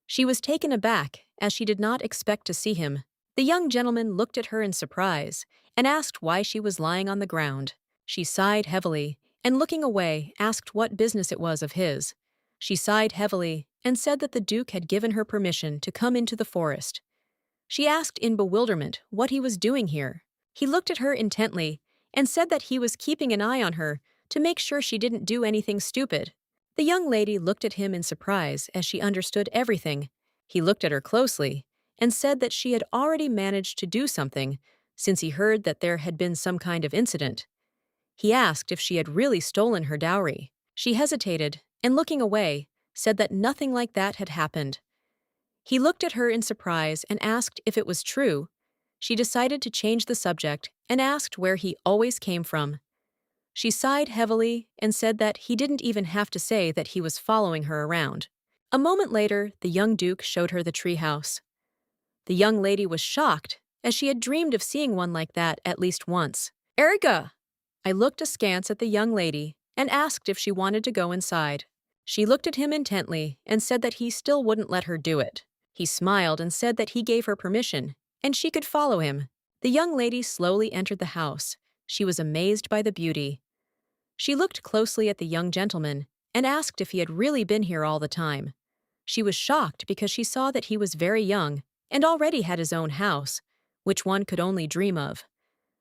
Speaker 1: She was taken aback, as she did not expect to see him. The young gentleman looked at her in surprise and asked why she was lying on the ground. She sighed heavily and looking away asked what business it was of his. She sighed heavily and said that the Duke had given her permission to come into the forest. She asked in bewilderment what he was doing here. He looked at her intently and said that he was keeping an eye on her to make sure she didn't do anything stupid. The young lady looked at him in surprise as she understood everything. He looked at her closely and said that she had already managed to do something since he heard that there had been some kind of incident. He asked if she had really stolen her dowry. She hesitated and, looking away, said that nothing like that had happened. He looked at her in surprise and asked if it was true. She decided to change the subject and asked where he always came from. She sighed heavily and said that he didn't even have to say that he was following her around. A moment later, the young Duke showed her the treehouse. The young lady was shocked, as she had dreamed of seeing one like that at least once. "Erica!" I looked askance at the young lady and asked if she wanted to go inside. She looked at him intently and said that he still wouldn't let her do it. He smiled and said that he gave her permission, and she could follow him. The young lady slowly entered the house. She was amazed by the beauty. She looked closely at the young gentleman and asked if he had really been here all the time. She was shocked because she saw that he was very young and already had his own house, which one could only dream of.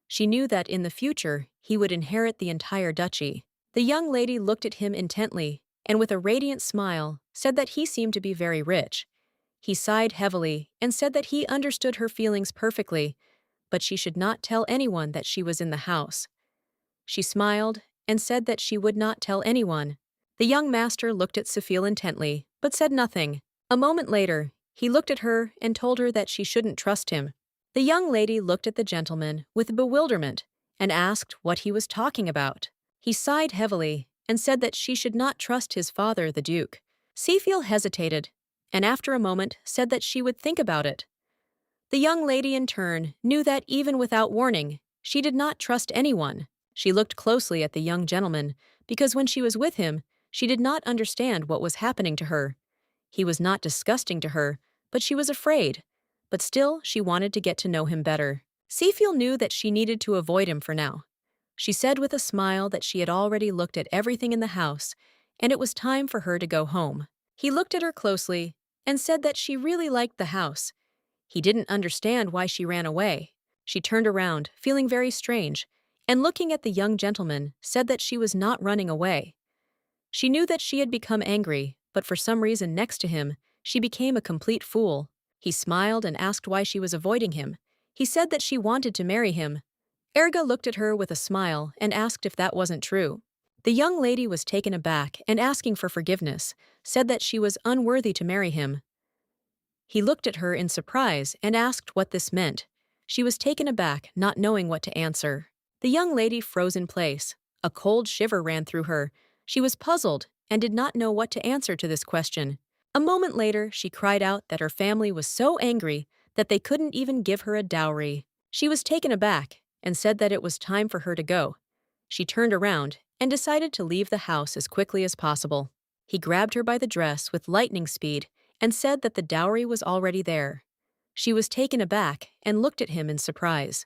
Speaker 1: She knew that in the future he would inherit the entire duchy. The young lady looked at him intently and with a radiant smile said that he seemed to be very rich. He sighed heavily and said that he understood her feelings perfectly, but she should not tell anyone that she was in the house. She smiled and said that she would not tell anyone. The young master looked at Seafiel intently, but said nothing. A moment later, he looked at her and told her that she shouldn't trust him. The young lady looked at the gentleman with bewilderment and asked what he was talking about. He sighed heavily and said that she should not trust his father, the Duke. Seafiel hesitated, and after a moment said that she would think about it. The young lady in turn knew that even without warning, she did not trust anyone. She looked closely at the young gentleman because when she was with him, she did not understand what was happening to her. He was not disgusting to her, but she was afraid. But still, she wanted to get to know him better. Seafiel knew that she needed to avoid him for now. She said with a smile that she had already looked at everything in the house, and it was time for her to go home. He looked at her closely and said that she really liked the house. He didn't understand why she ran away. She turned around, feeling very strange, and looking at the young gentleman, said that she was not running away. She knew that she had become angry, but for some reason next to him, she became a complete fool. He smiled and asked why she was avoiding him. He said that she wanted to marry him. Erga looked at her with a smile and asked if that wasn't true. The young lady was taken aback and asking for forgiveness, said that she was unworthy to marry him. He looked at her in surprise and asked what this meant. She was taken aback, not knowing what to answer. The young lady froze in place. A cold shiver ran through her. She was puzzled and did not know what to answer to this question. A moment later, she cried out that her family was so angry that they couldn't even give her a dowry. She was taken aback and said that it was time for her to go. She turned around and decided to leave the house as quickly as possible. He grabbed her by the dress with lightning speed and said that the dowry was already there. She was taken aback and looked at him in surprise.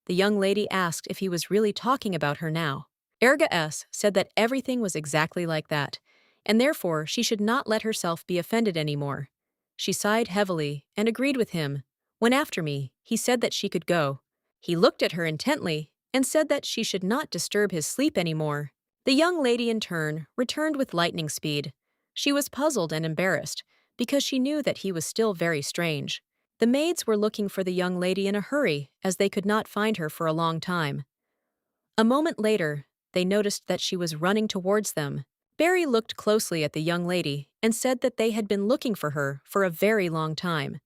Speaker 1: The young lady asked if he was really talking about her now. Erga S. said that everything was exactly like that, and therefore she should not let herself be offended anymore. She sighed heavily and agreed with him. When after me, he said that she could go. He looked at her intently and said that she should not disturb his sleep anymore. The young lady in turn returned with lightning speed. She was puzzled and embarrassed, because she knew that he was still very strange. The maids were looking for the young lady in a hurry, as they could not find her for a long time. A moment later, they noticed that she was running towards them. Barry looked closely at the young lady and said that they had been looking for her for a very long time.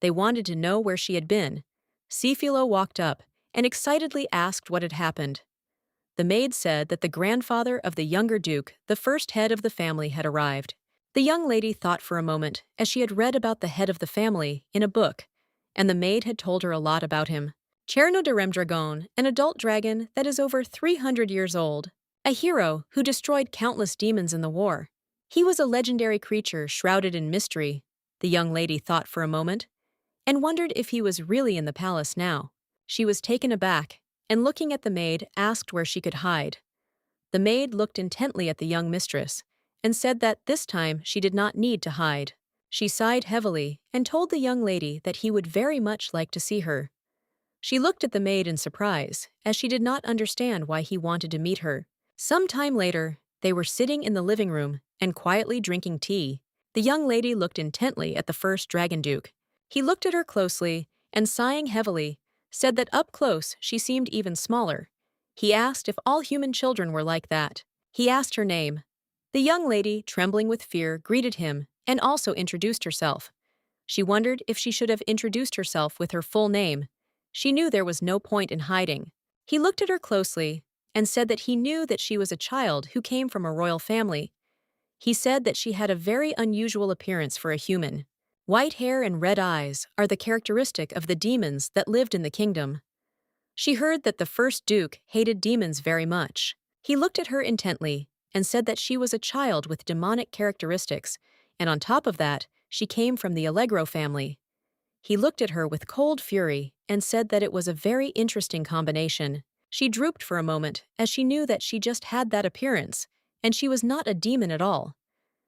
Speaker 1: They wanted to know where she had been. Cefilo walked up and excitedly asked what had happened. The maid said that the grandfather of the younger duke, the first head of the family, had arrived. The young lady thought for a moment, as she had read about the head of the family in a book, and the maid had told her a lot about him. Cherno de Remdragon, an adult dragon that is over 300 years old, a hero who destroyed countless demons in the war. He was a legendary creature shrouded in mystery. The young lady thought for a moment, and wondered if he was really in the palace now. She was taken aback, and looking at the maid, asked where she could hide. The maid looked intently at the young mistress, and said that this time she did not need to hide. She sighed heavily and told the young lady that he would very much like to see her. She looked at the maid in surprise, as she did not understand why he wanted to meet her. Some time later, they were sitting in the living room and quietly drinking tea. The young lady looked intently at the first dragon duke. He looked at her closely and, sighing heavily, said that up close she seemed even smaller. He asked if all human children were like that. He asked her name. The young lady, trembling with fear, greeted him and also introduced herself. She wondered if she should have introduced herself with her full name. She knew there was no point in hiding. He looked at her closely and said that he knew that she was a child who came from a royal family. He said that she had a very unusual appearance for a human. White hair and red eyes are the characteristic of the demons that lived in the kingdom. She heard that the first duke hated demons very much. He looked at her intently and said that she was a child with demonic characteristics, and on top of that, she came from the Allegro family. He looked at her with cold fury and said that it was a very interesting combination. She drooped for a moment, as she knew that she just had that appearance, and she was not a demon at all.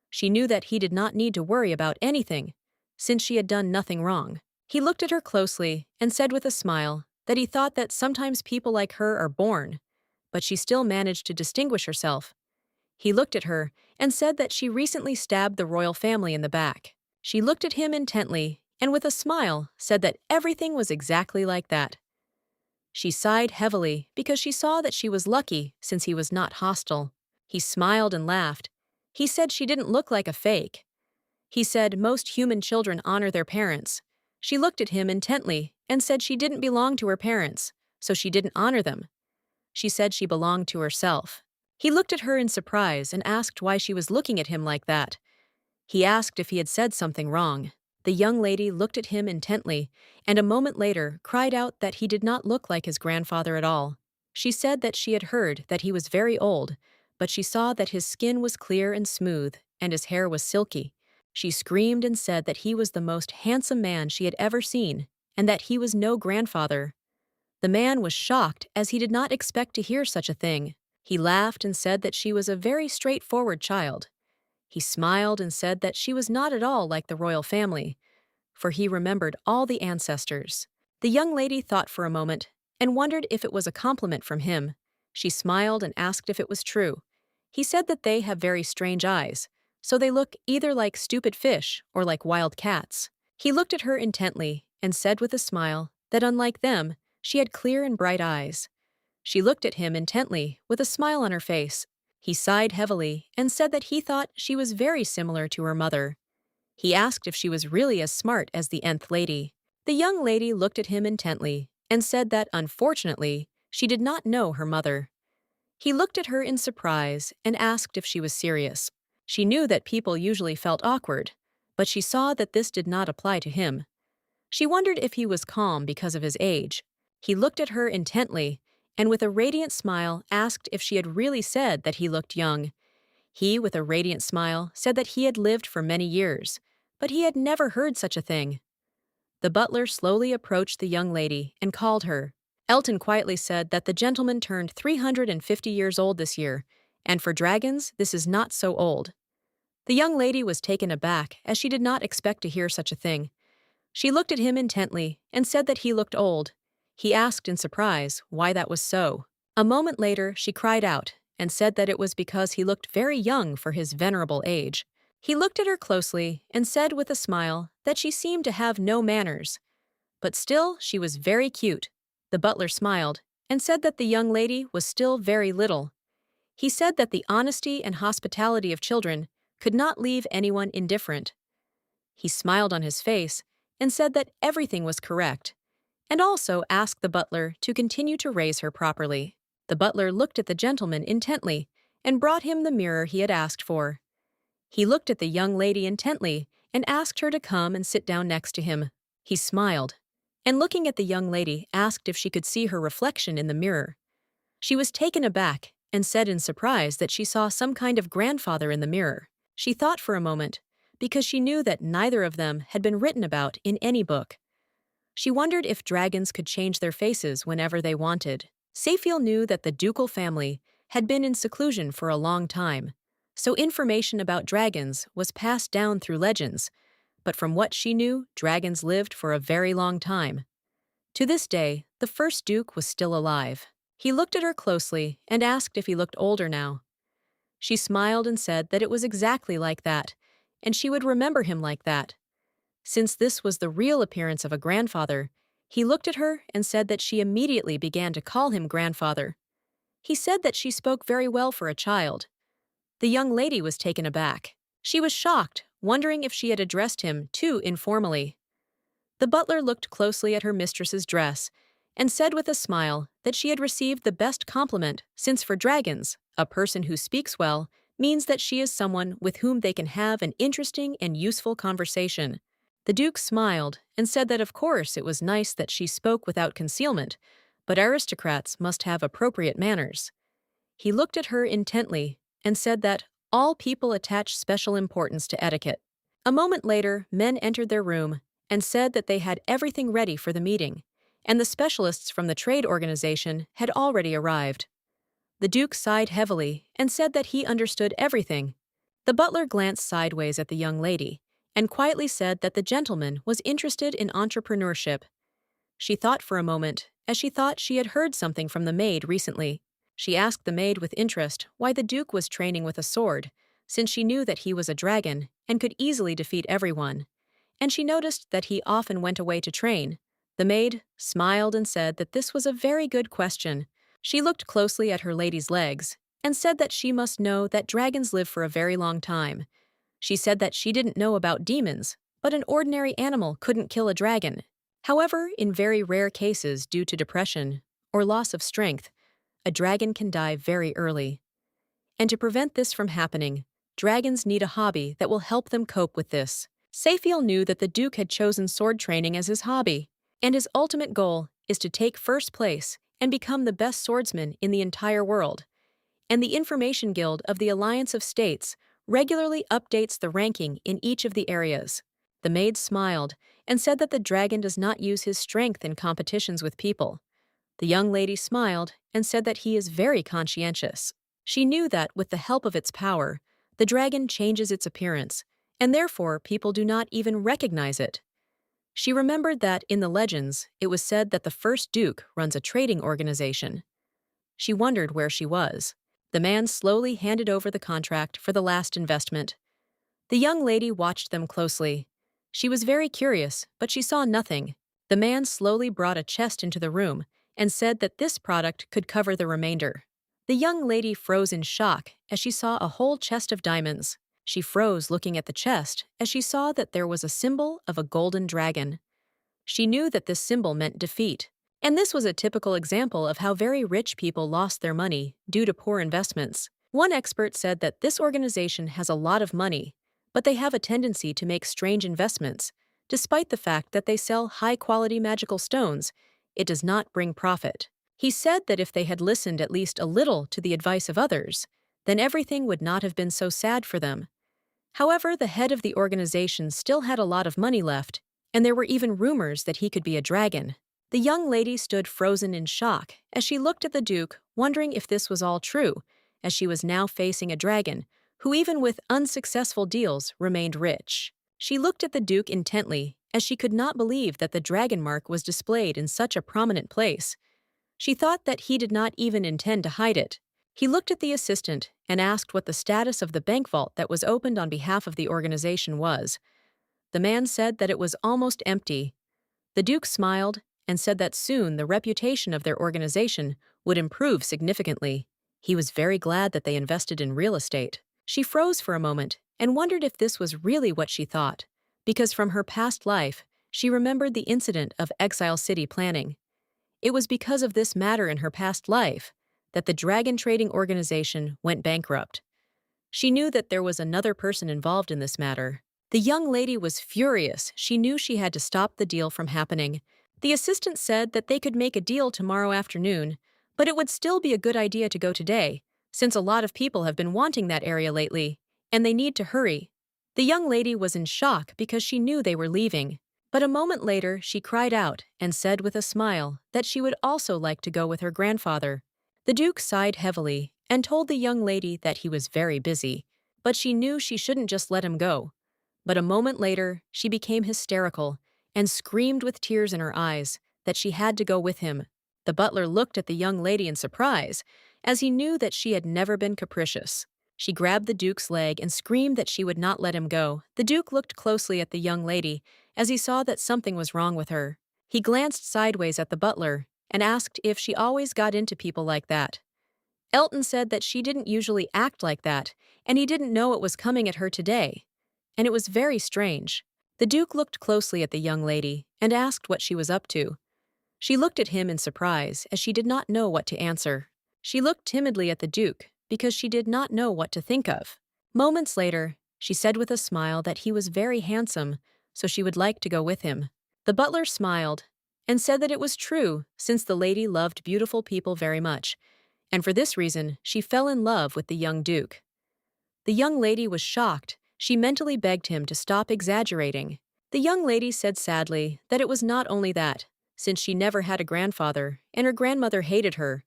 Speaker 1: She knew that he did not need to worry about anything, since she had done nothing wrong. He looked at her closely and said with a smile that he thought that sometimes people like her are born, but she still managed to distinguish herself. He looked at her and said that she recently stabbed the royal family in the back. She looked at him intently and with a smile said that everything was exactly like that. She sighed heavily because she saw that she was lucky since he was not hostile. He smiled and laughed. He said she didn't look like a fake. He said most human children honor their parents. She looked at him intently and said she didn't belong to her parents, so she didn't honor them. She said she belonged to herself. He looked at her in surprise and asked why she was looking at him like that. He asked if he had said something wrong. The young lady looked at him intently and a moment later cried out that he did not look like his grandfather at all. She said that she had heard that he was very old, but she saw that his skin was clear and smooth and his hair was silky. She screamed and said that he was the most handsome man she had ever seen and that he was no grandfather. The man was shocked as he did not expect to hear such a thing. He laughed and said that she was a very straightforward child. He smiled and said that she was not at all like the royal family, for he remembered all the ancestors. The young lady thought for a moment and wondered if it was a compliment from him. She smiled and asked if it was true. He said that they have very strange eyes, so they look either like stupid fish or like wild cats. He looked at her intently and said with a smile that unlike them, she had clear and bright eyes. She looked at him intently, with a smile on her face. He sighed heavily and said that he thought she was very similar to her mother. He asked if she was really as smart as the nth lady. The young lady looked at him intently and said that, unfortunately, she did not know her mother. He looked at her in surprise and asked if she was serious. She knew that people usually felt awkward, but she saw that this did not apply to him. She wondered if he was calm because of his age. He looked at her intently and with a radiant smile asked if she had really said that he looked young. He, with a radiant smile, said that he had lived for many years, but he had never heard such a thing. The butler slowly approached the young lady and called her. Elton quietly said that the gentleman turned 350 years old this year, and for dragons, this is not so old. The young lady was taken aback as she did not expect to hear such a thing. She looked at him intently and said that he looked old. He asked in surprise why that was so. A moment later, she cried out and said that it was because he looked very young for his venerable age. He looked at her closely and said with a smile that she seemed to have no manners. But still, she was very cute. The butler smiled and said that the young lady was still very little. He said that the honesty and hospitality of children could not leave anyone indifferent. He smiled on his face and said that everything was correct, and also asked the butler to continue to raise her properly. The butler looked at the gentleman intently and brought him the mirror he had asked for. He looked at the young lady intently and asked her to come and sit down next to him. He smiled, and looking at the young lady, asked if she could see her reflection in the mirror. She was taken aback and said in surprise that she saw some kind of grandfather in the mirror. She thought for a moment, because she knew that neither of them had been written about in any book. She wondered if dragons could change their faces whenever they wanted. Safiel knew that the ducal family had been in seclusion for a long time, so information about dragons was passed down through legends, but from what she knew, dragons lived for a very long time. To this day, the first duke was still alive. He looked at her closely and asked if he looked older now. She smiled and said that it was exactly like that, and she would remember him like that. Since this was the real appearance of a grandfather, he looked at her and said that she immediately began to call him grandfather. He said that she spoke very well for a child. The young lady was taken aback. She was shocked, wondering if she had addressed him too informally. The butler looked closely at her mistress's dress and said with a smile that she had received the best compliment, since for dragons, a person who speaks well means that she is someone with whom they can have an interesting and useful conversation. The duke smiled and said that of course it was nice that she spoke without concealment, but aristocrats must have appropriate manners. He looked at her intently and said that all people attach special importance to etiquette. A moment later, men entered their room and said that they had everything ready for the meeting, and the specialists from the trade organization had already arrived. The duke sighed heavily and said that he understood everything. The butler glanced sideways at the young lady and quietly said that the gentleman was interested in entrepreneurship. She thought for a moment, as she thought she had heard something from the maid recently. She asked the maid with interest why the duke was training with a sword, since she knew that he was a dragon and could easily defeat everyone. And she noticed that he often went away to train. The maid smiled and said that this was a very good question. She looked closely at her lady's legs and said that she must know that dragons live for a very long time. She said that she didn't know about demons, but an ordinary animal couldn't kill a dragon. However, in very rare cases due to depression or loss of strength, a dragon can die very early. And to prevent this from happening, dragons need a hobby that will help them cope with this. Safiel knew that the duke had chosen sword training as his hobby, and his ultimate goal is to take first place and become the best swordsman in the entire world. And the Information Guild of the Alliance of States regularly updates the ranking in each of the areas. The maid smiled and said that the dragon does not use his strength in competitions with people. The young lady smiled and said that he is very conscientious. She knew that with the help of its power, the dragon changes its appearance, and therefore people do not even recognize it. She remembered that in the legends, it was said that the first duke runs a trading organization. She wondered where she was. The man slowly handed over the contract for the last investment. The young lady watched them closely. She was very curious, but she saw nothing. The man slowly brought a chest into the room and said that this product could cover the remainder. The young lady froze in shock as she saw a whole chest of diamonds. She froze looking at the chest as she saw that there was a symbol of a golden dragon. She knew that this symbol meant defeat. And this was a typical example of how very rich people lost their money due to poor investments. One expert said that this organization has a lot of money, but they have a tendency to make strange investments. Despite the fact that they sell high-quality magical stones, it does not bring profit. He said that if they had listened at least a little to the advice of others, then everything would not have been so sad for them. However, the head of the organization still had a lot of money left, and there were even rumors that he could be a dragon. The young lady stood frozen in shock as she looked at the Duke, wondering if this was all true, as she was now facing a dragon, who even with unsuccessful deals remained rich. She looked at the Duke intently, as she could not believe that the dragon mark was displayed in such a prominent place. She thought that he did not even intend to hide it. He looked at the assistant and asked what the status of the bank vault that was opened on behalf of the organization was. The man said that it was almost empty. The Duke smiled and said that soon the reputation of their organization would improve significantly. He was very glad that they invested in real estate. She froze for a moment and wondered if this was really what she thought, because from her past life, she remembered the incident of Exile City planning. It was because of this matter in her past life that the dragon trading organization went bankrupt. She knew that there was another person involved in this matter. The young lady was furious. She knew she had to stop the deal from happening. The assistant said that they could make a deal tomorrow afternoon, but it would still be a good idea to go today, since a lot of people have been wanting that area lately, and they need to hurry. The young lady was in shock because she knew they were leaving. But a moment later, she cried out and said with a smile that she would also like to go with her grandfather. The Duke sighed heavily and told the young lady that he was very busy, but she knew she shouldn't just let him go. But a moment later, she became hysterical and screamed with tears in her eyes that she had to go with him. The butler looked at the young lady in surprise, as he knew that she had never been capricious. She grabbed the Duke's leg and screamed that she would not let him go. The Duke looked closely at the young lady as he saw that something was wrong with her. He glanced sideways at the butler and asked if she always got into people like that. Elton said that she didn't usually act like that, and he didn't know it was coming at her today. And it was very strange. The Duke looked closely at the young lady and asked what she was up to. She looked at him in surprise as she did not know what to answer. She looked timidly at the Duke because she did not know what to think of. Moments later, she said with a smile that he was very handsome, so she would like to go with him. The butler smiled and said that it was true since the lady loved beautiful people very much, and for this reason she fell in love with the young Duke. The young lady was shocked. She mentally begged him to stop exaggerating. The young lady said sadly that it was not only that, since she never had a grandfather and her grandmother hated her.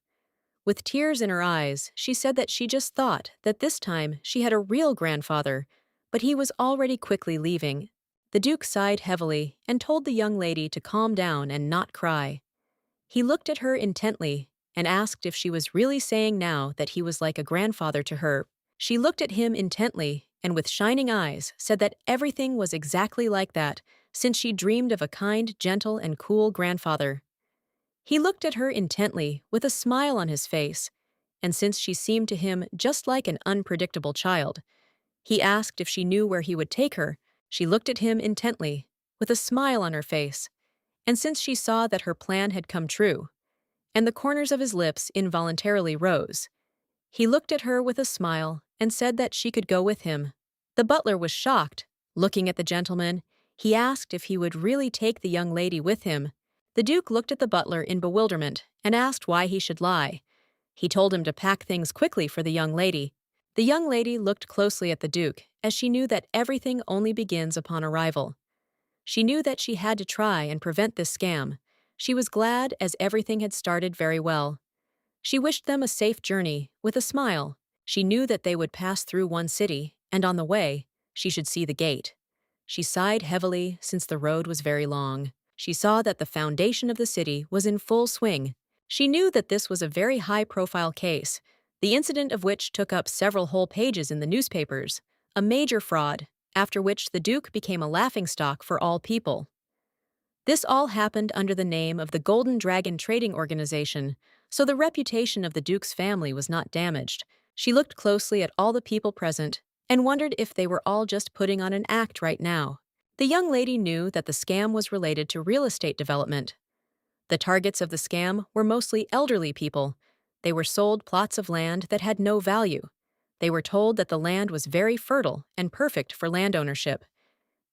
Speaker 1: With tears in her eyes, she said that she just thought that this time she had a real grandfather, but he was already quickly leaving. The Duke sighed heavily and told the young lady to calm down and not cry. He looked at her intently and asked if she was really saying now that he was like a grandfather to her. She looked at him intently and with shining eyes said that everything was exactly like that, since she dreamed of a kind, gentle, and cool grandfather. He looked at her intently with a smile on his face, and since she seemed to him just like an unpredictable child, he asked if she knew where he would take her. She looked at him intently with a smile on her face, and since she saw that her plan had come true, and the corners of his lips involuntarily rose, he looked at her with a smile and said that she could go with him. The butler was shocked. Looking at the gentleman, he asked if he would really take the young lady with him. The Duke looked at the butler in bewilderment and asked why he should lie. He told him to pack things quickly for the young lady. The young lady looked closely at the Duke, as she knew that everything only begins upon arrival. She knew that she had to try and prevent this scam. She was glad as everything had started very well. She wished them a safe journey, with a smile. She knew that they would pass through one city, and on the way, she should see the gate. She sighed heavily since the road was very long. She saw that the foundation of the city was in full swing. She knew that this was a very high-profile case, the incident of which took up several whole pages in the newspapers, a major fraud, after which the Duke became a laughingstock for all people. This all happened under the name of the Golden Dragon Trading Organization, so the reputation of the Duke's family was not damaged. She looked closely at all the people present and wondered if they were all just putting on an act right now. The young lady knew that the scam was related to real estate development. The targets of the scam were mostly elderly people. They were sold plots of land that had no value. They were told that the land was very fertile and perfect for land ownership.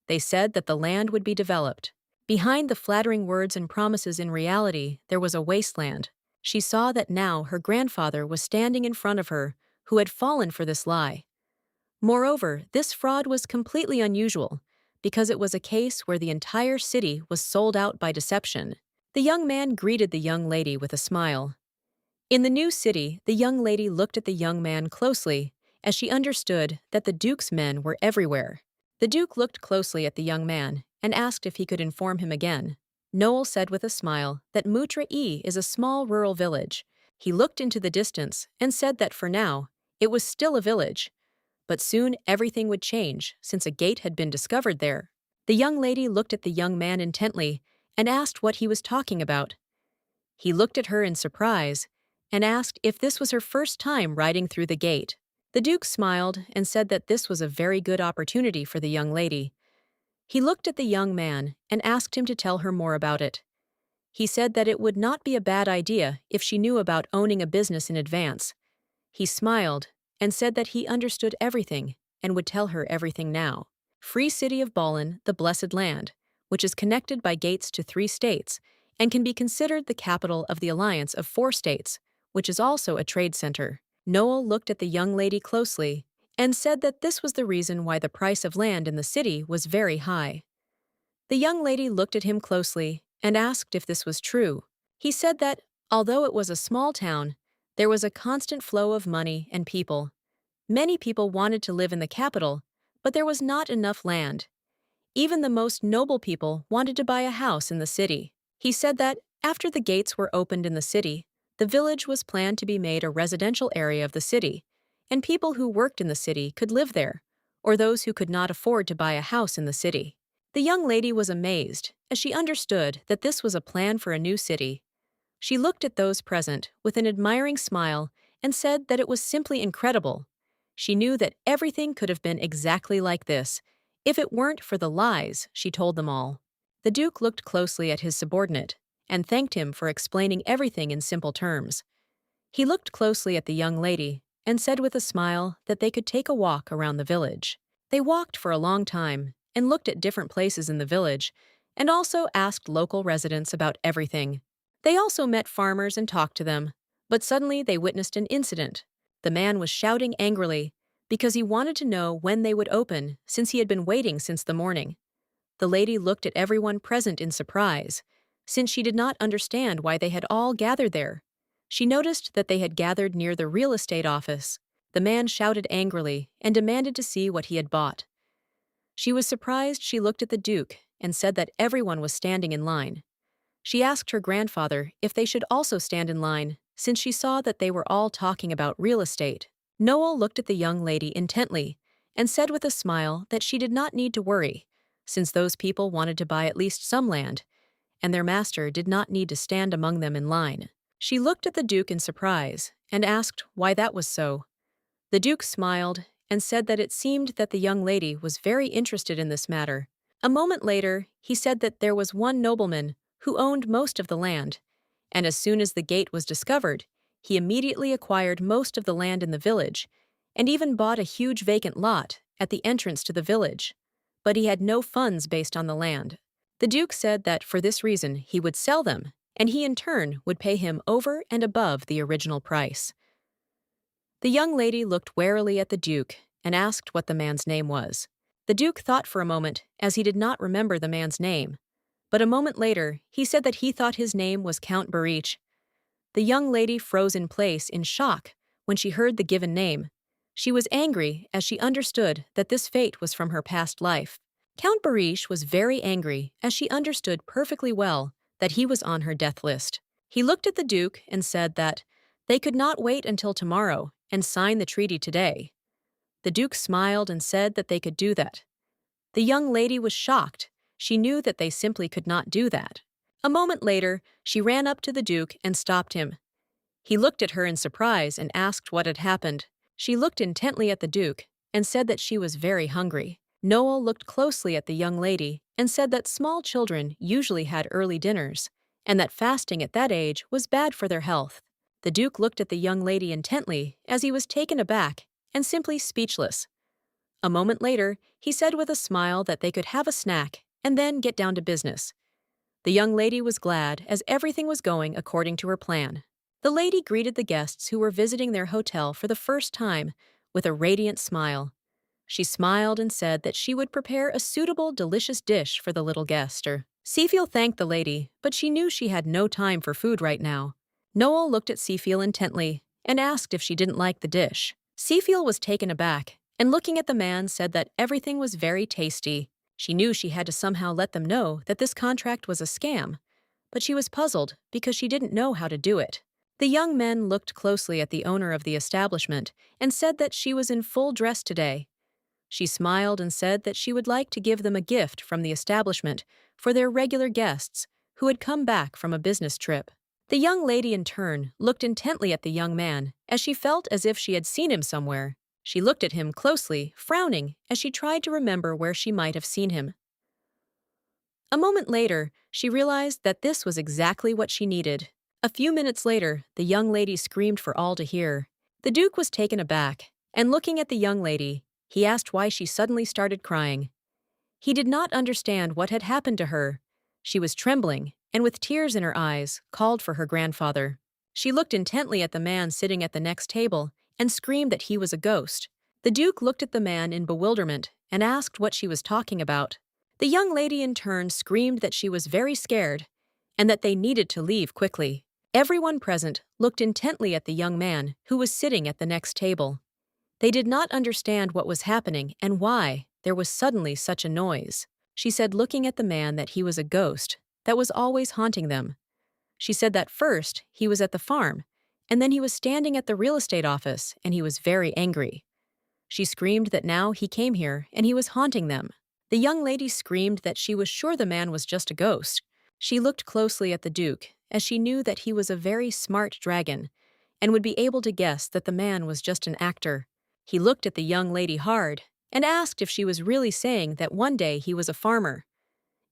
Speaker 1: They said that the land would be developed. Behind the flattering words and promises, in reality, there was a wasteland. She saw that now her grandfather was standing in front of her, who had fallen for this lie. Moreover, this fraud was completely unusual, because it was a case where the entire city was sold out by deception. The young man greeted the young lady with a smile. In the new city, the young lady looked at the young man closely, as she understood that the Duke's men were everywhere. The Duke looked closely at the young man and asked if he could inform him again. Noel said with a smile that Mutra-E is a small rural village. He looked into the distance and said that for now, it was still a village. But soon everything would change since a gate had been discovered there. The young lady looked at the young man intently and asked what he was talking about. He looked at her in surprise and asked if this was her first time riding through the gate. The Duke smiled and said that this was a very good opportunity for the young lady. He looked at the young man and asked him to tell her more about it. He said that it would not be a bad idea if she knew about owning a business in advance. He smiled and said that he understood everything and would tell her everything now. Free City of Ballin, the Blessed Land, which is connected by gates to 3 states and can be considered the capital of the alliance of 4 states, which is also a trade center. Noel looked at the young lady closely and said that this was the reason why the price of land in the city was very high. The young lady looked at him closely and asked if this was true. He said that, although it was a small town, there was a constant flow of money and people. Many people wanted to live in the capital, but there was not enough land. Even the most noble people wanted to buy a house in the city. He said that, after the gates were opened in the city, the village was planned to be made a residential area of the city, and people who worked in the city could live there, or those who could not afford to buy a house in the city. The young lady was amazed, as she understood that this was a plan for a new city. She looked at those present with an admiring smile and said that it was simply incredible. She knew that everything could have been exactly like this, if it weren't for the lies she told them all. The Duke looked closely at his subordinate and thanked him for explaining everything in simple terms. He looked closely at the young lady and said with a smile that they could take a walk around the village. They walked for a long time and looked at different places in the village and also asked local residents about everything. They also met farmers and talked to them, but suddenly they witnessed an incident. The man was shouting angrily because he wanted to know when they would open, since he had been waiting since the morning. The lady looked at everyone present in surprise, since she did not understand why they had all gathered there. She noticed that they had gathered near the real estate office. The man shouted angrily and demanded to see what he had bought. She was surprised. She looked at the Duke and said that everyone was standing in line. She asked her grandfather if they should also stand in line, since she saw that they were all talking about real estate. Noel looked at the young lady intently and said with a smile that she did not need to worry, since those people wanted to buy at least some land, and their master did not need to stand among them in line. She looked at the Duke in surprise and asked why that was so. The Duke smiled and said that it seemed that the young lady was very interested in this matter. A moment later, he said that there was one nobleman who owned most of the land, and as soon as the gate was discovered, he immediately acquired most of the land in the village and even bought a huge vacant lot at the entrance to the village. But he had no funds based on the land. The Duke said that for this reason he would sell them, and he in turn would pay him over and above the original price. The young lady looked warily at the Duke and asked what the man's name was. The Duke thought for a moment, as he did not remember the man's name. But a moment later, he said that he thought his name was Count Barich. The young lady froze in place in shock when she heard the given name. She was angry as she understood that this fate was from her past life. Count Barich was very angry as she understood perfectly well that he was on her death list. He looked at the Duke and said that they could not wait until tomorrow and sign the treaty today. The Duke smiled and said that they could do that. The young lady was shocked She knew that they simply could not do that. A moment later, she ran up to the Duke and stopped him. He looked at her in surprise and asked what had happened. She looked intently at the Duke and said that she was very hungry. Noel looked closely at the young lady and said that small children usually had early dinners, and that fasting at that age was bad for their health. The Duke looked at the young lady intently as he was taken aback and simply speechless. A moment later, he said with a smile that they could have a snack and then get down to business. The young lady was glad as everything was going according to her plan. The lady greeted the guests who were visiting their hotel for the first time with a radiant smile. She smiled and said that she would prepare a suitable, delicious dish for the little guest. Seafiel thanked the lady, but she knew she had no time for food right now. Noel looked at Seafiel intently and asked if she didn't like the dish. Seafiel was taken aback and looking at the man said that everything was very tasty. She knew she had to somehow let them know that this contract was a scam, but she was puzzled because she didn't know how to do it. The young men looked closely at the owner of the establishment and said that she was in full dress today. She smiled and said that she would like to give them a gift from the establishment for their regular guests who had come back from a business trip. The young lady in turn looked intently at the young man as she felt as if she had seen him somewhere. She looked at him closely, frowning as she tried to remember where she might have seen him. A moment later, she realized that this was exactly what she needed. A few minutes later, the young lady screamed for all to hear. The Duke was taken aback, and looking at the young lady, he asked why she suddenly started crying. He did not understand what had happened to her. She was trembling, and with tears in her eyes, called for her grandfather. She looked intently at the man sitting at the next table and screamed that he was a ghost. The Duke looked at the man in bewilderment and asked what she was talking about. The young lady in turn screamed that she was very scared and that they needed to leave quickly. Everyone present looked intently at the young man who was sitting at the next table. They did not understand what was happening and why there was suddenly such a noise. She said looking at the man that he was a ghost that was always haunting them. She said that first he was at the farm, and then he was standing at the real estate office and he was very angry. She screamed that now he came here and he was haunting them. The young lady screamed that she was sure the man was just a ghost. She looked closely at the Duke as she knew that he was a very smart dragon and would be able to guess that the man was just an actor. He looked at the young lady hard and asked if she was really saying that one day he was a farmer,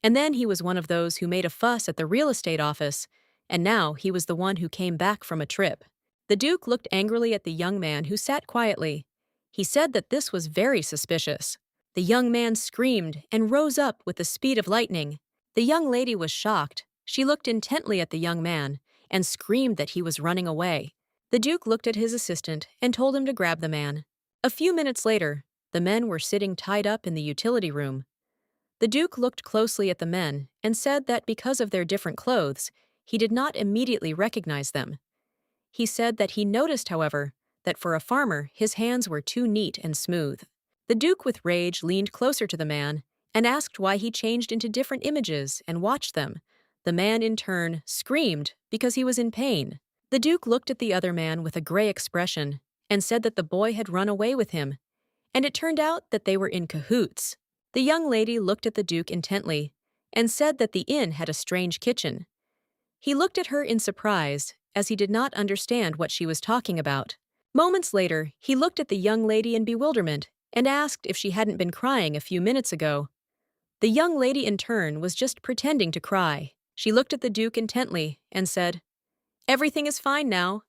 Speaker 1: and then he was one of those who made a fuss at the real estate office, and now he was the one who came back from a trip. The Duke looked angrily at the young man who sat quietly. He said that this was very suspicious. The young man screamed and rose up with the speed of lightning. The young lady was shocked. She looked intently at the young man and screamed that he was running away. The Duke looked at his assistant and told him to grab the man. A few minutes later, the men were sitting tied up in the utility room. The Duke looked closely at the men and said that because of their different clothes, he did not immediately recognize them. He said that he noticed, however, that for a farmer, his hands were too neat and smooth. The Duke with rage leaned closer to the man and asked why he changed into different images and watched them. The man, in turn, screamed because he was in pain. The Duke looked at the other man with a gray expression and said that the boy had run away with him, and it turned out that they were in cahoots. The young lady looked at the Duke intently and said that the inn had a strange kitchen. He looked at her in surprise as he did not understand what she was talking about. Moments later, he looked at the young lady in bewilderment and asked if she hadn't been crying a few minutes ago. The young lady in turn was just pretending to cry. She looked at the Duke intently and said, "Everything is fine now."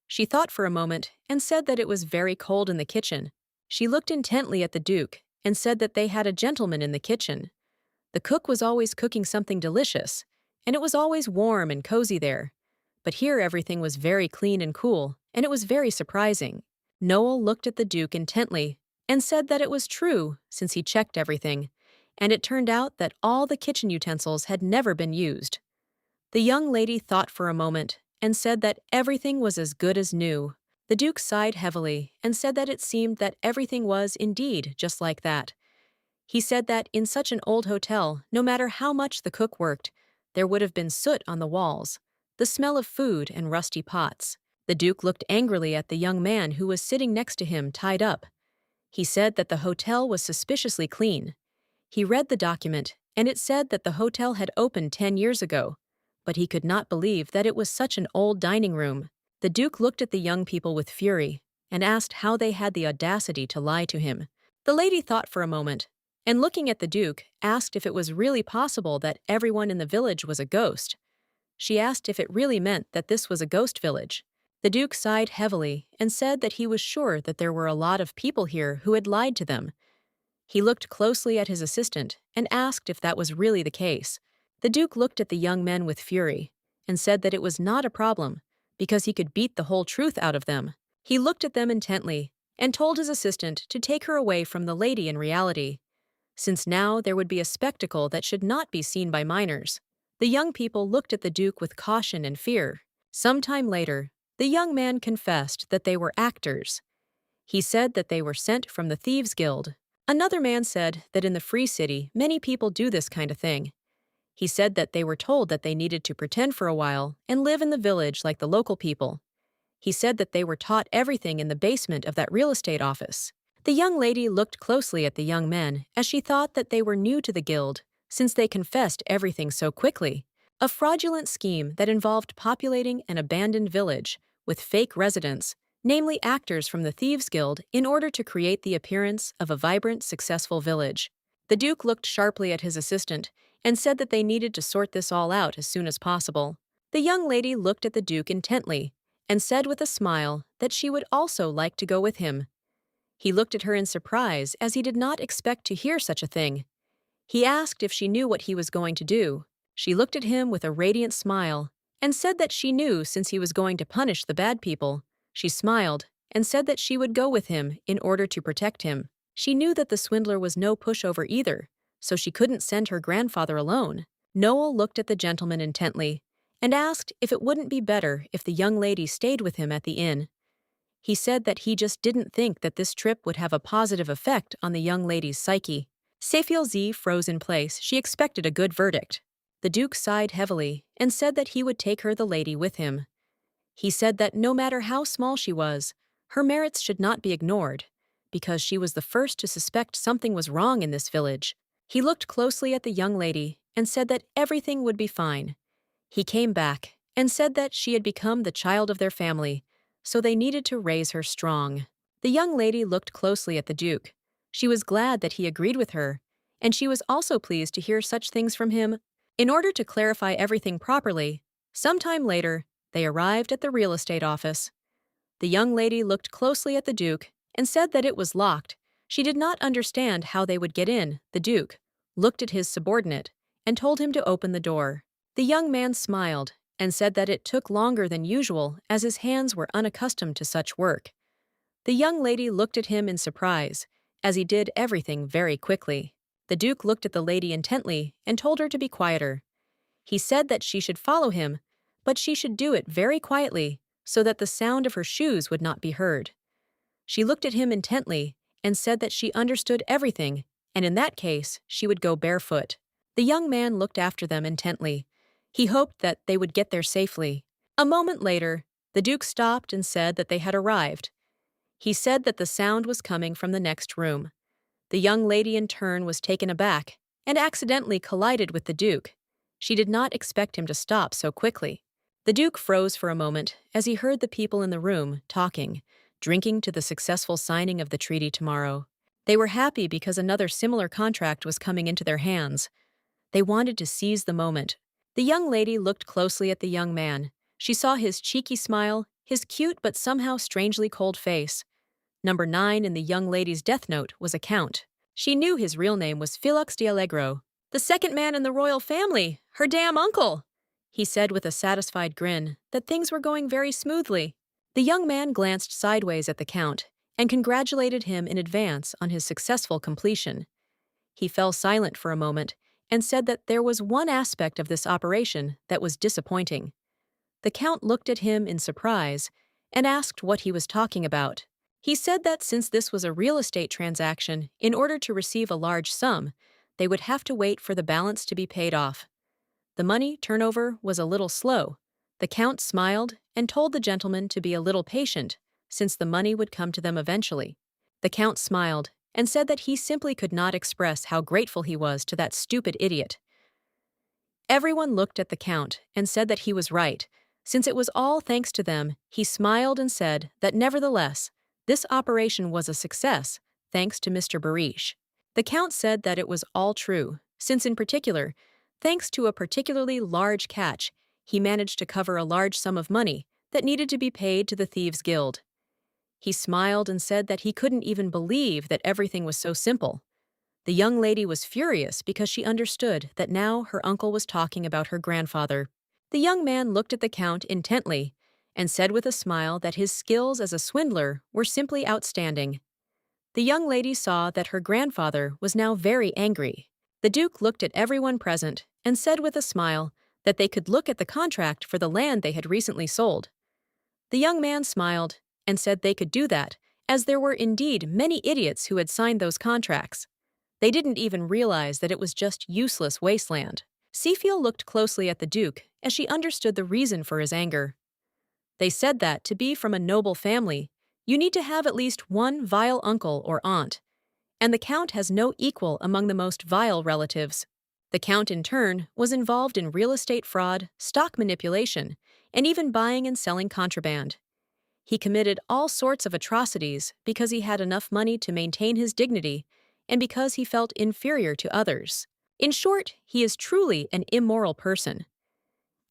Speaker 1: She thought for a moment and said that it was very cold in the kitchen. She looked intently at the Duke and said that they had a gentleman in the kitchen. The cook was always cooking something delicious, and it was always warm and cozy there. But here everything was very clean and cool, and it was very surprising. Noel looked at the Duke intently and said that it was true since he checked everything, and it turned out that all the kitchen utensils had never been used. The young lady thought for a moment and said that everything was as good as new. The Duke sighed heavily and said that it seemed that everything was indeed just like that. He said that in such an old hotel, no matter how much the cook worked, there would have been soot on the walls, the smell of food and rusty pots. The Duke looked angrily at the young man who was sitting next to him tied up. He said that the hotel was suspiciously clean. He read the document and it said that the hotel had opened 10 years ago, but he could not believe that it was such an old dining room. The Duke looked at the young people with fury and asked how they had the audacity to lie to him. The lady thought for a moment, and looking at the Duke, asked if it was really possible that everyone in the village was a ghost. She asked if it really meant that this was a ghost village. The Duke sighed heavily and said that he was sure that there were a lot of people here who had lied to them. He looked closely at his assistant and asked if that was really the case. The Duke looked at the young men with fury and said that it was not a problem because he could beat the whole truth out of them. He looked at them intently and told his assistant to take her away from the lady in reality, since now there would be a spectacle that should not be seen by minors. The young people looked at the Duke with caution and fear. Some time later, the young man confessed that they were actors. He said that they were sent from the Thieves' Guild. Another man said that in the Free City, many people do this kind of thing. He said that they were told that they needed to pretend for a while and live in the village like the local people. He said that they were taught everything in the basement of that real estate office. The young lady looked closely at the young men as she thought that they were new to the guild, since they confessed everything so quickly. A fraudulent scheme that involved populating an abandoned village with fake residents, namely actors from the Thieves' Guild, in order to create the appearance of a vibrant, successful village. The Duke looked sharply at his assistant and said that they needed to sort this all out as soon as possible. The young lady looked at the Duke intently and said with a smile that she would also like to go with him. He looked at her in surprise as he did not expect to hear such a thing. He asked if she knew what he was going to do. She looked at him with a radiant smile and said that she knew since he was going to punish the bad people. She smiled and said that she would go with him in order to protect him. She knew that the swindler was no pushover either, so she couldn't send her grandfather alone. Noel looked at the gentleman intently and asked if it wouldn't be better if the young lady stayed with him at the inn. He said that he just didn't think that this trip would have a positive effect on the young lady's psyche. Safiel Z froze in place. She expected a good verdict. The Duke sighed heavily and said that he would take the lady with him. He said that no matter how small she was, her merits should not be ignored, because she was the first to suspect something was wrong in this village. He looked closely at the young lady and said that everything would be fine. He came back and said that she had become the child of their family, so they needed to raise her strong. The young lady looked closely at the Duke. She was glad that he agreed with her, and she was also pleased to hear such things from him. In order to clarify everything properly, sometime later, they arrived at the real estate office. The young lady looked closely at the Duke and said that it was locked. She did not understand how they would get in. The Duke looked at his subordinate and told him to open the door. The young man smiled and said that it took longer than usual as his hands were unaccustomed to such work. The young lady looked at him in surprise, as he did everything very quickly. The Duke looked at the lady intently and told her to be quieter. He said that she should follow him, but she should do it very quietly so that the sound of her shoes would not be heard. She looked at him intently and said that she understood everything, and in that case, she would go barefoot. The young man looked after them intently. He hoped that they would get there safely. A moment later, the Duke stopped and said that they had arrived. He said that the sound was coming from the next room. The young lady in turn was taken aback and accidentally collided with the Duke. She did not expect him to stop so quickly. The Duke froze for a moment as he heard the people in the room talking, drinking to the successful signing of the treaty tomorrow. They were happy because another similar contract was coming into their hands. They wanted to seize the moment. The young lady looked closely at the young man. She saw his cheeky smile, his cute but somehow strangely cold face. Number 9 in the young lady's death note was a count. She knew his real name was Felix de Allegro. The second man in the royal family, her damn uncle! He said with a satisfied grin that things were going very smoothly. The young man glanced sideways at the count and congratulated him in advance on his successful completion. He fell silent for a moment and said that there was one aspect of this operation that was disappointing. The count looked at him in surprise and asked what he was talking about. He said that since this was a real estate transaction, in order to receive a large sum, they would have to wait for the balance to be paid off. The money turnover was a little slow. The count smiled and told the gentleman to be a little patient, since the money would come to them eventually. The count smiled and said that he simply could not express how grateful he was to that stupid idiot. Everyone looked at the Count and said that he was right. Since it was all thanks to them, he smiled and said that nevertheless, this operation was a success, thanks to Mr. Barish. The Count said that it was all true, since in particular, thanks to a particularly large catch, he managed to cover a large sum of money that needed to be paid to the Thieves' Guild. He smiled and said that he couldn't even believe that everything was so simple. The young lady was furious because she understood that now her uncle was talking about her grandfather. The young man looked at the Count intently and said with a smile that his skills as a swindler were simply outstanding. The young lady saw that her grandfather was now very angry. The Duke looked at everyone present and said with a smile that they could look at the contract for the land they had recently sold. The young man smiled and said they could do that, as there were indeed many idiots who had signed those contracts. They didn't even realize that it was just useless wasteland. Seafiel looked closely at the Duke as she understood the reason for his anger. They said that, to be from a noble family, you need to have at least one vile uncle or aunt, and the Count has no equal among the most vile relatives. The Count, in turn, was involved in real estate fraud, stock manipulation, and even buying and selling contraband. He committed all sorts of atrocities because he had enough money to maintain his dignity and because he felt inferior to others. In short, he is truly an immoral person.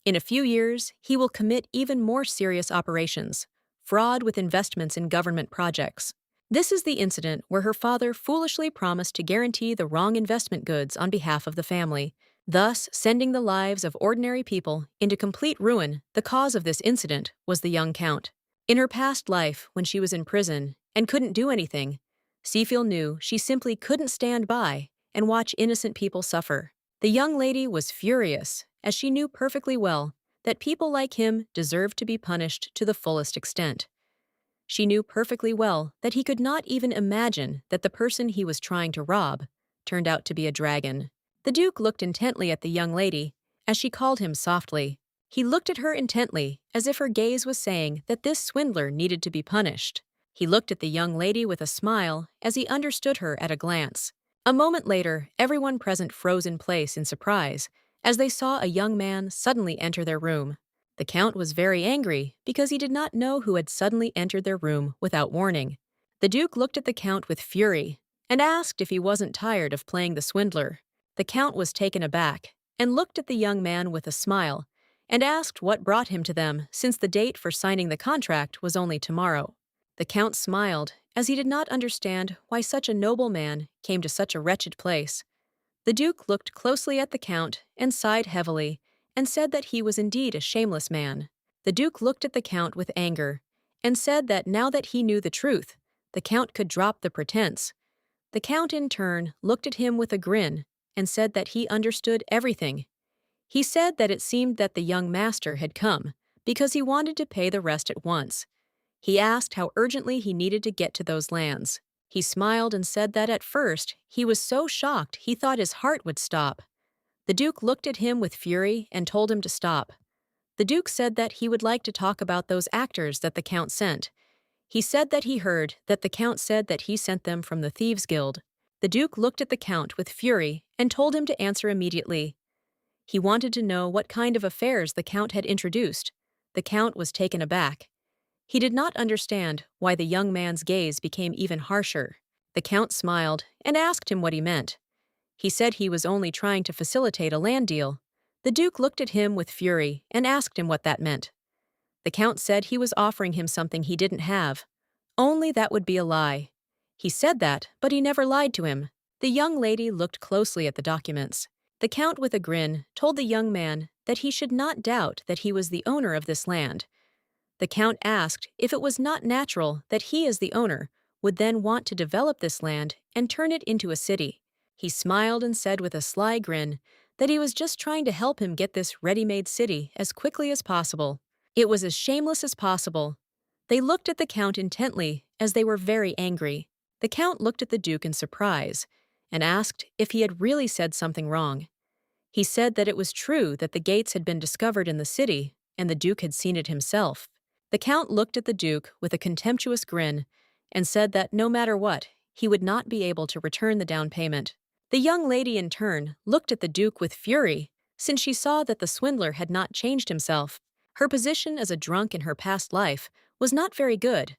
Speaker 1: In a few years, he will commit even more serious operations, fraud with investments in government projects. This is the incident where her father foolishly promised to guarantee the wrong investment goods on behalf of the family, thus sending the lives of ordinary people into complete ruin. The cause of this incident was the young Count. In her past life, when she was in prison and couldn't do anything, Seafiel knew she simply couldn't stand by and watch innocent people suffer. The young lady was furious, as she knew perfectly well that people like him deserved to be punished to the fullest extent. She knew perfectly well that he could not even imagine that the person he was trying to rob turned out to be a dragon. The Duke looked intently at the young lady as she called him softly. He looked at her intently, as if her gaze was saying that this swindler needed to be punished. He looked at the young lady with a smile as he understood her at a glance. A moment later, everyone present froze in place in surprise as they saw a young man suddenly enter their room. The Count was very angry because he did not know who had suddenly entered their room without warning. The Duke looked at the Count with fury and asked if he wasn't tired of playing the swindler. The Count was taken aback and looked at the young man with a smile and asked what brought him to them, since the date for signing the contract was only tomorrow. The Count smiled, as he did not understand why such a noble man came to such a wretched place. The Duke looked closely at the Count and sighed heavily and said that he was indeed a shameless man. The Duke looked at the Count with anger and said that now that he knew the truth, the Count could drop the pretense. The Count, in turn, looked at him with a grin and said that he understood everything. He said that it seemed that the young master had come because he wanted to pay the rest at once. He asked how urgently he needed to get to those lands. He smiled and said that at first he was so shocked he thought his heart would stop. The Duke looked at him with fury and told him to stop. The Duke said that he would like to talk about those actors that the Count sent. He said that he heard that the Count said that he sent them from the Thieves' Guild. The Duke looked at the Count with fury and told him to answer immediately. He wanted to know what kind of affairs the Count had introduced. The Count was taken aback. He did not understand why the young man's gaze became even harsher. The Count smiled and asked him what he meant. He said he was only trying to facilitate a land deal. The Duke looked at him with fury and asked him what that meant. The Count said he was offering him something he didn't have. Only that would be a lie. He said that, but he never lied to him. The young lady looked closely at the documents. The Count, with a grin, told the young man that he should not doubt that he was the owner of this land. The Count asked if it was not natural that he, as the owner, would then want to develop this land and turn it into a city. He smiled and said with a sly grin that he was just trying to help him get this ready-made city as quickly as possible. It was as shameless as possible. They looked at the Count intently, as they were very angry. The Count looked at the Duke in surprise and asked if he had really said something wrong. He said that it was true that the gates had been discovered in the city, and the Duke had seen it himself. The Count looked at the Duke with a contemptuous grin and said that no matter what, he would not be able to return the down payment. The young lady, in turn, looked at the Duke with fury, since she saw that the swindler had not changed himself. Her position as a drunk in her past life was not very good.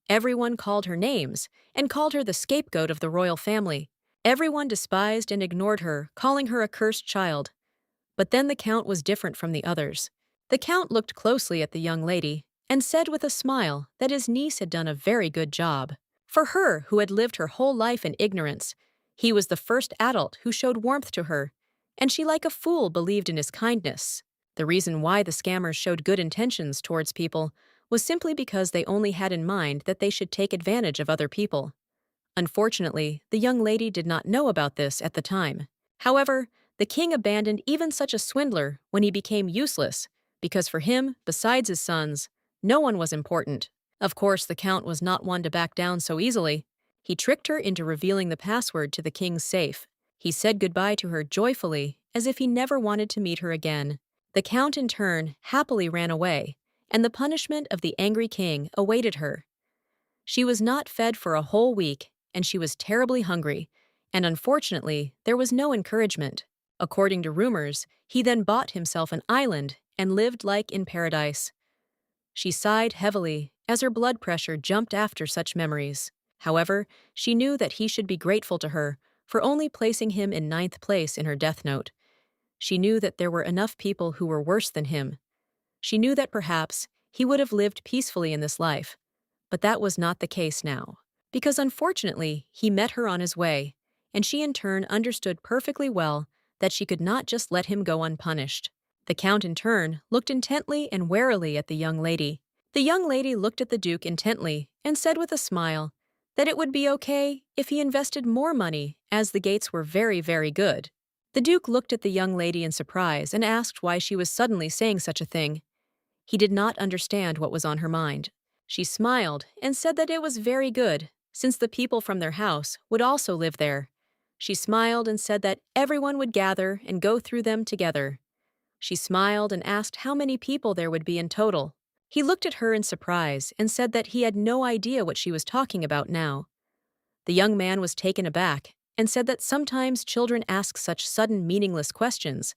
Speaker 1: Everyone called her names and called her the scapegoat of the royal family. Everyone despised and ignored her, calling her a cursed child. But then the Count was different from the others. The Count looked closely at the young lady and said with a smile that his niece had done a very good job. For her, who had lived her whole life in ignorance, he was the first adult who showed warmth to her, and she like a fool believed in his kindness. The reason why the scammers showed good intentions towards people was simply because they only had in mind that they should take advantage of other people. Unfortunately, the young lady did not know about this at the time. However, the king abandoned even such a swindler when he became useless, because for him, besides his sons, no one was important. Of course, the Count was not one to back down so easily. He tricked her into revealing the password to the king's safe. He said goodbye to her joyfully, as if he never wanted to meet her again. The Count, in turn, happily ran away, and the punishment of the angry king awaited her. She was not fed for a whole week, and she was terribly hungry, and unfortunately, there was no encouragement. According to rumors, he then bought himself an island and lived like in paradise. She sighed heavily as her blood pressure jumped after such memories. However, she knew that he should be grateful to her for only placing him in 9th place in her death note. She knew that there were enough people who were worse than him. She knew that perhaps he would have lived peacefully in this life, but that was not the case now. Because unfortunately, he met her on his way, and she in turn understood perfectly well that she could not just let him go unpunished. The Count in turn looked intently and warily at the young lady. The young lady looked at the Duke intently and said with a smile that it would be okay if he invested more money, as the gates were very, very good. The Duke looked at the young lady in surprise and asked why she was suddenly saying such a thing. He did not understand what was on her mind. She smiled and said that it was very good, since the people from their house would also live there. She smiled and said that everyone would gather and go through them together. She smiled and asked how many people there would be in total. He looked at her in surprise and said that he had no idea what she was talking about now. The young man was taken aback and said that sometimes children ask such sudden, meaningless questions,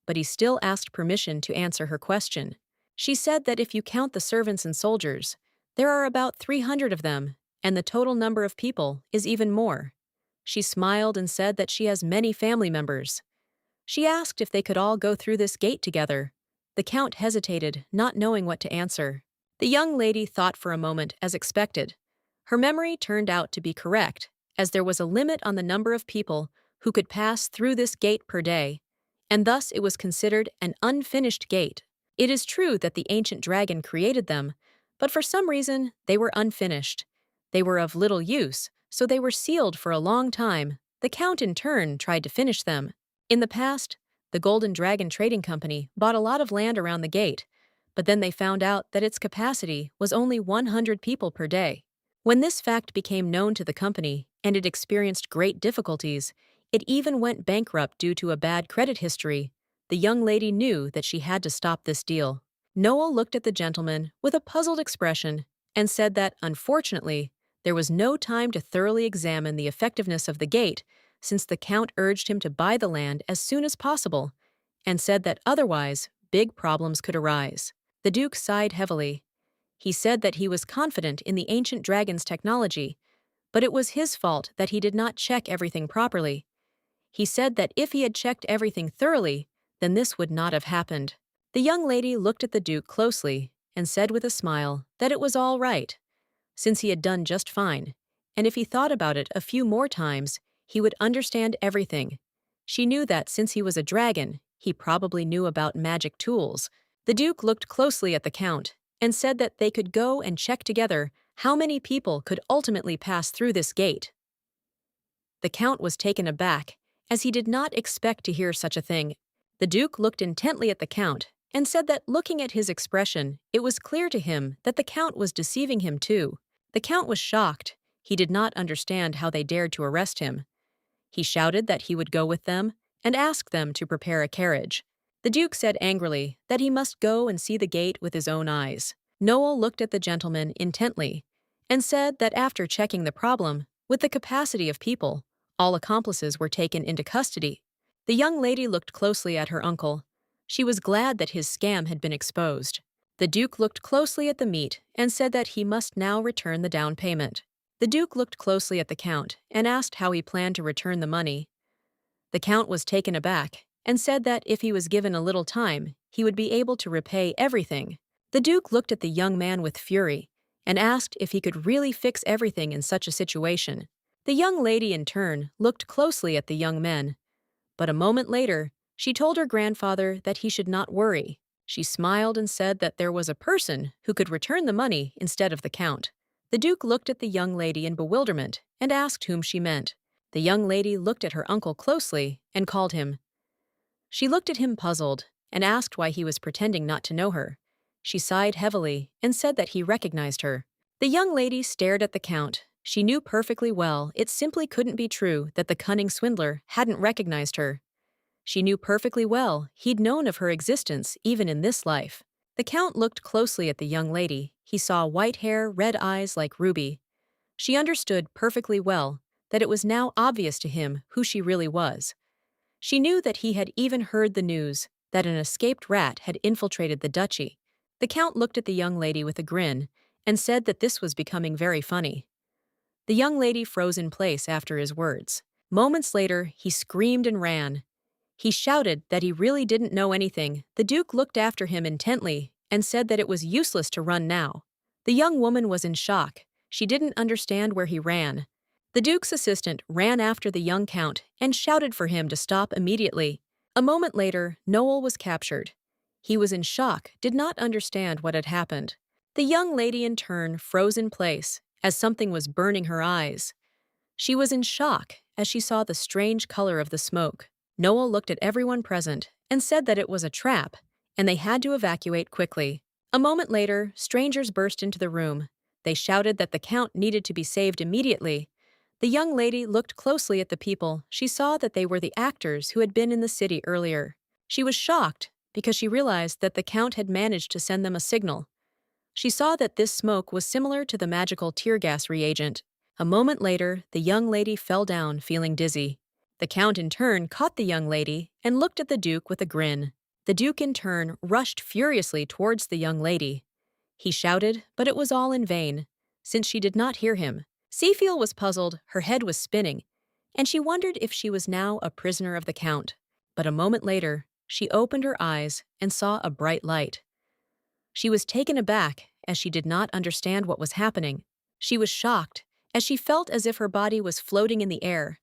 Speaker 1: but he still asked permission to answer her question. She said that if you count the servants and soldiers, there are about 300 of them, and the total number of people is even more. She smiled and said that she has many family members. She asked if they could all go through this gate together. The Count hesitated, not knowing what to answer. The young lady thought for a moment as expected. Her memory turned out to be correct, as there was a limit on the number of people who could pass through this gate per day, and thus it was considered an unfinished gate. It is true that the ancient dragon created them, but for some reason they were unfinished. They were of little use, so they were sealed for a long time. The Count in turn tried to finish them. In the past, the Golden Dragon Trading Company bought a lot of land around the gate, but then they found out that its capacity was only 100 people per day. When this fact became known to the company, and it experienced great difficulties, it even went bankrupt due to a bad credit history. The young lady knew that she had to stop this deal. Noel looked at the gentleman with a puzzled expression and said that, unfortunately, there was no time to thoroughly examine the effectiveness of the gate, since the Count urged him to buy the land as soon as possible, and said that otherwise big problems could arise. The Duke sighed heavily. He said that he was confident in the ancient dragon's technology, but it was his fault that he did not check everything properly. He said that if he had checked everything thoroughly, then this would not have happened. The young lady looked at the Duke closely and said with a smile that it was all right, since he had done just fine, and if he thought about it a few more times, he would understand everything. She knew that since he was a dragon, he probably knew about magic tools. The Duke looked closely at the Count and said that they could go and check together how many people could ultimately pass through this gate. The Count was taken aback, as he did not expect to hear such a thing. The Duke looked intently at the Count and said that looking at his expression, it was clear to him that the Count was deceiving him too. The Count was shocked. He did not understand how they dared to arrest him. He shouted that he would go with them and asked them to prepare a carriage. The Duke said angrily that he must go and see the gate with his own eyes. Noel looked at the gentleman intently and said that after checking the problem, With the capacity of people, all accomplices were taken into custody. The young lady looked closely at her uncle. She was glad that his scam had been exposed. The Duke looked closely at the meat and said that he must now return the down payment. The Duke looked closely at the Count and asked how he planned to return the money. The Count was taken aback and said that if he was given a little time, he would be able to repay everything. The Duke looked at the young man with fury and asked if he could really fix everything in such a situation. The young lady, in turn, looked closely at the young men, but a moment later, she told her grandfather that he should not worry. She smiled and said that there was a person who could return the money instead of the Count. The Duke looked at the young lady in bewilderment and asked whom she meant. The young lady looked at her uncle closely and called him. She looked at him puzzled and asked why he was pretending not to know her. She sighed heavily and said that he recognized her. The young lady stared at the Count. She knew perfectly well it simply couldn't be true that the cunning swindler hadn't recognized her. She knew perfectly well he'd known of her existence even in this life. The Count looked closely at the young lady. He saw white hair, red eyes like ruby. She understood perfectly well that it was now obvious to him who she really was. She knew that he had even heard the news that an escaped rat had infiltrated the duchy. The Count looked at the young lady with a grin and said that this was becoming very funny. The young lady froze in place after his words. Moments later, he screamed and ran. He shouted that he really didn't know anything. The Duke looked after him intently and said that it was useless to run now. The young woman was in shock. She didn't understand where he ran. The Duke's assistant ran after the young Count and shouted for him to stop immediately. A moment later, Noel was captured. He was in shock, did not understand what had happened. The young lady in turn froze in place as something was burning her eyes. She was in shock as she saw the strange color of the smoke. Noel looked at everyone present and said that it was a trap, and they had to evacuate quickly. A moment later, strangers burst into the room. They shouted that the Count needed to be saved immediately. The young lady looked closely at the people. She saw that they were the actors who had been in the city earlier. She was shocked because she realized that the Count had managed to send them a signal. She saw that this smoke was similar to the magical tear gas reagent. A moment later, the young lady fell down, feeling dizzy. The Count in turn caught the young lady and looked at the Duke with a grin. The Duke in turn rushed furiously towards the young lady. He shouted, but it was all in vain, since she did not hear him. Seafiel was puzzled, her head was spinning, and she wondered if she was now a prisoner of the Count. But a moment later, she opened her eyes and saw a bright light. She was taken aback as she did not understand what was happening. She was shocked as she felt as if her body was floating in the air.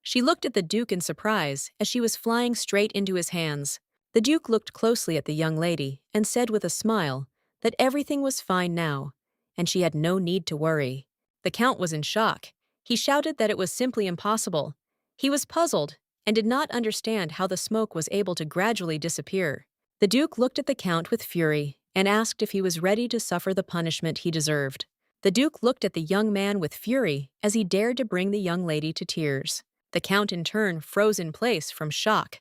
Speaker 1: She looked at the Duke in surprise as she was flying straight into his hands. The Duke looked closely at the young lady and said with a smile that everything was fine now, and she had no need to worry. The Count was in shock. He shouted that it was simply impossible. He was puzzled and did not understand how the smoke was able to gradually disappear. The Duke looked at the Count with fury and asked if he was ready to suffer the punishment he deserved. The Duke looked at the young man with fury as he dared to bring the young lady to tears. The Count in turn froze in place from shock.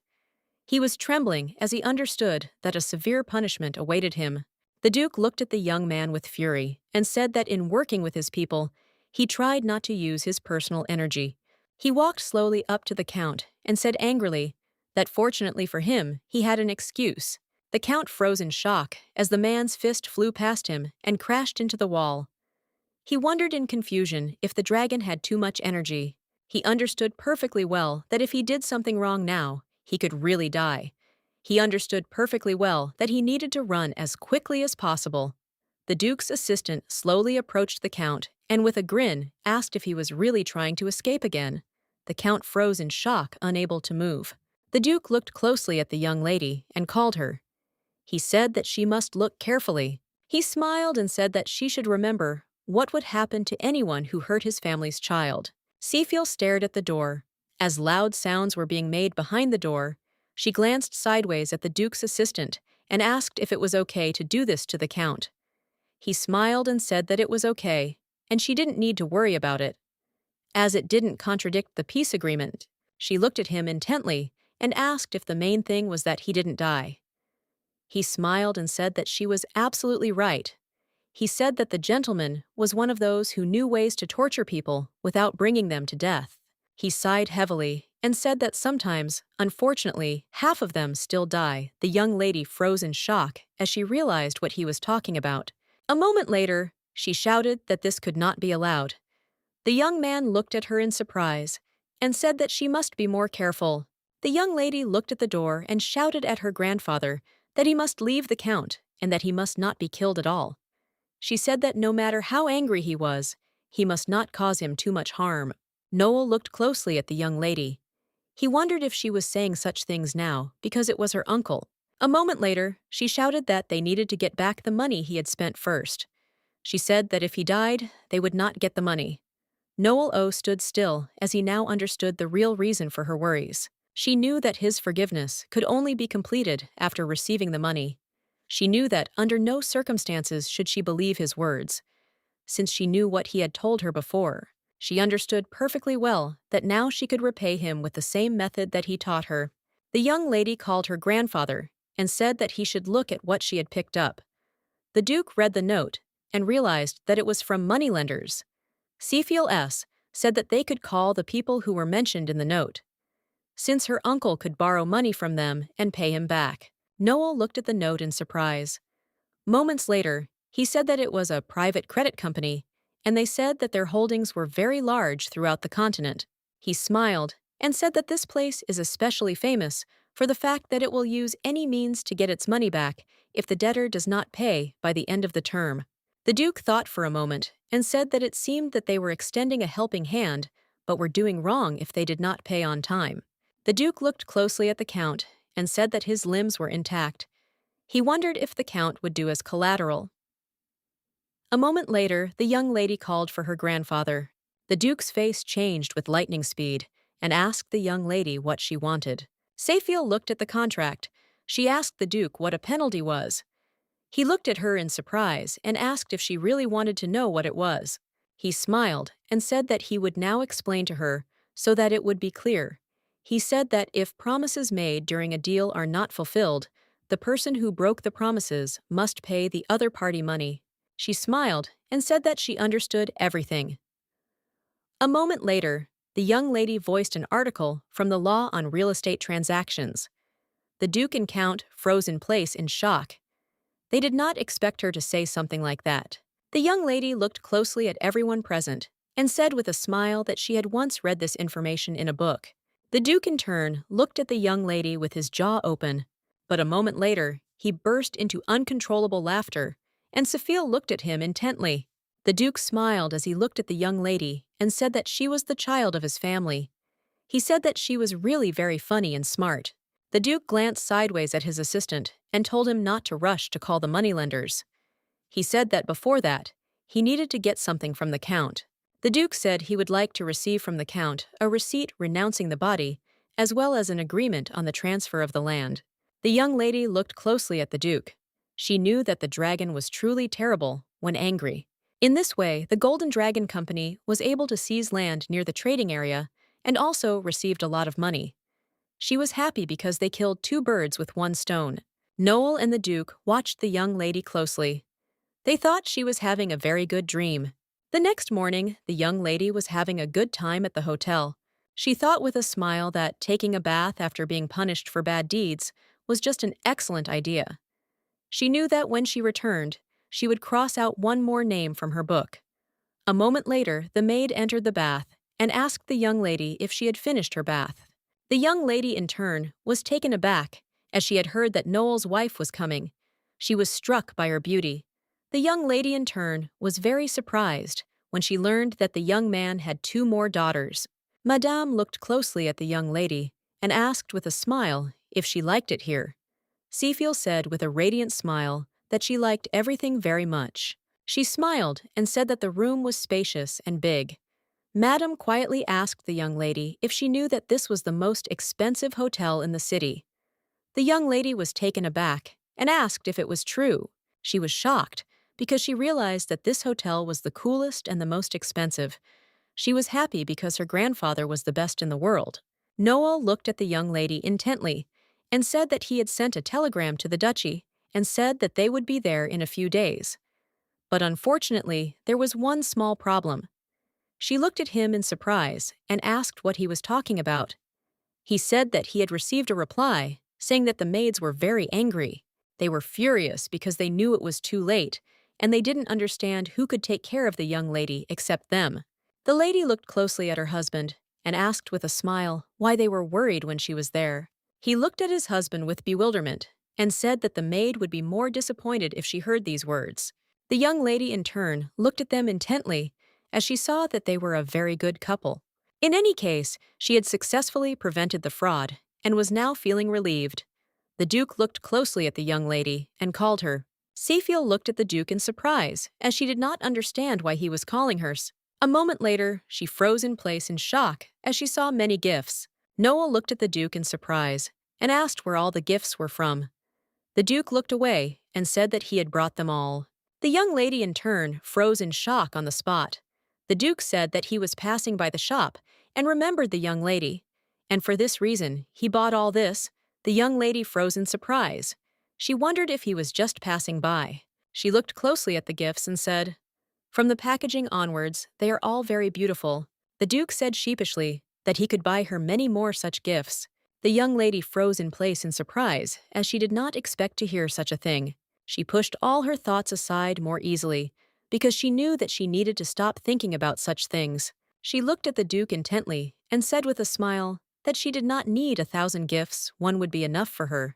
Speaker 1: He was trembling as he understood that a severe punishment awaited him. The Duke looked at the young man with fury and said that in working with his people, he tried not to use his personal energy. He walked slowly up to the Count and said angrily that fortunately for him, he had an excuse. The Count froze in shock as the man's fist flew past him and crashed into the wall. He wondered in confusion if the dragon had too much energy. He understood perfectly well that if he did something wrong now, he could really die. He understood perfectly well that he needed to run as quickly as possible. The Duke's assistant slowly approached the Count and with a grin asked if he was really trying to escape again. The Count froze in shock, unable to move. The Duke looked closely at the young lady and called her. He said that she must look carefully. He smiled and said that she should remember what would happen to anyone who hurt his family's child. Seafiel stared at the door. As loud sounds were being made behind the door, she glanced sideways at the Duke's assistant and asked if it was okay to do this to the Count. He smiled and said that it was okay, and she didn't need to worry about it, as it didn't contradict the peace agreement. She looked at him intently and asked if the main thing was that he didn't die. He smiled and said that she was absolutely right. He said that the gentleman was one of those who knew ways to torture people without bringing them to death. He sighed heavily and said that sometimes, unfortunately, half of them still die. The young lady froze in shock as she realized what he was talking about. A moment later, she shouted that this could not be allowed. The young man looked at her in surprise and said that she must be more careful. The young lady looked at the door and shouted at her grandfather that he must leave the count and that he must not be killed at all. She said that no matter how angry he was, he must not cause him too much harm. Noel looked closely at the young lady. He wondered if she was saying such things now because it was her uncle. A moment later, she shouted that they needed to get back the money he had spent first. She said that if he died, they would not get the money. Noel O stood still as he now understood the real reason for her worries. She knew that his forgiveness could only be completed after receiving the money. She knew that under no circumstances should she believe his words, since she knew what he had told her before. She understood perfectly well that now she could repay him with the same method that he taught her. The young lady called her grandfather and said that he should look at what she had picked up. The Duke read the note and realized that it was from moneylenders. Cecil S. said that they could call the people who were mentioned in the note, since her uncle could borrow money from them and pay him back. Noel looked at the note in surprise. Moments later, he said that it was a private credit company, and they said that their holdings were very large throughout the continent. He smiled and said that this place is especially famous for the fact that it will use any means to get its money back if the debtor does not pay by the end of the term. The Duke thought for a moment and said that it seemed that they were extending a helping hand, but were doing wrong if they did not pay on time. The Duke looked closely at the Count and said that his limbs were intact. He wondered if the Count would do as collateral. A moment later, the young lady called for her grandfather. The Duke's face changed with lightning speed and asked the young lady what she wanted. Sayfiel looked at the contract. She asked the Duke what a penalty was. He looked at her in surprise and asked if she really wanted to know what it was. He smiled and said that he would now explain to her so that it would be clear. He said that if promises made during a deal are not fulfilled, the person who broke the promises must pay the other party money. She smiled and said that she understood everything. A moment later, the young lady voiced an article from the Law on Real Estate Transactions. The Duke and Count froze in place in shock. They did not expect her to say something like that. The young lady looked closely at everyone present and said with a smile that she had once read this information in a book. The Duke in turn looked at the young lady with his jaw open, but a moment later he burst into uncontrollable laughter, and Sayfiel looked at him intently. The Duke smiled as he looked at the young lady and said that she was the child of his family. He said that she was really very funny and smart. The Duke glanced sideways at his assistant and told him not to rush to call the moneylenders. He said that before that, he needed to get something from the Count. The Duke said he would like to receive from the Count a receipt renouncing the body, as well as an agreement on the transfer of the land. The young lady looked closely at the Duke. She knew that the dragon was truly terrible when angry. In this way, the Golden Dragon Company was able to seize land near the trading area and also received a lot of money. She was happy because they killed two birds with one stone. Noel and the Duke watched the young lady closely. They thought she was having a very good dream. The next morning, the young lady was having a good time at the hotel. She thought with a smile that taking a bath after being punished for bad deeds was just an excellent idea. She knew that when she returned, she would cross out one more name from her book. A moment later, the maid entered the bath and asked the young lady if she had finished her bath. The young lady, in turn, was taken aback as she had heard that Noel's wife was coming. She was struck by her beauty. The young lady, in turn, was very surprised when she learned that the young man had two more daughters. Madame looked closely at the young lady and asked with a smile if she liked it here. Sayfiel said with a radiant smile that she liked everything very much. She smiled and said that the room was spacious and big. Madame quietly asked the young lady if she knew that this was the most expensive hotel in the city. The young lady was taken aback and asked if it was true. She was shocked because she realized that this hotel was the coolest and the most expensive. She was happy because her grandfather was the best in the world. Noel looked at the young lady intently and said that he had sent a telegram to the duchy and said that they would be there in a few days. But unfortunately, there was one small problem. She looked at him in surprise and asked what he was talking about. He said that he had received a reply, saying that the maids were very angry. They were furious because they knew it was too late, and they didn't understand who could take care of the young lady except them. The lady looked closely at her husband and asked with a smile why they were worried when she was there. He looked at his husband with bewilderment and said that the maid would be more disappointed if she heard these words. The young lady in turn looked at them intently as she saw that they were a very good couple. In any case, she had successfully prevented the fraud and was now feeling relieved. The Duke looked closely at the young lady and called her. Seafiel looked at the Duke in surprise, as she did not understand why he was calling her. A moment later, she froze in place in shock as she saw many gifts. Noel looked at the Duke in surprise and asked where all the gifts were from. The Duke looked away and said that he had brought them all. The young lady in turn froze in shock on the spot. The Duke said that he was passing by the shop and remembered the young lady, and for this reason he bought all this. The young lady froze in surprise. She wondered if he was just passing by. She looked closely at the gifts and said, "From the packaging onwards, they are all very beautiful." The Duke said sheepishly that he could buy her many more such gifts. The young lady froze in place in surprise, as she did not expect to hear such a thing. She pushed all her thoughts aside more easily, because she knew that she needed to stop thinking about such things. She looked at the Duke intently and said with a smile that she did not need 1,000 gifts, one would be enough for her.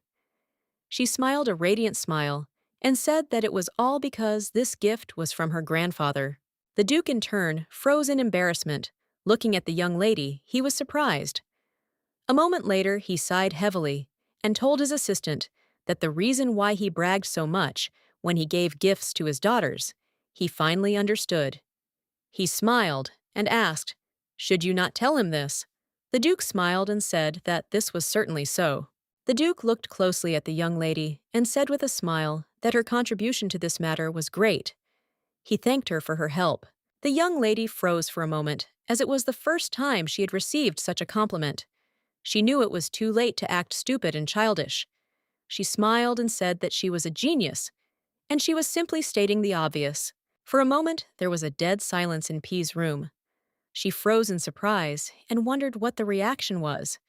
Speaker 1: She smiled a radiant smile and said that it was all because this gift was from her grandfather. The Duke in turn froze in embarrassment. Looking at the young lady, he was surprised. A moment later, he sighed heavily and told his assistant that the reason why he bragged so much when he gave gifts to his daughters, he finally understood. He smiled and asked, "Should you not tell him this?" The Duke smiled and said that this was certainly so. The Duke looked closely at the young lady and said with a smile that her contribution to this matter was great. He thanked her for her help. The young lady froze for a moment, as it was the first time she had received such a compliment. She knew it was too late to act stupid and childish. She smiled and said that she was a genius, and she was simply stating the obvious. For a moment, there was a dead silence in P's room. She froze in surprise and wondered what the reaction was.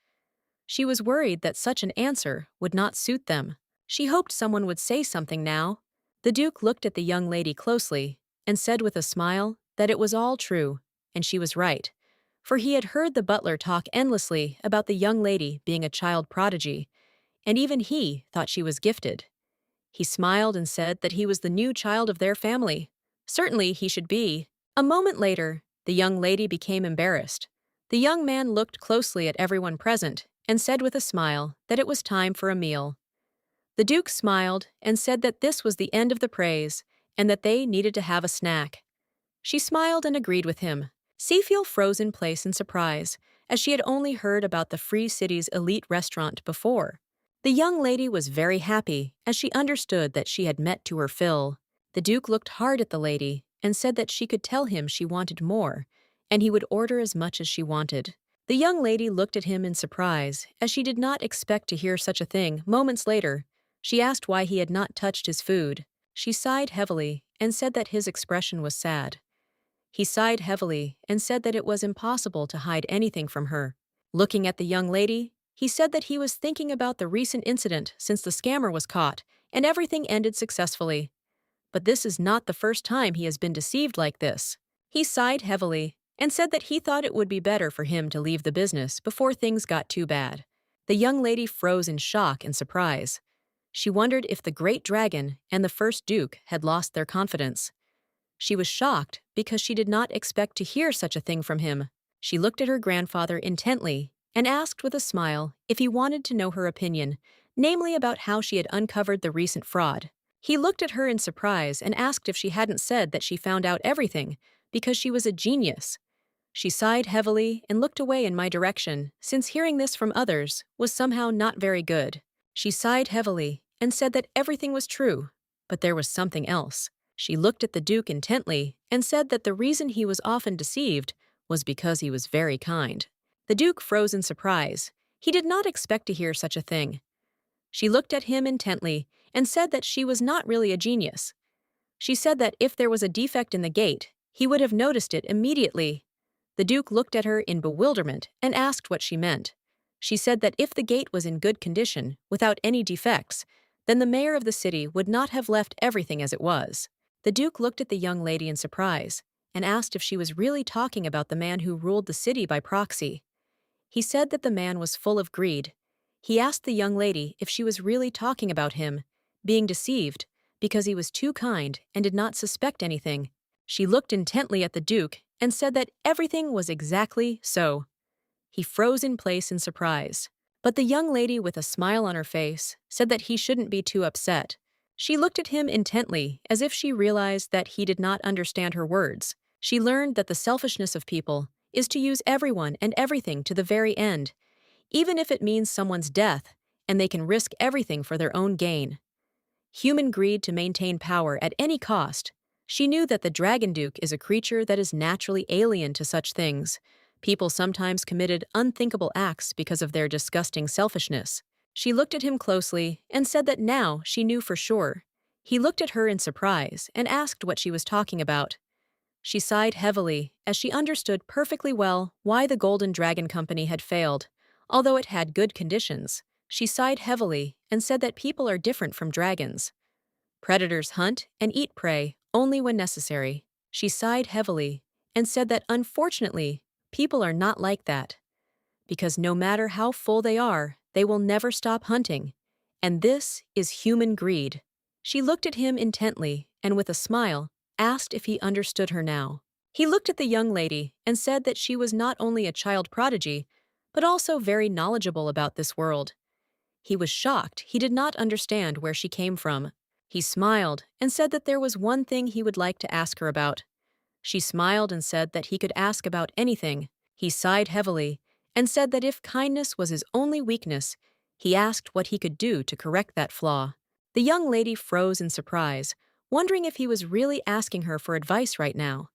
Speaker 1: She was worried that such an answer would not suit them. She hoped someone would say something now. The Duke looked at the young lady closely and said with a smile that it was all true, and she was right, for he had heard the butler talk endlessly about the young lady being a child prodigy, and even he thought she was gifted. He smiled and said that he was the new child of their family. Certainly he should be. A moment later, the young lady became embarrassed. The young man looked closely at everyone present and said with a smile that it was time for a meal. The Duke smiled and said that this was the end of the praise and that they needed to have a snack. She smiled and agreed with him. Seafiel froze in place in surprise, as she had only heard about the Free City's elite restaurant before. The young lady was very happy, as she understood that she had met to her fill. The Duke looked hard at the lady and said that she could tell him she wanted more, and he would order as much as she wanted. The young lady looked at him in surprise, as she did not expect to hear such a thing. Moments later, she asked why he had not touched his food. She sighed heavily and said that his expression was sad. He sighed heavily and said that it was impossible to hide anything from her. Looking at the young lady, he said that he was thinking about the recent incident since the scammer was caught and everything ended successfully. But this is not the first time he has been deceived like this. He sighed heavily and said that he thought it would be better for him to leave the business before things got too bad. The young lady froze in shock and surprise. She wondered if the great dragon and the first duke had lost their confidence. She was shocked because she did not expect to hear such a thing from him. She looked at her grandfather intently and asked with a smile if he wanted to know her opinion, namely about how she had uncovered the recent fraud. He looked at her in surprise and asked if she hadn't said that she found out everything because she was a genius. She sighed heavily and looked away in my direction, since hearing this from others was somehow not very good. She sighed heavily and said that everything was true, but there was something else. She looked at the Duke intently and said that the reason he was often deceived was because he was very kind. The Duke froze in surprise. He did not expect to hear such a thing. She looked at him intently and said that she was not really a genius. She said that if there was a defect in the gate, he would have noticed it immediately. The Duke looked at her in bewilderment and asked what she meant. She said that if the gate was in good condition, without any defects, then the mayor of the city would not have left everything as it was. The Duke looked at the young lady in surprise and asked if she was really talking about the man who ruled the city by proxy. He said that the man was full of greed. He asked the young lady if she was really talking about him, being deceived, because he was too kind and did not suspect anything. She looked intently at the Duke and said that everything was exactly so. He froze in place in surprise. But the young lady, with a smile on her face, said that he shouldn't be too upset. She looked at him intently, as if she realized that he did not understand her words. She learned that the selfishness of people is to use everyone and everything to the very end, even if it means someone's death, and they can risk everything for their own gain. Human greed to maintain power at any cost. She knew that the Dragon Duke is a creature that is naturally alien to such things. People sometimes committed unthinkable acts because of their disgusting selfishness. She looked at him closely and said that now she knew for sure. He looked at her in surprise and asked what she was talking about. She sighed heavily, as she understood perfectly well why the Golden Dragon Company had failed. Although it had good conditions, she sighed heavily and said that people are different from dragons. Predators hunt and eat prey only when necessary. She sighed heavily and said that unfortunately, people are not like that. Because no matter how full they are, they will never stop hunting. And this is human greed. She looked at him intently and with a smile, asked if he understood her now. He looked at the young lady and said that she was not only a child prodigy, but also very knowledgeable about this world. He was shocked he did not understand where she came from. He smiled and said that there was one thing he would like to ask her about. She smiled and said that he could ask about anything. He sighed heavily and said that if kindness was his only weakness, he asked what he could do to correct that flaw. The young lady froze in surprise, wondering if he was really asking her for advice right now.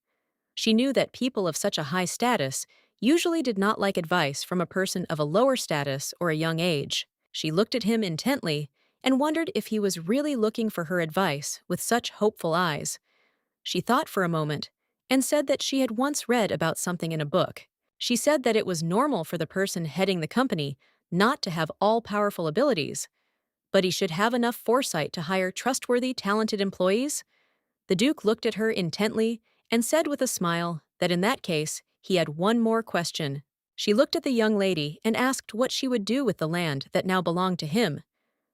Speaker 1: She knew that people of such a high status usually did not like advice from a person of a lower status or a young age. She looked at him intently and wondered if he was really looking for her advice with such hopeful eyes. She thought for a moment and said that she had once read about something in a book. She said that it was normal for the person heading the company not to have all-powerful abilities, but he should have enough foresight to hire trustworthy, talented employees. The Duke looked at her intently and said with a smile that in that case, he had one more question. She looked at the young lady and asked what she would do with the land that now belonged to him.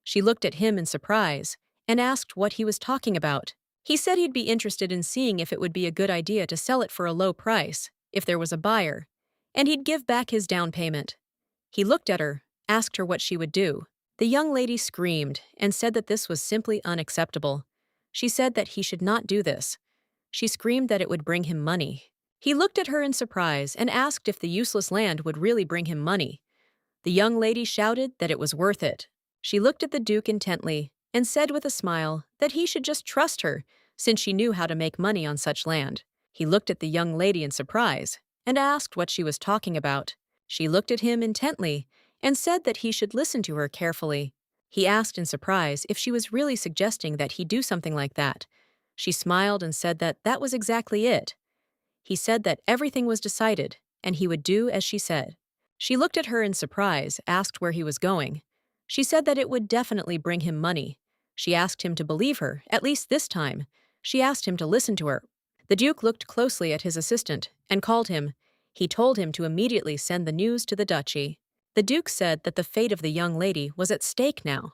Speaker 1: She looked at him in surprise and asked what he was talking about. He said he'd be interested in seeing if it would be a good idea to sell it for a low price, if there was a buyer, and he'd give back his down payment. He looked at her, asked her what she would do. The young lady screamed and said that this was simply unacceptable. She said that he should not do this. She screamed that it would bring him money. He looked at her in surprise and asked if the useless land would really bring him money. The young lady shouted that it was worth it. She looked at the Duke intently and said with a smile that he should just trust her, since she knew how to make money on such land. He looked at the young lady in surprise and asked what she was talking about. She looked at him intently and said that he should listen to her carefully. He asked in surprise if she was really suggesting that he do something like that. She smiled and said that that was exactly it. He said that everything was decided, and he would do as she said. She looked at her in surprise, asked where he was going. She said that it would definitely bring him money. She asked him to believe her, at least this time. She asked him to listen to her. The Duke looked closely at his assistant and called him. He told him to immediately send the news to the duchy. The Duke said that the fate of the young lady was at stake now.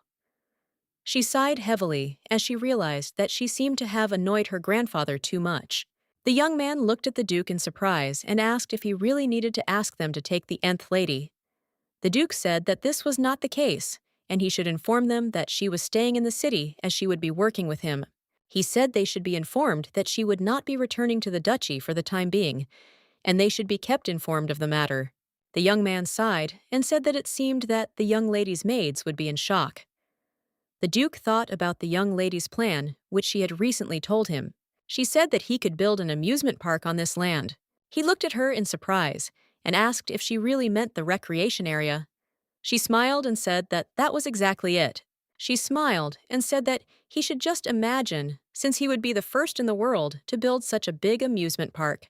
Speaker 1: She sighed heavily as she realized that she seemed to have annoyed her grandfather too much. The young man looked at the Duke in surprise and asked if he really needed to ask them to take the nth lady. The Duke said that this was not the case, and he should inform them that she was staying in the city as she would be working with him. He said they should be informed that she would not be returning to the duchy for the time being, and they should be kept informed of the matter. The young man sighed and said that it seemed that the young lady's maids would be in shock. The Duke thought about the young lady's plan, which she had recently told him. She said that he could build an amusement park on this land. He looked at her in surprise and asked if she really meant the recreation area. She smiled and said that that was exactly it. She smiled and said that he should just imagine, since he would be the first in the world to build such a big amusement park.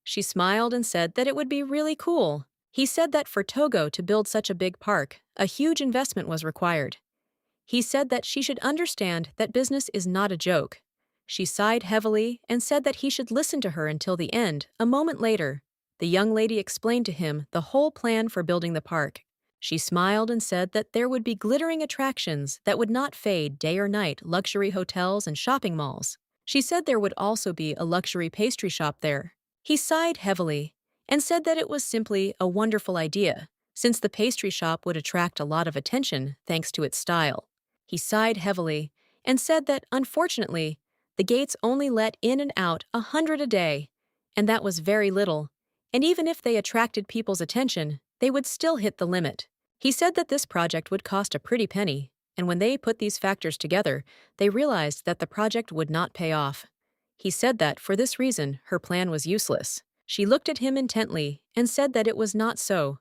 Speaker 1: She smiled and said that it would be really cool. He said that for Togo to build such a big park, a huge investment was required. He said that she should understand that business is not a joke. She sighed heavily and said that he should listen to her until the end. A moment later, the young lady explained to him the whole plan for building the park. She smiled and said that there would be glittering attractions that would not fade day or night, luxury hotels and shopping malls. She said there would also be a luxury pastry shop there. He sighed heavily and said that it was simply a wonderful idea, since the pastry shop would attract a lot of attention thanks to its style. He sighed heavily and said that, unfortunately, the gates only let in and out 100 a day, and that was very little, and even if they attracted people's attention, they would still hit the limit. He said that this project would cost a pretty penny, and when they put these factors together, they realized that the project would not pay off. He said that, for this reason, her plan was useless. She looked at him intently and said that it was not so,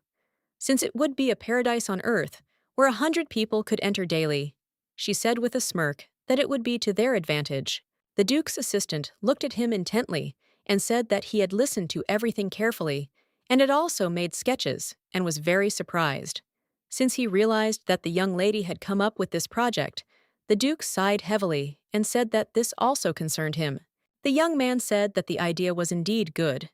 Speaker 1: since it would be a paradise on earth where 100 people could enter daily. She said with a smirk that it would be to their advantage. The Duke's assistant looked at him intently and said that he had listened to everything carefully and had also made sketches and was very surprised. Since he realized that the young lady had come up with this project, the Duke sighed heavily and said that this also concerned him. The young man said that the idea was indeed good.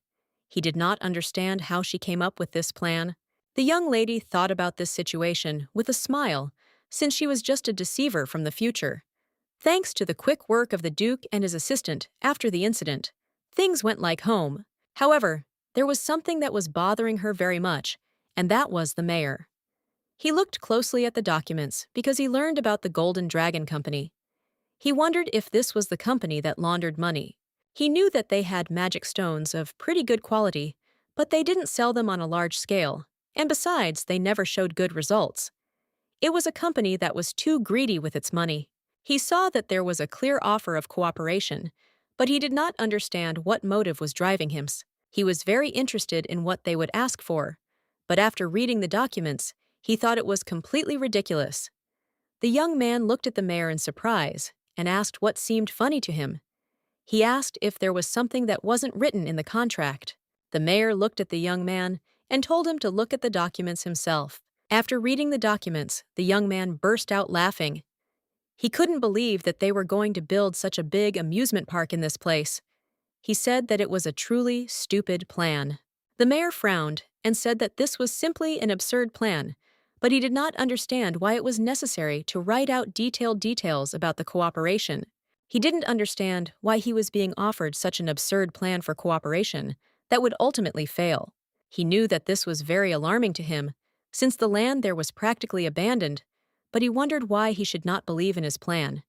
Speaker 1: He did not understand how she came up with this plan. The young lady thought about this situation with a smile, since she was just a deceiver from the future. Thanks to the quick work of the Duke and his assistant after the incident, things went like home. However, there was something that was bothering her very much, and that was the mayor. He looked closely at the documents because he learned about the Golden Dragon Company. He wondered if this was the company that laundered money. He knew that they had magic stones of pretty good quality, but they didn't sell them on a large scale, and besides, they never showed good results. It was a company that was too greedy with its money. He saw that there was a clear offer of cooperation, but he did not understand what motive was driving him. He was very interested in what they would ask for, but after reading the documents, he thought it was completely ridiculous. The young man looked at the mayor in surprise and asked what seemed funny to him. He asked if there was something that wasn't written in the contract. The mayor looked at the young man and told him to look at the documents himself. After reading the documents, the young man burst out laughing. He couldn't believe that they were going to build such a big amusement park in this place. He said that it was a truly stupid plan. The mayor frowned and said that this was simply an absurd plan, but he did not understand why it was necessary to write out detailed details about the cooperation. He didn't understand why he was being offered such an absurd plan for cooperation that would ultimately fail. He knew that this was very alarming to him, since the land there was practically abandoned, but he wondered why he should not believe in his plan.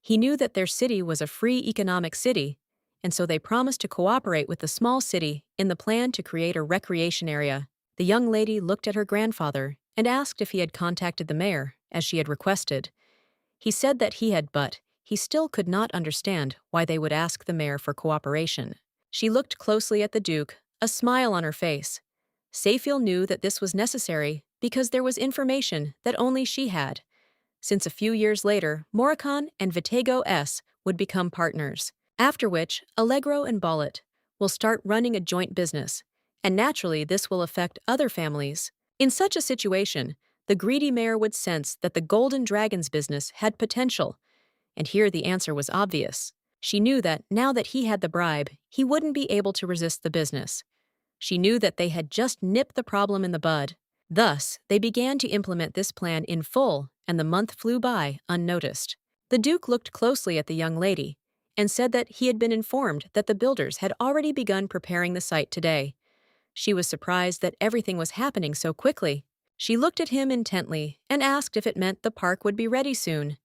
Speaker 1: He knew that their city was a free economic city, and so they promised to cooperate with the small city in the plan to create a recreation area. The young lady looked at her grandfather and asked if he had contacted the mayor, as she had requested. He said that he had, but he still could not understand why they would ask the mayor for cooperation. She looked closely at the Duke, a smile on her face. Seyfil knew that this was necessary because there was information that only she had, since a few years later, Moricon and Vitego S would become partners, after which Allegro and Bollet will start running a joint business, and naturally this will affect other families. In such a situation, the greedy mayor would sense that the Golden Dragon's business had potential, and here the answer was obvious. She knew that now that he had the bribe, he wouldn't be able to resist the business. She knew that they had just nipped the problem in the bud. Thus, they began to implement this plan in full, and the month flew by unnoticed. The Duke looked closely at the young lady and said that he had been informed that the builders had already begun preparing the site today. She was surprised that everything was happening so quickly. She looked at him intently and asked if it meant the park would be ready soon.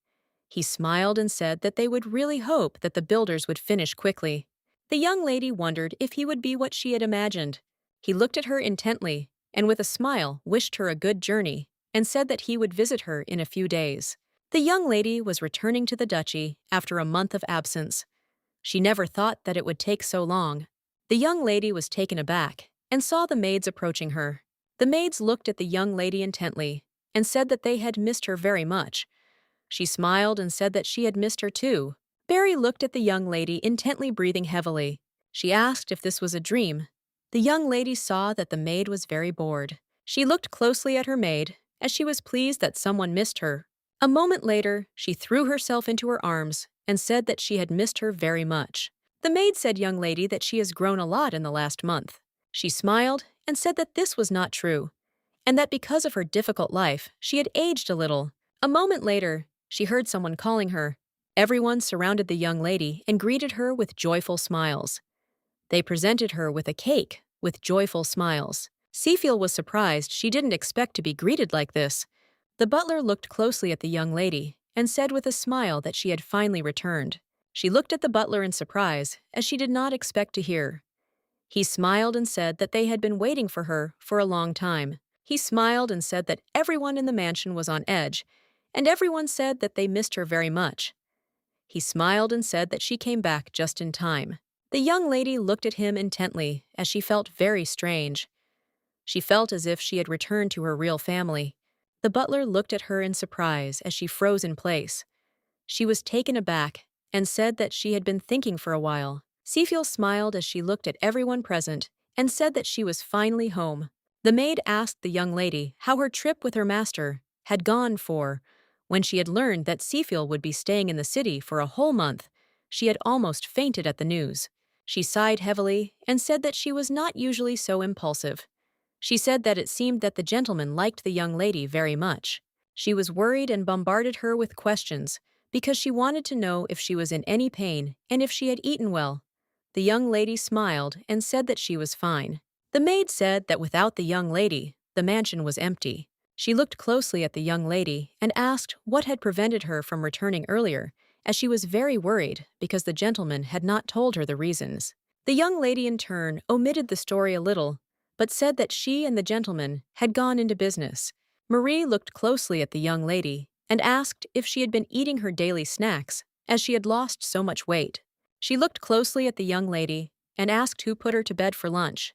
Speaker 1: He smiled and said that they would really hope that the builders would finish quickly. The young lady wondered if he would be what she had imagined. He looked at her intently and with a smile wished her a good journey and said that he would visit her in a few days. The young lady was returning to the duchy after a month of absence. She never thought that it would take so long. The young lady was taken aback and saw the maids approaching her. The maids looked at the young lady intently and said that they had missed her very much. She smiled and said that she had missed her too. Barry looked at the young lady, intently breathing heavily. She asked if this was a dream. The young lady saw that the maid was very bored. She looked closely at her maid, as she was pleased that someone missed her. A moment later, she threw herself into her arms and said that she had missed her very much. The maid said, "Young lady, that she has grown a lot in the last month." She smiled and said that this was not true, and that because of her difficult life, she had aged a little. A moment later, she heard someone calling her. Everyone surrounded the young lady and greeted her with joyful smiles. They presented her with a cake with joyful smiles. Seafield was surprised. She didn't expect to be greeted like this. The butler looked closely at the young lady and said with a smile that she had finally returned. She looked at the butler in surprise, as she did not expect to hear. He smiled and said that they had been waiting for her for a long time. He smiled and said that everyone in the mansion was on edge, and everyone said that they missed her very much. He smiled and said that she came back just in time. The young lady looked at him intently, as she felt very strange. She felt as if she had returned to her real family. The butler looked at her in surprise as she froze in place. She was taken aback and said that she had been thinking for a while. Seafield smiled as she looked at everyone present and said that she was finally home. The maid asked the young lady how her trip with her master had gone when she had learned that Seafield would be staying in the city for a whole month. She had almost fainted at the news. She sighed heavily and said that she was not usually so impulsive. She said that it seemed that the gentleman liked the young lady very much. She was worried and bombarded her with questions because she wanted to know if she was in any pain and if she had eaten well. The young lady smiled and said that she was fine. The maid said that without the young lady, the mansion was empty. She looked closely at the young lady and asked what had prevented her from returning earlier, as she was very worried because the gentleman had not told her the reasons. The young lady in turn omitted the story a little, but said that she and the gentleman had gone into business. Marie looked closely at the young lady and asked if she had been eating her daily snacks, as she had lost so much weight. She looked closely at the young lady and asked who put her to bed for lunch.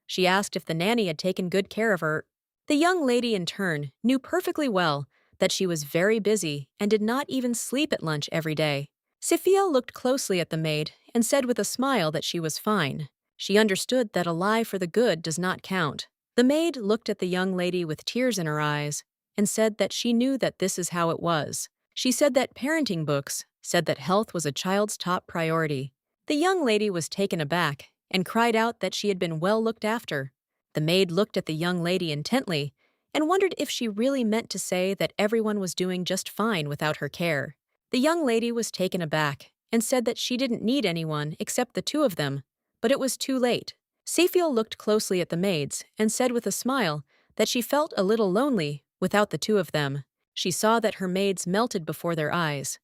Speaker 1: She asked if the nanny had taken good care of her. The young lady in turn knew perfectly well that she was very busy and did not even sleep at lunch every day. Sophia looked closely at the maid and said with a smile that she was fine. She understood that a lie for the good does not count. The maid looked at the young lady with tears in her eyes and said that she knew that this is how it was. She said that parenting books said that health was a child's top priority. The young lady was taken aback and cried out that she had been well looked after. The maid looked at the young lady intently and wondered if she really meant to say that everyone was doing just fine without her care. The young lady was taken aback and said that she didn't need anyone except the two of them, but it was too late. Seafield looked closely at the maids and said with a smile that she felt a little lonely without the two of them. She saw that her maids melted before their eyes.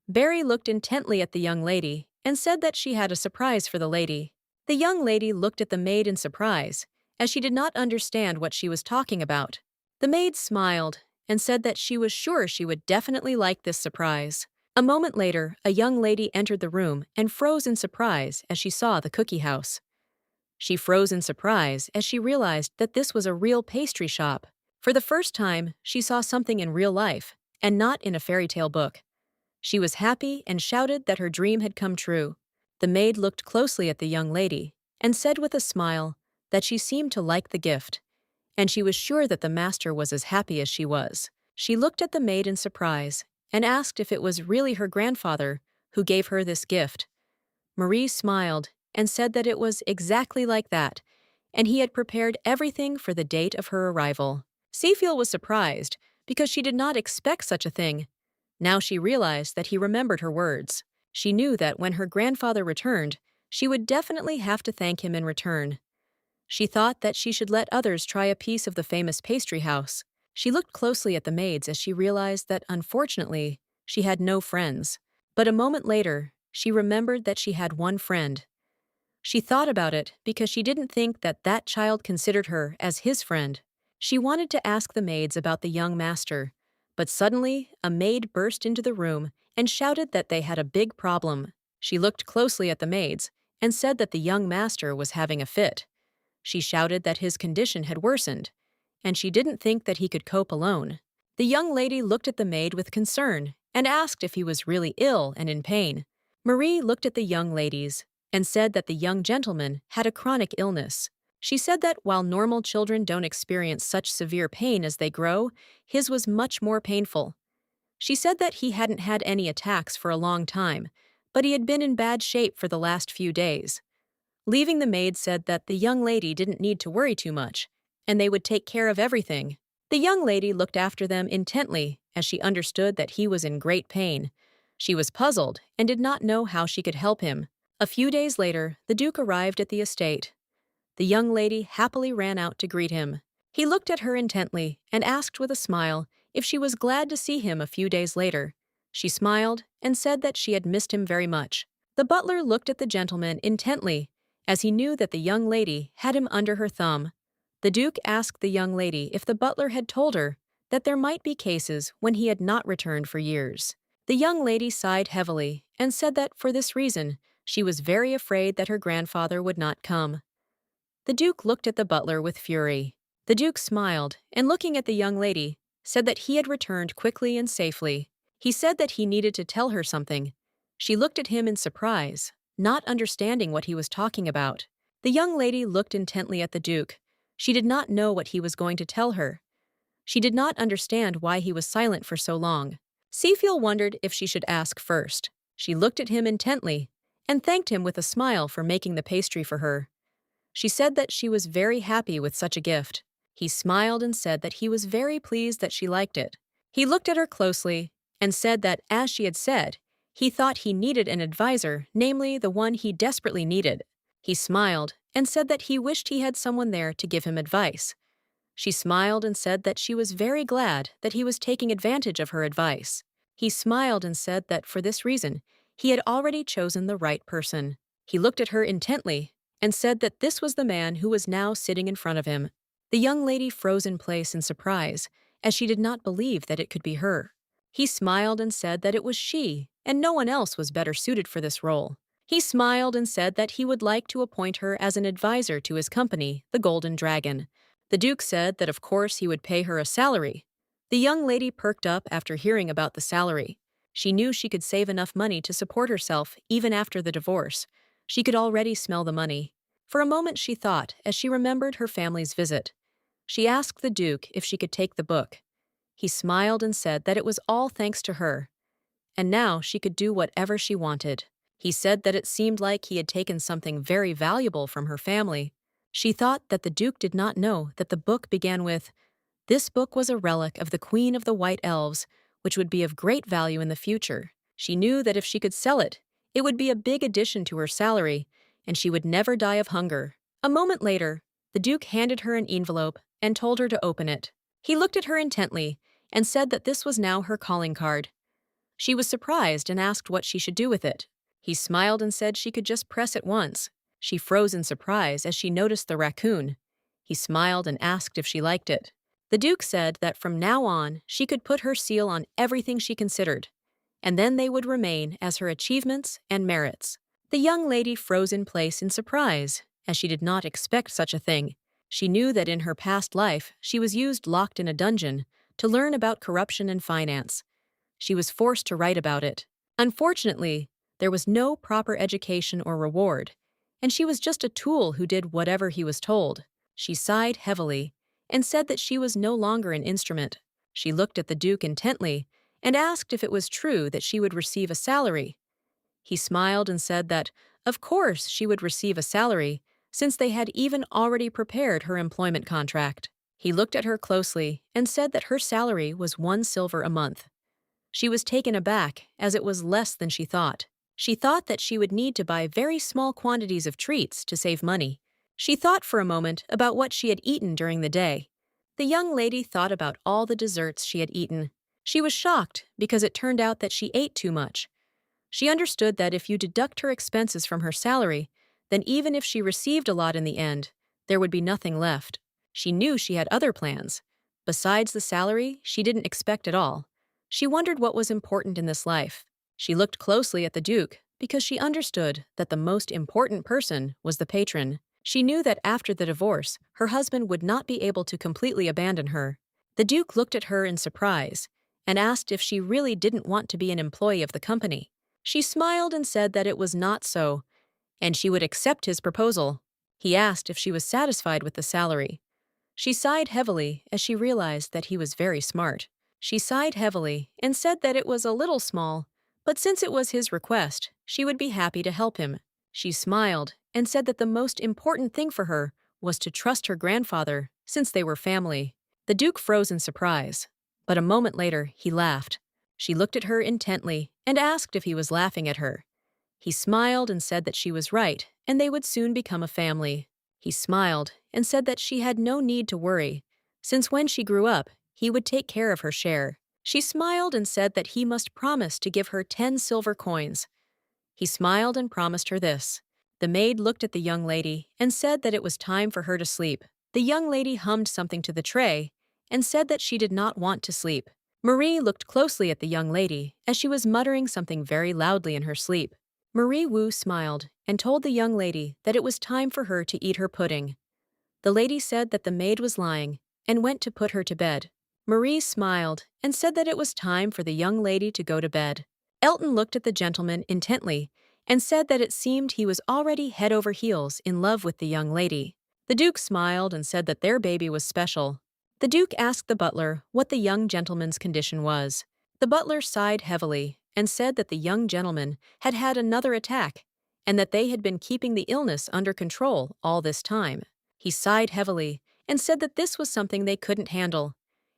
Speaker 1: Barry looked intently at the young lady and said that she had a surprise for the lady. The young lady looked at the maid in surprise, as she did not understand what she was talking about. The maid smiled and said that she was sure she would definitely like this surprise. A moment later, a young lady entered the room and froze in surprise as she saw the cookie house. She froze in surprise as she realized that this was a real pastry shop. For the first time, she saw something in real life, and not in a fairy tale book. She was happy and shouted that her dream had come true. The maid looked closely at the young lady and said with a smile that she seemed to like the gift, and she was sure that the master was as happy as she was. She looked at the maid in surprise and asked if it was really her grandfather who gave her this gift. Marie smiled and said that it was exactly like that, and he had prepared everything for the date of her arrival. Seafield was surprised because she did not expect such a thing. Now she realized that he remembered her words. She knew that when her grandfather returned, she would definitely have to thank him in return. She thought that she should let others try a piece of the famous pastry house. She looked closely at the maids as she realized that, unfortunately, she had no friends. But a moment later, she remembered that she had one friend. She thought about it because she didn't think that that child considered her as his friend. She wanted to ask the maids about the young master, but suddenly a maid burst into the room and shouted that they had a big problem. She looked closely at the maids and said that the young master was having a fit. She shouted that his condition had worsened, and she didn't think that he could cope alone. The young lady looked at the maid with concern and asked if he was really ill and in pain. Marie looked at the young ladies and said that the young gentleman had a chronic illness. She said that while normal children don't experience such severe pain as they grow, his was much more painful. She said that he hadn't had any attacks for a long time, but he had been in bad shape for the last few days. Leaving, the maid said that the young lady didn't need to worry too much, and they would take care of everything. The young lady looked after them intently as she understood that he was in great pain. She was puzzled and did not know how she could help him. A few days later, the Duke arrived at the estate. The young lady happily ran out to greet him. He looked at her intently and asked with a smile if she was glad to see him a few days later. She smiled and said that she had missed him very much. The butler looked at the gentleman intently, as he knew that the young lady had him under her thumb. The Duke asked the young lady if the butler had told her that there might be cases when he had not returned for years. The young lady sighed heavily and said that for this reason, she was very afraid that her grandfather would not come. The Duke looked at the butler with fury. The Duke smiled and, looking at the young lady, said that he had returned quickly and safely. He said that he needed to tell her something. She looked at him in surprise, not understanding what he was talking about. The young lady looked intently at the Duke. She did not know what he was going to tell her. She did not understand why he was silent for so long. Cécile wondered if she should ask first. She looked at him intently and thanked him with a smile for making the pastry for her. She said that she was very happy with such a gift. He smiled and said that he was very pleased that she liked it. He looked at her closely and said that, as she had said, he thought he needed an advisor, namely the one he desperately needed. He smiled and said that he wished he had someone there to give him advice. She smiled and said that she was very glad that he was taking advantage of her advice. He smiled and said that for this reason, he had already chosen the right person. He looked at her intently and said that this was the man who was now sitting in front of him. The young lady froze in place in surprise, as she did not believe that it could be her. He smiled and said that it was she, and no one else was better suited for this role. He smiled and said that he would like to appoint her as an advisor to his company, the Golden Dragon. The Duke said that of course he would pay her a salary. The young lady perked up after hearing about the salary. She knew she could save enough money to support herself even after the divorce. She could already smell the money. For a moment she thought, as she remembered her family's visit. She asked the Duke if she could take the book. He smiled and said that it was all thanks to her, and now she could do whatever she wanted. He said that it seemed like he had taken something very valuable from her family. She thought that the Duke did not know that the book began with, "This book was a relic of the Queen of the White Elves, which would be of great value in the future." She knew that if she could sell it, it would be a big addition to her salary, and she would never die of hunger. A moment later, the Duke handed her an envelope and told her to open it. He looked at her intently and said that this was now her calling card. She was surprised and asked what she should do with it. He smiled and said she could just press it once. She froze in surprise as she noticed the raccoon. He smiled and asked if she liked it. The Duke said that from now on she could put her seal on everything she considered, and then they would remain as her achievements and merits. The young lady froze in place in surprise, as she did not expect such a thing. She knew that in her past life she was used locked in a dungeon to learn about corruption and finance. She was forced to write about it. Unfortunately, there was no proper education or reward, and she was just a tool who did whatever he was told. She sighed heavily and said that she was no longer an instrument. She looked at the Duke intently and asked if it was true that she would receive a salary. He smiled and said that, of course, she would receive a salary, since they had even already prepared her employment contract. He looked at her closely and said that her salary was 1 silver a month. She was taken aback, as it was less than she thought. She thought that she would need to buy very small quantities of treats to save money. She thought for a moment about what she had eaten during the day. The young lady thought about all the desserts she had eaten. She was shocked because it turned out that she ate too much. She understood that if you deduct her expenses from her salary, then even if she received a lot in the end, there would be nothing left. She knew she had other plans. Besides the salary, she didn't expect at all. She wondered what was important in this life. She looked closely at the Duke because she understood that the most important person was the patron. She knew that after the divorce, her husband would not be able to completely abandon her. The Duke looked at her in surprise, and asked if she really didn't want to be an employee of the company. She smiled and said that it was not so, and she would accept his proposal. He asked if she was satisfied with the salary. She sighed heavily as she realized that he was very smart. She sighed heavily and said that it was a little small, but since it was his request, she would be happy to help him. She smiled and said that the most important thing for her was to trust her grandfather, since they were family. The Duke froze in surprise, but a moment later he laughed. She looked at her intently and asked if he was laughing at her. He smiled and said that she was right, and they would soon become a family. He smiled and said that she had no need to worry, since when she grew up, he would take care of her share. She smiled and said that he must promise to give her 10 silver coins. He smiled and promised her this. The maid looked at the young lady and said that it was time for her to sleep. The young lady hummed something to the tray and said that she did not want to sleep. Marie looked closely at the young lady as she was muttering something very loudly in her sleep. Marie Wu smiled and told the young lady that it was time for her to eat her pudding. The lady said that the maid was lying and went to put her to bed. Marie smiled and said that it was time for the young lady to go to bed. Elton looked at the gentleman intently and said that it seemed he was already head over heels in love with the young lady. The Duke smiled and said that their baby was special. The Duke asked the butler what the young gentleman's condition was. The butler sighed heavily and said that the young gentleman had had another attack and that they had been keeping the illness under control all this time. He sighed heavily and said that this was something they couldn't handle.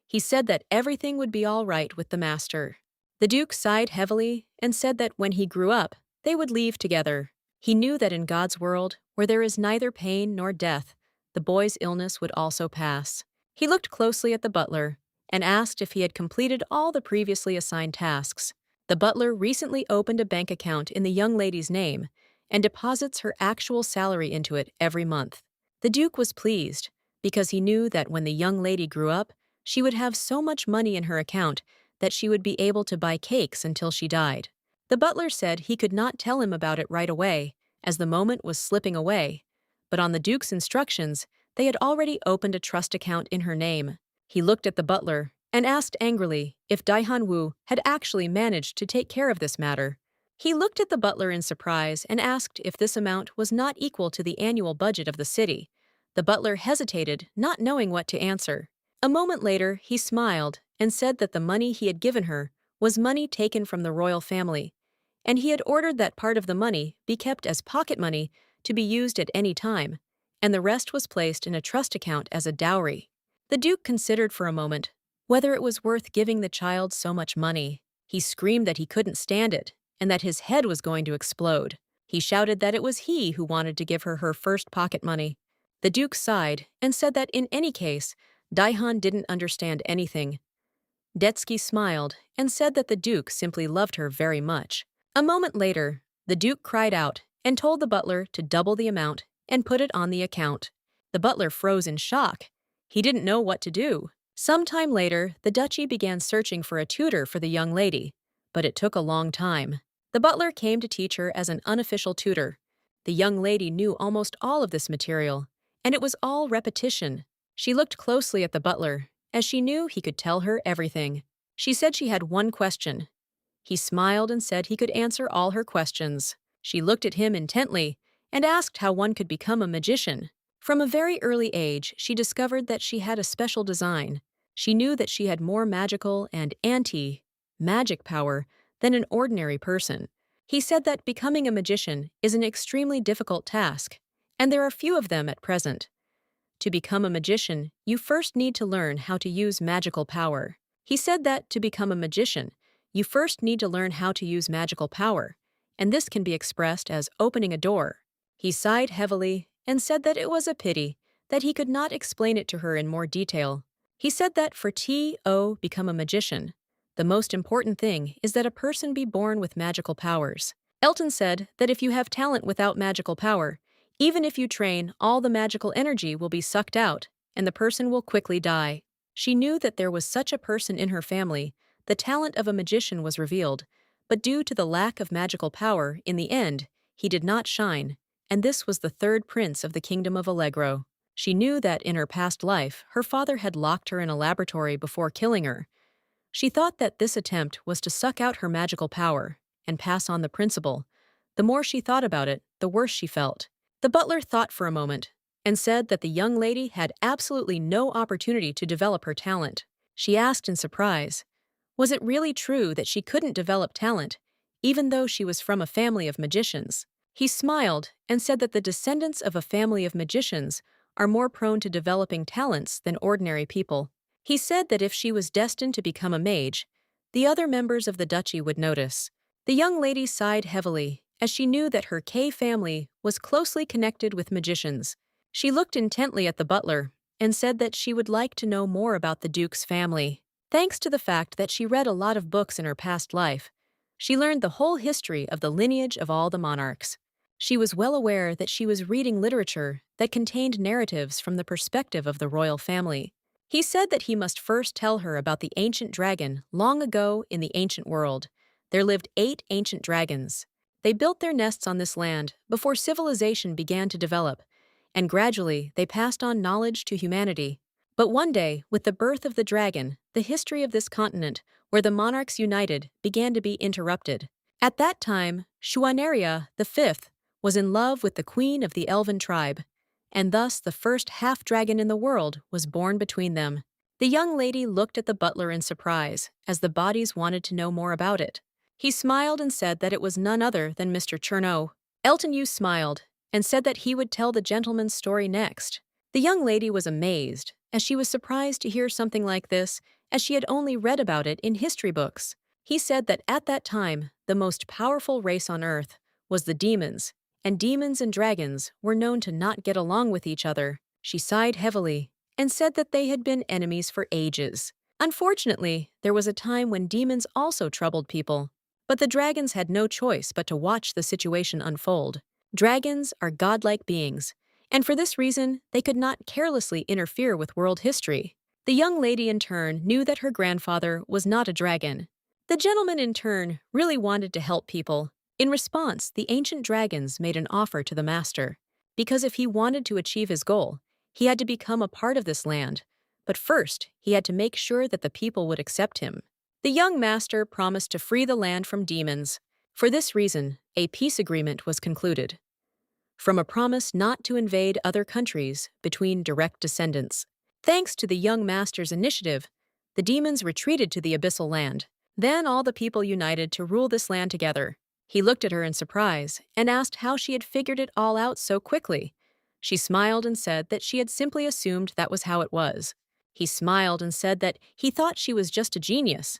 Speaker 1: He said that everything would be all right with the master. The Duke sighed heavily and said that when he grew up, they would leave together. He knew that in God's world, where there is neither pain nor death, the boy's illness would also pass. He looked closely at the butler and asked if he had completed all the previously assigned tasks. The butler recently opened a bank account in the young lady's name and deposits her actual salary into it every month. The Duke was pleased because he knew that when the young lady grew up, she would have so much money in her account that she would be able to buy cakes until she died. The butler said he could not tell him about it right away, as the moment was slipping away, but on the Duke's instructions, they had already opened a trust account in her name. He looked at the butler and asked angrily if Daihan Wu had actually managed to take care of this matter. He looked at the butler in surprise and asked if this amount was not equal to the annual budget of the city. The butler hesitated, not knowing what to answer. A moment later, he smiled and said that the money he had given her was money taken from the royal family, and he had ordered that part of the money be kept as pocket money to be used at any time, and the rest was placed in a trust account as a dowry. The Duke considered for a moment whether it was worth giving the child so much money. He screamed that he couldn't stand it and that his head was going to explode. He shouted that it was he who wanted to give her her first pocket money. The Duke sighed and said that in any case, Daihan didn't understand anything. Detsky smiled and said that the Duke simply loved her very much. A moment later, the Duke cried out and told the butler to double the amount and put it on the account. The butler froze in shock. He didn't know what to do. Some time later, the duchy began searching for a tutor for the young lady, but it took a long time. The butler came to teach her as an unofficial tutor. The young lady knew almost all of this material, and it was all repetition. She looked closely at the butler, as she knew he could tell her everything. She said she had one question. He smiled and said he could answer all her questions. She looked at him intently and asked how one could become a magician. From a very early age, she discovered that she had a special design. She knew that she had more magical and anti-magic power than an ordinary person. He said that becoming a magician is an extremely difficult task, and there are few of them at present. To become a magician, you first need to learn how to use magical power. He said that to become a magician, you first need to learn how to use magical power, and this can be expressed as opening a door. He sighed heavily and said that it was a pity that he could not explain it to her in more detail. He said that for to become a magician, the most important thing is that a person be born with magical powers. Elton said that if you have talent without magical power, even if you train, all the magical energy will be sucked out, and the person will quickly die. She knew that there was such a person in her family. The talent of a magician was revealed, but due to the lack of magical power, in the end, he did not shine, and this was the third prince of the kingdom of Allegro. She knew that in her past life, her father had locked her in a laboratory before killing her. She thought that this attempt was to suck out her magical power and pass on the principle. The more she thought about it, the worse she felt. The butler thought for a moment and said that the young lady had absolutely no opportunity to develop her talent. She asked in surprise, was it really true that she couldn't develop talent, even though she was from a family of magicians? He smiled and said that the descendants of a family of magicians are more prone to developing talents than ordinary people. He said that if she was destined to become a mage, the other members of the duchy would notice. The young lady sighed heavily, as she knew that her K family was closely connected with magicians. She looked intently at the butler and said that she would like to know more about the Duke's family. Thanks to the fact that she read a lot of books in her past life, she learned the whole history of the lineage of all the monarchs. She was well aware that she was reading literature that contained narratives from the perspective of the royal family. He said that he must first tell her about the ancient dragon long ago in the ancient world. There lived 8 ancient dragons. They built their nests on this land before civilization began to develop, and gradually they passed on knowledge to humanity. But one day, with the birth of the dragon, the history of this continent, where the monarchs united, began to be interrupted. At that time, Shuaneria V was in love with the queen of the elven tribe, and thus the first half-dragon in the world was born between them. The young lady looked at the butler in surprise, as the bodies wanted to know more about it. He smiled and said that it was none other than Mr. Chernow. Elton Yu smiled and said that he would tell the gentleman's story next. The young lady was amazed, as she was surprised to hear something like this, as she had only read about it in history books. He said that at that time, the most powerful race on Earth was the demons, and demons and dragons were known to not get along with each other. She sighed heavily and said that they had been enemies for ages. Unfortunately, there was a time when demons also troubled people, but the dragons had no choice but to watch the situation unfold. Dragons are godlike beings, and for this reason, they could not carelessly interfere with world history. The young lady in turn knew that her grandfather was not a dragon. The gentleman in turn really wanted to help people. In response, the ancient dragons made an offer to the master, because if he wanted to achieve his goal, he had to become a part of this land. But first, he had to make sure that the people would accept him. The young master promised to free the land from demons. For this reason, a peace agreement was concluded. From a promise not to invade other countries between direct descendants. Thanks to the young master's initiative, the demons retreated to the abyssal land. Then all the people united to rule this land together. He looked at her in surprise and asked how she had figured it all out so quickly. She smiled and said that she had simply assumed that was how it was. He smiled and said that he thought she was just a genius.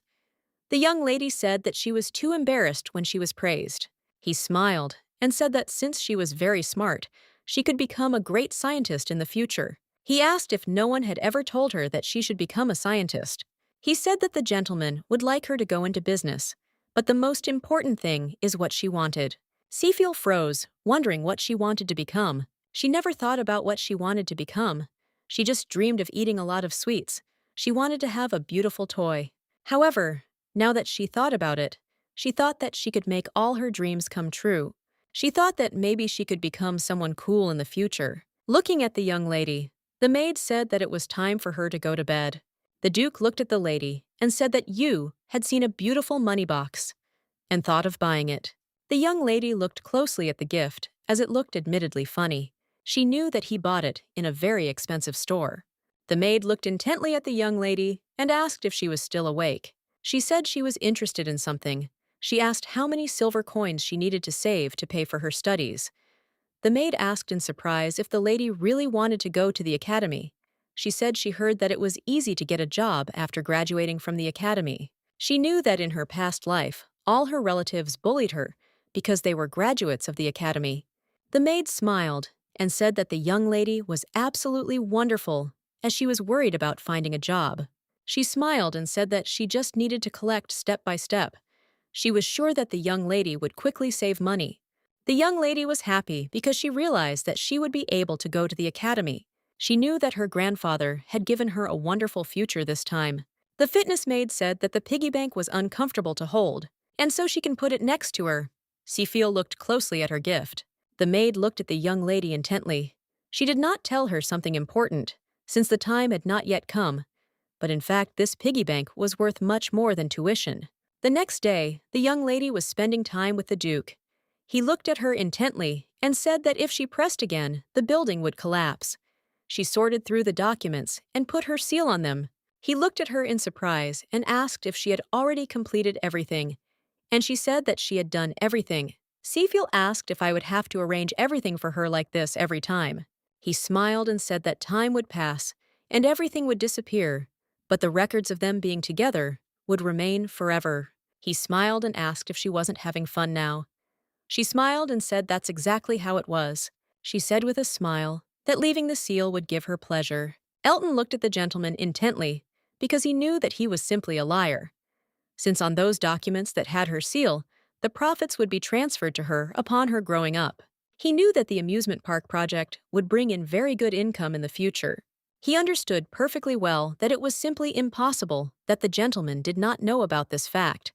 Speaker 1: The young lady said that she was too embarrassed when she was praised. He smiled and said that since she was very smart, she could become a great scientist in the future. He asked if no one had ever told her that she should become a scientist. He said that the gentleman would like her to go into business, but the most important thing is what she wanted. Seafiel froze, wondering what she wanted to become. She never thought about what she wanted to become. She just dreamed of eating a lot of sweets. She wanted to have a beautiful toy. However, now that she thought about it, she thought that she could make all her dreams come true. She thought that maybe she could become someone cool in the future. Looking at the young lady, the maid said that it was time for her to go to bed. The Duke looked at the lady and said that you had seen a beautiful money box and thought of buying it. The young lady looked closely at the gift, as it looked admittedly funny. She knew that he bought it in a very expensive store. The maid looked intently at the young lady and asked if she was still awake. She said she was interested in something. She asked how many silver coins she needed to save to pay for her studies. The maid asked in surprise if the lady really wanted to go to the academy. She said she heard that it was easy to get a job after graduating from the academy. She knew that in her past life, all her relatives bullied her because they were graduates of the academy. The maid smiled and said that the young lady was absolutely wonderful, as she was worried about finding a job. She smiled and said that she just needed to collect step by step. She was sure that the young lady would quickly save money. The young lady was happy because she realized that she would be able to go to the academy. She knew that her grandfather had given her a wonderful future this time. The fitness maid said that the piggy bank was uncomfortable to hold, and so she can put it next to her. Seafiel looked closely at her gift. The maid looked at the young lady intently. She did not tell her something important, since the time had not yet come. but in fact this piggy bank was worth much more than tuition. The next day, the young lady was spending time with the Duke. He looked at her intently and said that if she pressed again, the building would collapse. She sorted through the documents and put her seal on them. He looked at her in surprise and asked if she had already completed everything, and she said that she had done everything. Seafield asked if I would have to arrange everything for her like this every time. He smiled and said that time would pass and everything would disappear, but the records of them being together would remain forever. He smiled and asked if she wasn't having fun now. She smiled and said that's exactly how it was. She said with a smile that leaving the seal would give her pleasure. Elton looked at the gentleman intently because he knew that he was simply a liar, since on those documents that had her seal, the profits would be transferred to her upon her growing up. He knew that the amusement park project would bring in very good income in the future. He understood perfectly well that it was simply impossible that the gentleman did not know about this fact.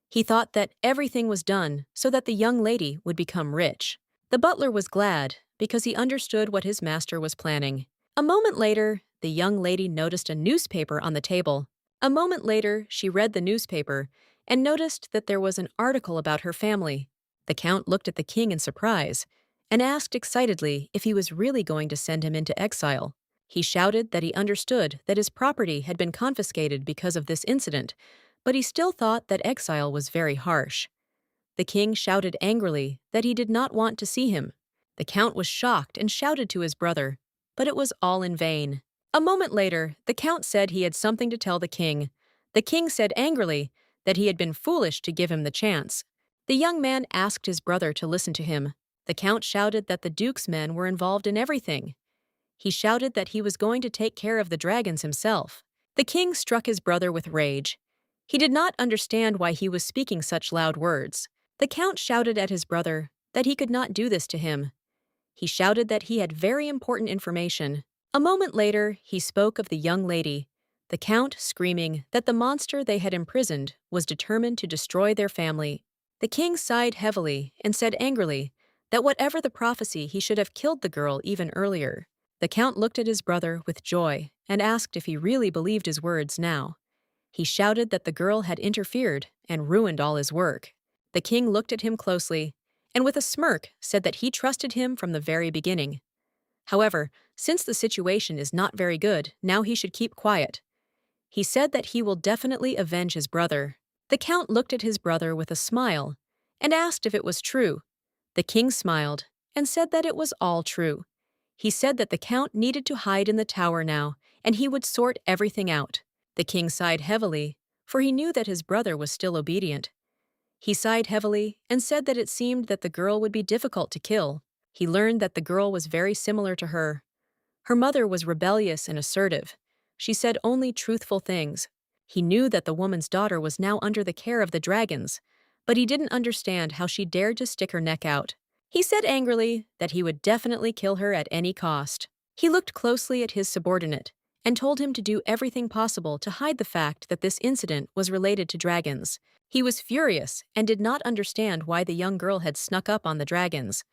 Speaker 1: He thought that everything was done so that the young lady would become rich. The butler was glad because he understood what his master was planning. A moment later, the young lady noticed a newspaper on the table. A moment later, she read the newspaper and noticed that there was an article about her family. The Count looked at the king in surprise and asked excitedly if he was really going to send him into exile. He shouted that he understood that his property had been confiscated because of this incident, but he still thought that exile was very harsh. The king shouted angrily that he did not want to see him. The Count was shocked and shouted to his brother, but it was all in vain. A moment later, the Count said he had something to tell the king. The king said angrily that he had been foolish to give him the chance. The young man asked his brother to listen to him. The Count shouted that the Duke's men were involved in everything. He shouted that he was going to take care of the dragons himself. The king struck his brother with rage. He did not understand why he was speaking such loud words. The Count shouted at his brother that he could not do this to him. He shouted that he had very important information. A moment later, he spoke of the young lady, the Count screaming that the monster they had imprisoned was determined to destroy their family. The king sighed heavily and said angrily that whatever the prophecy, he should have killed the girl even earlier. The Count looked at his brother with joy and asked if he really believed his words now. He shouted that the girl had interfered and ruined all his work. The king looked at him closely and with a smirk said that he trusted him from the very beginning. However, since the situation is not very good, now he should keep quiet. He said that he will definitely avenge his brother. The Count looked at his brother with a smile and asked if it was true. The king smiled and said that it was all true. He said that the Count needed to hide in the tower now, and he would sort everything out. The king sighed heavily, for he knew that his brother was still obedient. He sighed heavily and said that it seemed that the girl would be difficult to kill. He learned that the girl was very similar to her. Her mother was rebellious and assertive. She said only truthful things. He knew that the woman's daughter was now under the care of the dragons, but he didn't understand how she dared to stick her neck out. He said angrily that he would definitely kill her at any cost. He looked closely at his subordinate and told him to do everything possible to hide the fact that this incident was related to dragons. He was furious and did not understand why the young girl had snuck up on the dragons.